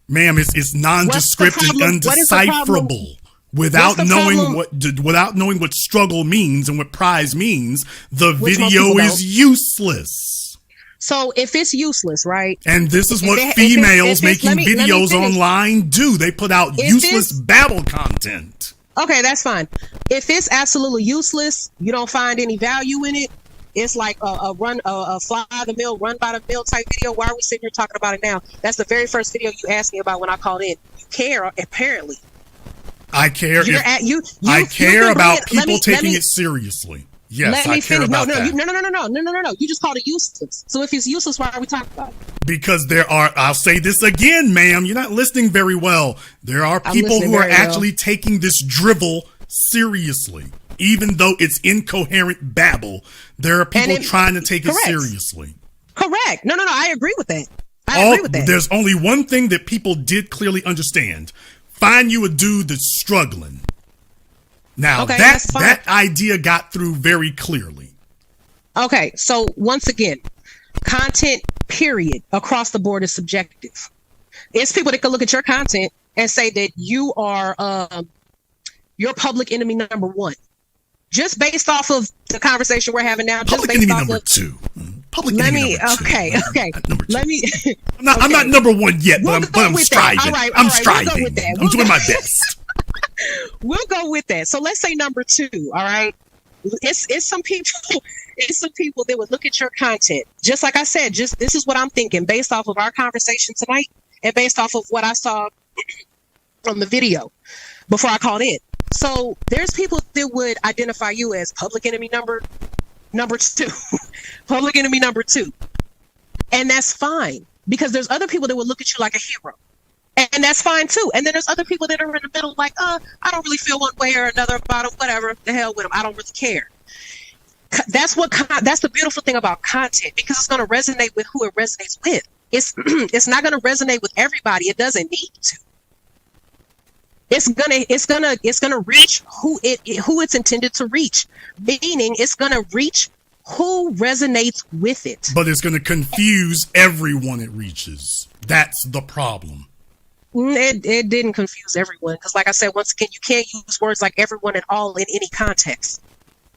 Ma'am, it's nondescript and undecipherable. Without knowing what struggle means and what prize means, the video is useless. So if it's useless, right? And this is what females making videos online do. They put out useless babble content. Okay, that's fine. If it's absolutely useless, you don't find any value in it. It's like a fly the mill, run by the mill type video. Why are we sitting here talking about it now? That's the very first video you asked me about when I called in. You care, apparently. I care. I care about people taking it seriously. Yes, I care about that. No. You just called it useless. So if it's useless, why are we talking about it? Because I'll say this again, ma'am, you're not listening very well. There are people who are actually taking this drivel seriously. Even though it's incoherent babble, there are people trying to take it seriously. Correct. No, I agree with that. I agree with that. There's only one thing that people did clearly understand. Find you a dude that's struggling. Now, that idea got through very clearly. Okay, so once again, content, period, across the board is subjective. It's people that can look at your content and say that you are your public enemy number one. Just based off of the conversation we're having now. Public enemy number two. Public enemy number two. Okay. Number two. I'm not number one yet, but I'm striving. I'm striving. I'm doing my best. We'll go with that. So let's say number two. All right. It's some people. It's some people that would look at your content. Just like I said, this is what I'm thinking based off of our conversation tonight and based off of what I saw from the video before I called in. So there's people that would identify you as public enemy number two, public enemy number two. And that's fine because there's other people that would look at you like a hero. And that's fine too. And then there's other people that are in the middle like, I don't really feel one way or another about them, whatever, the hell with them. I don't really care. That's the beautiful thing about content because it's going to resonate with who it resonates with. It's not going to resonate with everybody. It doesn't need to. It's gonna reach who it's intended to reach, meaning it's gonna reach who resonates with it. But it's gonna confuse everyone it reaches. That's the problem. It didn't confuse everyone because, like I said, once again, you can't use words like everyone at all in any context.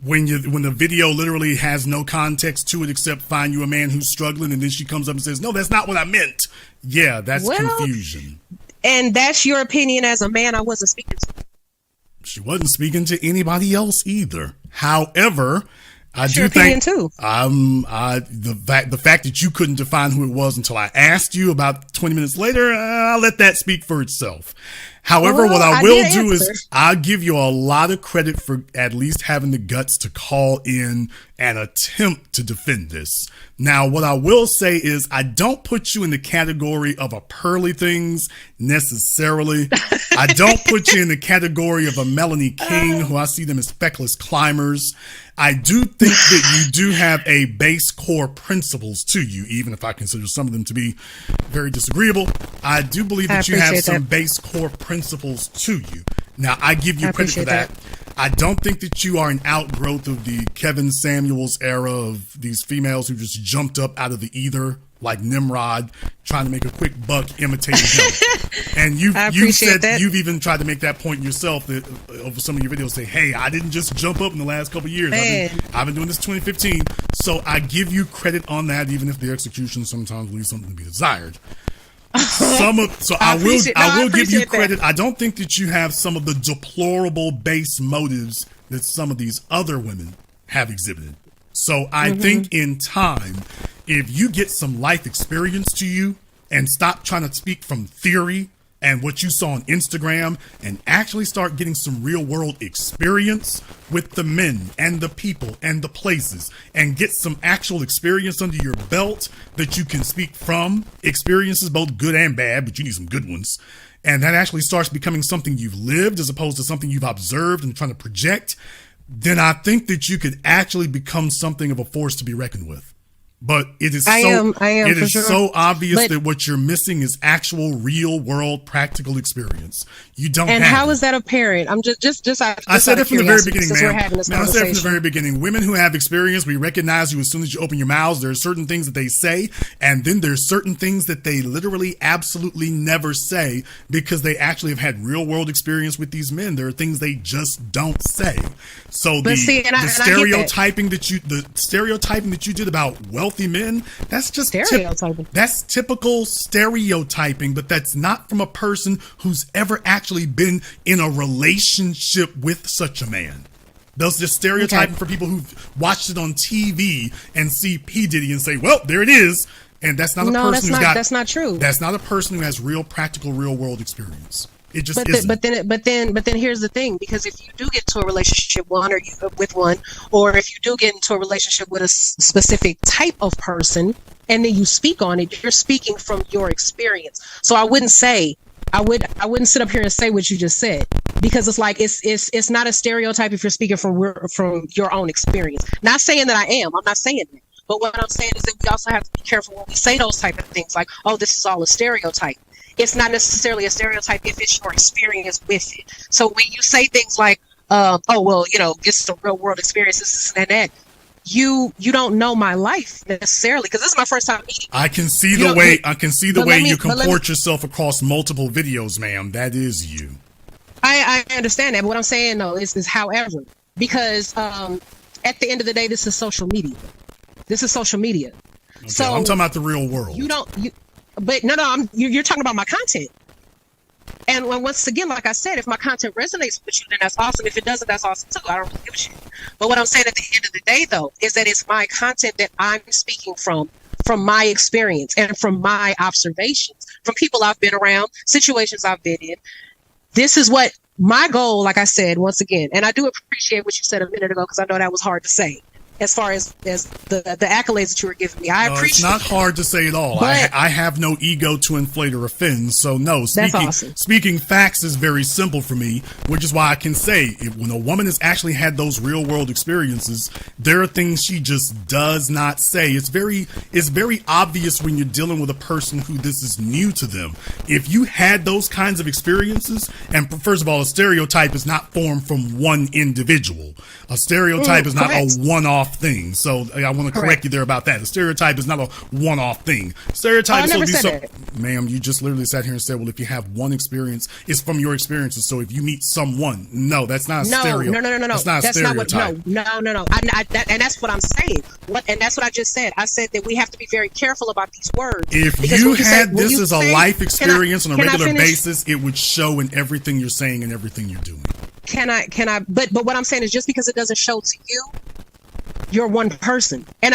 When the video literally has no context to it except find you a man who's struggling, and then she comes up and says, "No, that's not what I meant." Yeah, that's confusion. And that's your opinion as a man I wasn't speaking to. She wasn't speaking to anybody else either. However, I that's do think the fact that you couldn't define who it was until I asked you about 20 minutes later, I'll let that speak for itself. However, what I will do is I'll give you a lot of credit for at least having the guts to call in and attempt to defend this. Now, what I will say is I don't put you in the category of a Pearly Things necessarily. I don't put you in the category of a Melanie King, who I see them as feckless climbers. I do think that you do have a base core principles to you, even if I consider some of them to be very disagreeable. I do believe that you have some base core principles to you. Now, I give you credit for that. I don't think that you are an outgrowth of the Kevin Samuels era of these females who just jumped up out of the ether like Nimrod, trying to make a quick buck imitating him. And you've said that. You've even tried to make that point yourself that over some of your videos, say, "Hey, I didn't just jump up in the last couple of years. I've been doing this 2015." So I give you credit on that, even if the execution sometimes leaves something to be desired. I will give you credit. I don't think that you have some of the deplorable base motives that some of these other women have exhibited. So I think in time, if you get some life experience to you and stop trying to speak from theory and what you saw on Instagram and actually start getting some real world experience with the men and the people and the places and get some actual experience under your belt that you can speak from, experiences both good and bad, but you need some good ones. And that actually starts becoming something you've lived as opposed to something you've observed and trying to project, then I think that you could actually become something of a force to be reckoned with. But it is I am it for is sure. so obvious But- that what you're missing is actual real world practical experience. You don't And have how it. is that apparent? I'm just I said it from the very beginning, since ma'am. we're having this Man, I said it from the conversation. very beginning. Women who have experience, we recognize you as soon as you open your mouths. There are certain things that they say, and then there's certain things that they literally absolutely never say because they actually have had real world experience with these men. There are things they just don't say. So But see, and I get that. stereotyping that you did about wealthy men, that's just Stereotyping. that's typical stereotyping, but that's not from a person who's ever actually been in a relationship with such a man. Those just stereotyping for people who've watched it on TV and see P. Diddy and say, well, there it is. And that's not a person that's not true. That's not a person who has real practical, real world experience. It just But isn't. but then here's the thing, because if you do get into a relationship with one, or if you do get into a relationship with a specific type of person, and then you speak on it, you're speaking from your experience. So I wouldn't sit up here and say what you just said, because it's like it's not a stereotype if you're speaking from your own experience. Not saying that I am. I'm not saying that. But what I'm saying is that we also have to be careful when we say those type of things, like, oh, this is all a stereotype. It's not necessarily a stereotype if it's your experience with it. So when you say things like, oh, well, it's a real world experience, this and that, you don't know my life necessarily, because this is my first time meeting. I can see the way you comport yourself across multiple videos, ma'am. That is you. I understand that, but what I'm saying though is however, because at the end of the day, this is social media. This is social media. Okay, So I'm talking about the real world. But you're talking about my content. And once again, like I said, if my content resonates with you, then that's awesome. If it doesn't, that's awesome too. I don't really give a shit. But what I'm saying at the end of the day, though, is that it's my content that I'm speaking from my experience and from my observations, from people I've been around, situations I've been in. This is what my goal, like I said, once again, and I do appreciate what you said a minute ago, because I know that was hard to say. As far as the accolades that you were giving me, I appreciate. It's not hard to say at all. I have no ego to inflate or offend. So no, speaking facts is very simple for me, which is why I can say when a woman has actually had those real world experiences, there are things she just does not say. It's very obvious when you're dealing with a person who this is new to them. If you had those kinds of experiences, and first of all, a stereotype is not formed from one individual. A stereotype is not a one-off thing. So I want to correct you there about that. A stereotype is not a one-off thing. Stereotypes will be so. Ma'am, you just literally sat here and said, well, if you have one experience, it's from your experiences. So if you meet someone, no, that's not a stereotype. No. That's not a stereotype. No. And that's what I'm saying. And that's what I just said. I said that we have to be very careful about these words. If you had this as a life experience on a regular basis, it would show in everything you're saying and everything you're doing. But what I'm saying is, just because it doesn't show to you, you're one person. And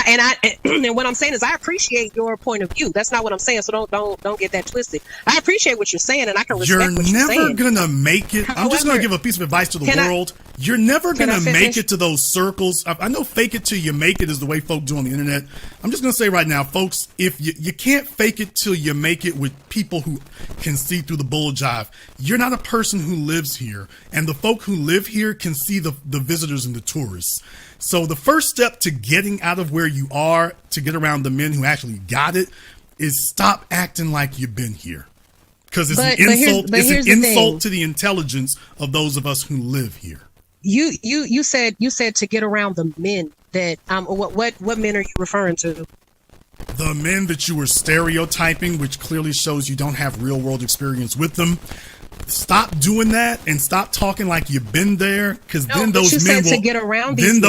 what I'm saying is, I appreciate your point of view. That's not what I'm saying. So don't get that twisted. I appreciate what you're saying, and I can respect what you're saying. You're never gonna make it. I'm just gonna give a piece of advice to the world. You're never gonna make it to those circles. I know fake it till you make it is the way folk do on the internet. I'm just gonna say right now, folks, if you can't fake it till you make it with people who can see through the bull jive, you're not a person who lives here. And the folk who live here can see the visitors and the tourists. So the first step to getting out of where you are, to get around the men who actually got it, is stop acting like you've been here. Because it's an insult. It's an insult to the intelligence of those of us who live here. You said to get around the men that what men are you referring to? The men that you were stereotyping, which clearly shows you don't have real world experience with them. Stop doing that and stop talking like you've been there, because then those men will to get around these men.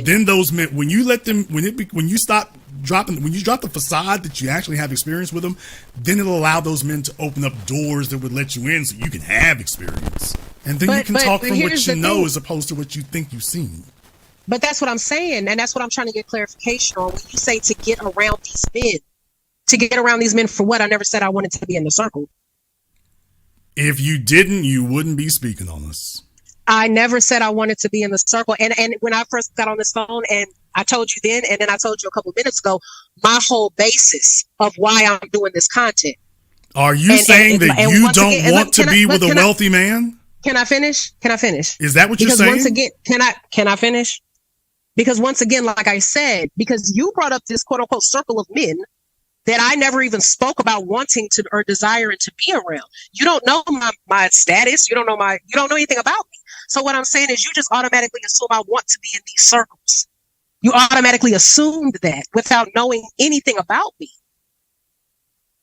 Then those men, when you let them, when you drop the facade that you actually have experience with them, then it'll allow those men to open up doors that would let you in, so you can have experience, and then you can talk from what you know as opposed to what you think you've seen. But that's what I'm saying, and that's what I'm trying to get clarification on. When you say to get around these men for what? I never said I wanted to be in the circle. If you didn't, you wouldn't be speaking on this. I never said I wanted to be in the circle. And when I first got on this phone, and I told you then, and then I told you a couple of minutes ago, my whole basis of why I'm doing this content. Are you saying that you don't want to be with a wealthy man? Can I finish? Is that what you're saying? Once again, can I finish? Because once again, like I said, because you brought up this quote unquote circle of men that I never even spoke about wanting to or desiring to be around. You don't know my status. You don't know anything about me. So what I'm saying is you just automatically assume I want to be in these circles. You automatically assumed that without knowing anything about me.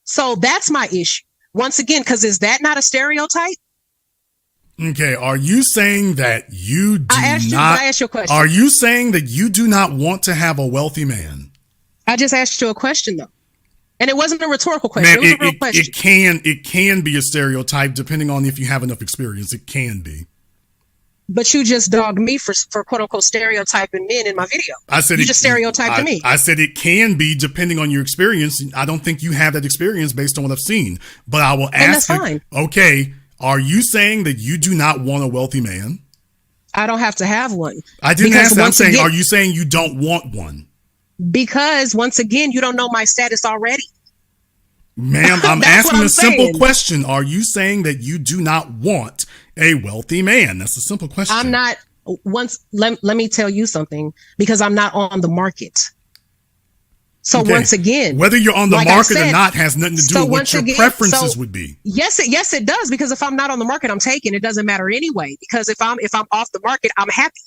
So that's my issue. Once again, because is that not a stereotype? Okay, are you saying that you do I asked you a question. Are you saying that you do not want to have a wealthy man? I just asked you a question though. And it wasn't a rhetorical question. Man, it was a real question. It can be a stereotype depending on if you have enough experience. It can be. But you just dogged me for quote unquote stereotyping men in my video. I said you just stereotyped me. I said it can be depending on your experience. I don't think you have that experience based on what I've seen. But I will ask. And that's fine. Okay, are you saying that you do not want a wealthy man? I don't have to have one. I didn't ask that. I'm saying, are you saying you don't want one? Because once again, you don't know my status already. Ma'am, I'm asking a simple question. Are you saying that you do not want a wealthy man? That's a simple question. I'm not. Let me tell you something, because I'm not on the market. So once again, whether you're on the market or not has nothing to do with what your preferences would be. Yes, it does. Because if I'm not on the market, I'm taken. It doesn't matter anyway. Because if I'm off the market, I'm happy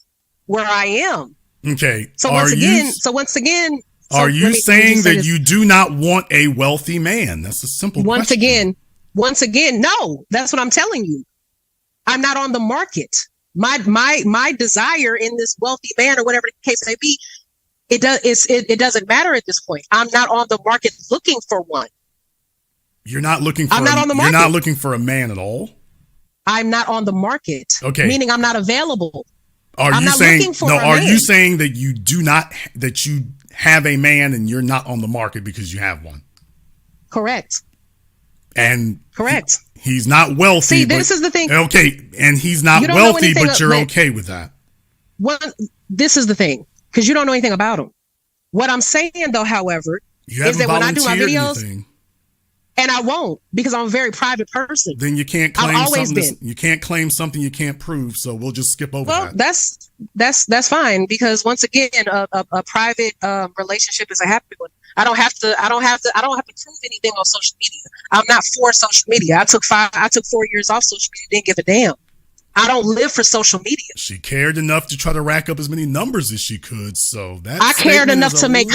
where I am. Okay. So once again. Are you saying that you do not want a wealthy man? That's a simple question. Once again, no. That's what I'm telling you. I'm not on the market. My desire in this wealthy man or whatever the case may be, it doesn't matter at this point. I'm not on the market looking for one. You're not looking for I'm not on the market. You're not looking for a man at all? I'm not on the market. Okay. Meaning I'm not available. Are you saying that you do not, that you have a man and you're not on the market because you have one? Correct. And correct. He's not wealthy. See, this is the thing. Okay, and he's not wealthy, but you're okay with that. This is the thing, because you don't know anything about him. What I'm saying, though, however, is that when I do my videos, and I won't, because I'm a very private person. Then you can't claim something. You can't claim something you can't prove. So we'll just skip over that. Well, that's fine, because once again, a private relationship is a happy one. I don't have to prove anything on social media. I'm not for social media. I took 4 years off social media. Didn't give a damn. I don't live for social media. She cared enough to try to rack up as many numbers as she could. So that I cared enough to make.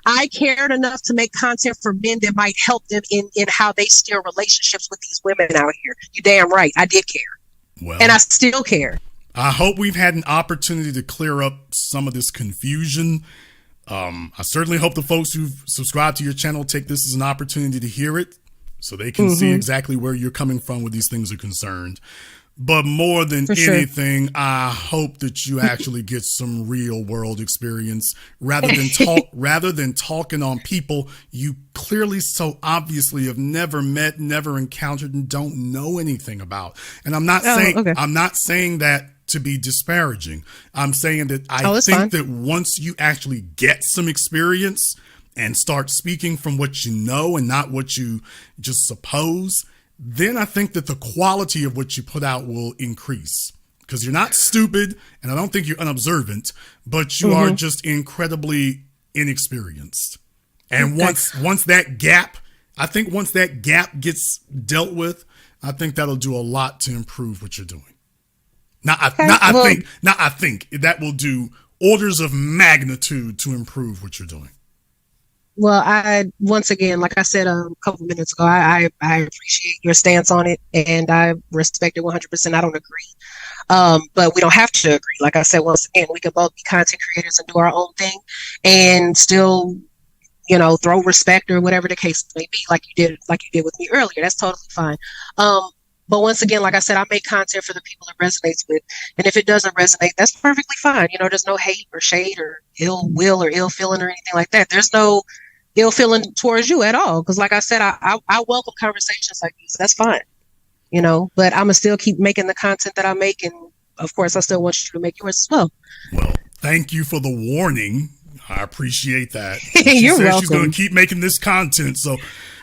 I cared enough to make content for men that might help them in how they steer relationships with these women out here. You damn right. I did care. Well, and I still care. I hope we've had an opportunity to clear up some of this confusion. I certainly hope the folks who've subscribed to your channel take this as an opportunity to hear it so they can see exactly where you're coming from when these things are concerned. But more than anything, I hope that you actually get some real world experience rather than talking on people you clearly so obviously have never met, never encountered, and don't know anything about. And I'm not saying that to be disparaging. I'm saying that I think that once you actually get some experience and start speaking from what you know and not what you just suppose, then I think that the quality of what you put out will increase, because you're not stupid and I don't think you're unobservant, but you are just incredibly inexperienced. And once that gap gets dealt with, I think that'll do a lot to improve what you're doing. I think that will do orders of magnitude to improve what you're doing. Well, once again, like I said a couple minutes ago, I appreciate your stance on it, and I respect it 100%. I don't agree, but we don't have to agree. Like I said, once again, we can both be content creators and do our own thing, and still, throw respect or whatever the case may be, like you did with me earlier. That's totally fine. But once again, like I said, I make content for the people it resonates with. And if it doesn't resonate, that's perfectly fine. There's no hate or shade or ill will or ill feeling or anything like that. There's no ill feeling towards you at all. Because like I said, I welcome conversations like these. That's fine. But I'm going to still keep making the content that I make. And of course, I still want you to make yours as well. Well, thank you for the warning. I appreciate that. You're welcome. She's going to keep making this content. So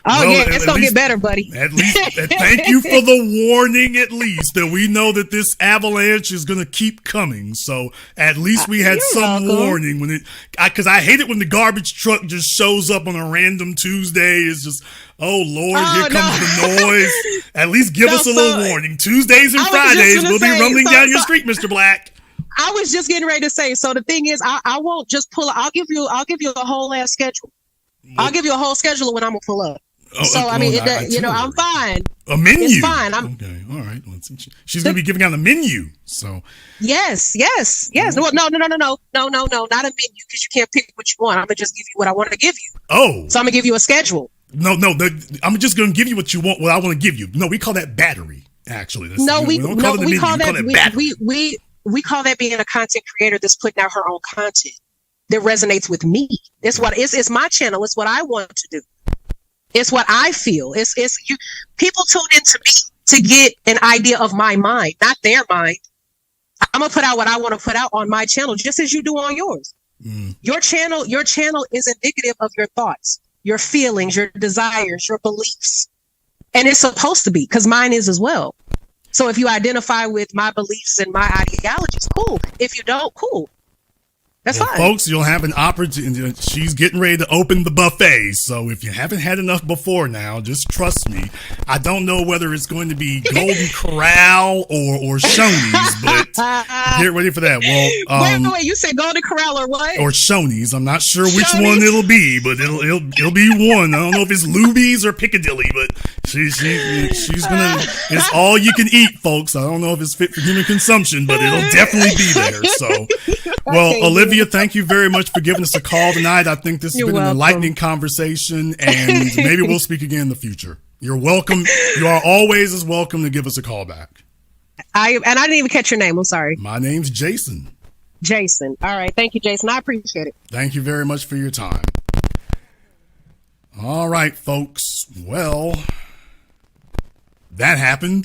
Oh Well, yeah, it's gonna get better, buddy. At least, thank you for the warning. At least that we know that this avalanche is gonna keep coming. So at least we had You're some welcome. warning when because I hate it when the garbage truck just shows up on a random Tuesday. It's just, oh Lord, here comes the noise. At least give us a little warning. Tuesdays and Fridays we'll be rumbling down your street, Mr. Black. I was just getting ready to say. So the thing is, I won't just pull. I'll give you a whole ass schedule. I'll give you a whole schedule of when I'm gonna pull up. So I mean, I'm fine. A menu. It's fine. Okay, all right. She's gonna be giving out a menu. So yes. No, not a menu because you can't pick what you want. I'm gonna just give you what I want to give you. Oh, so I'm gonna give you a schedule. No, I'm just gonna give you what you want. What I want to give you. No, we call that battery. Actually, we call that being a content creator that's putting out her own content that resonates with me. It's my channel. It's what I want to do. It's what I feel. People tune into me to get an idea of my mind, not their mind. I'm gonna put out what I want to put out on my channel, just as you do on yours. Your channel is indicative of your thoughts, your feelings, your desires, your beliefs. And it's supposed to be, because mine is as well. So if you identify with my beliefs and my ideologies, cool. If you don't, cool. That's fine. Folks, you'll have an opportunity. She's getting ready to open the buffet. So if you haven't had enough before now, just trust me. I don't know whether it's going to be Golden Corral or Shoney's, but get ready for that. Well, wait, you said Golden Corral or what? Or Shoney's. I'm not sure which one it'll be, but it'll be one. I don't know if it's Luby's or Piccadilly, but she's gonna. It's all you can eat, folks. I don't know if it's fit for human consumption, but it'll definitely be there. So, well, Olivia, thank you very much for giving us a call tonight. I think this has been an enlightening conversation, and maybe we'll speak again in the future. You're welcome. You are always as welcome to give us a call back. I didn't even catch your name. I'm sorry. My name's Jason. Jason. All right. Thank you, Jason. I appreciate it. Thank you very much for your time. All right, folks. Well, that happened.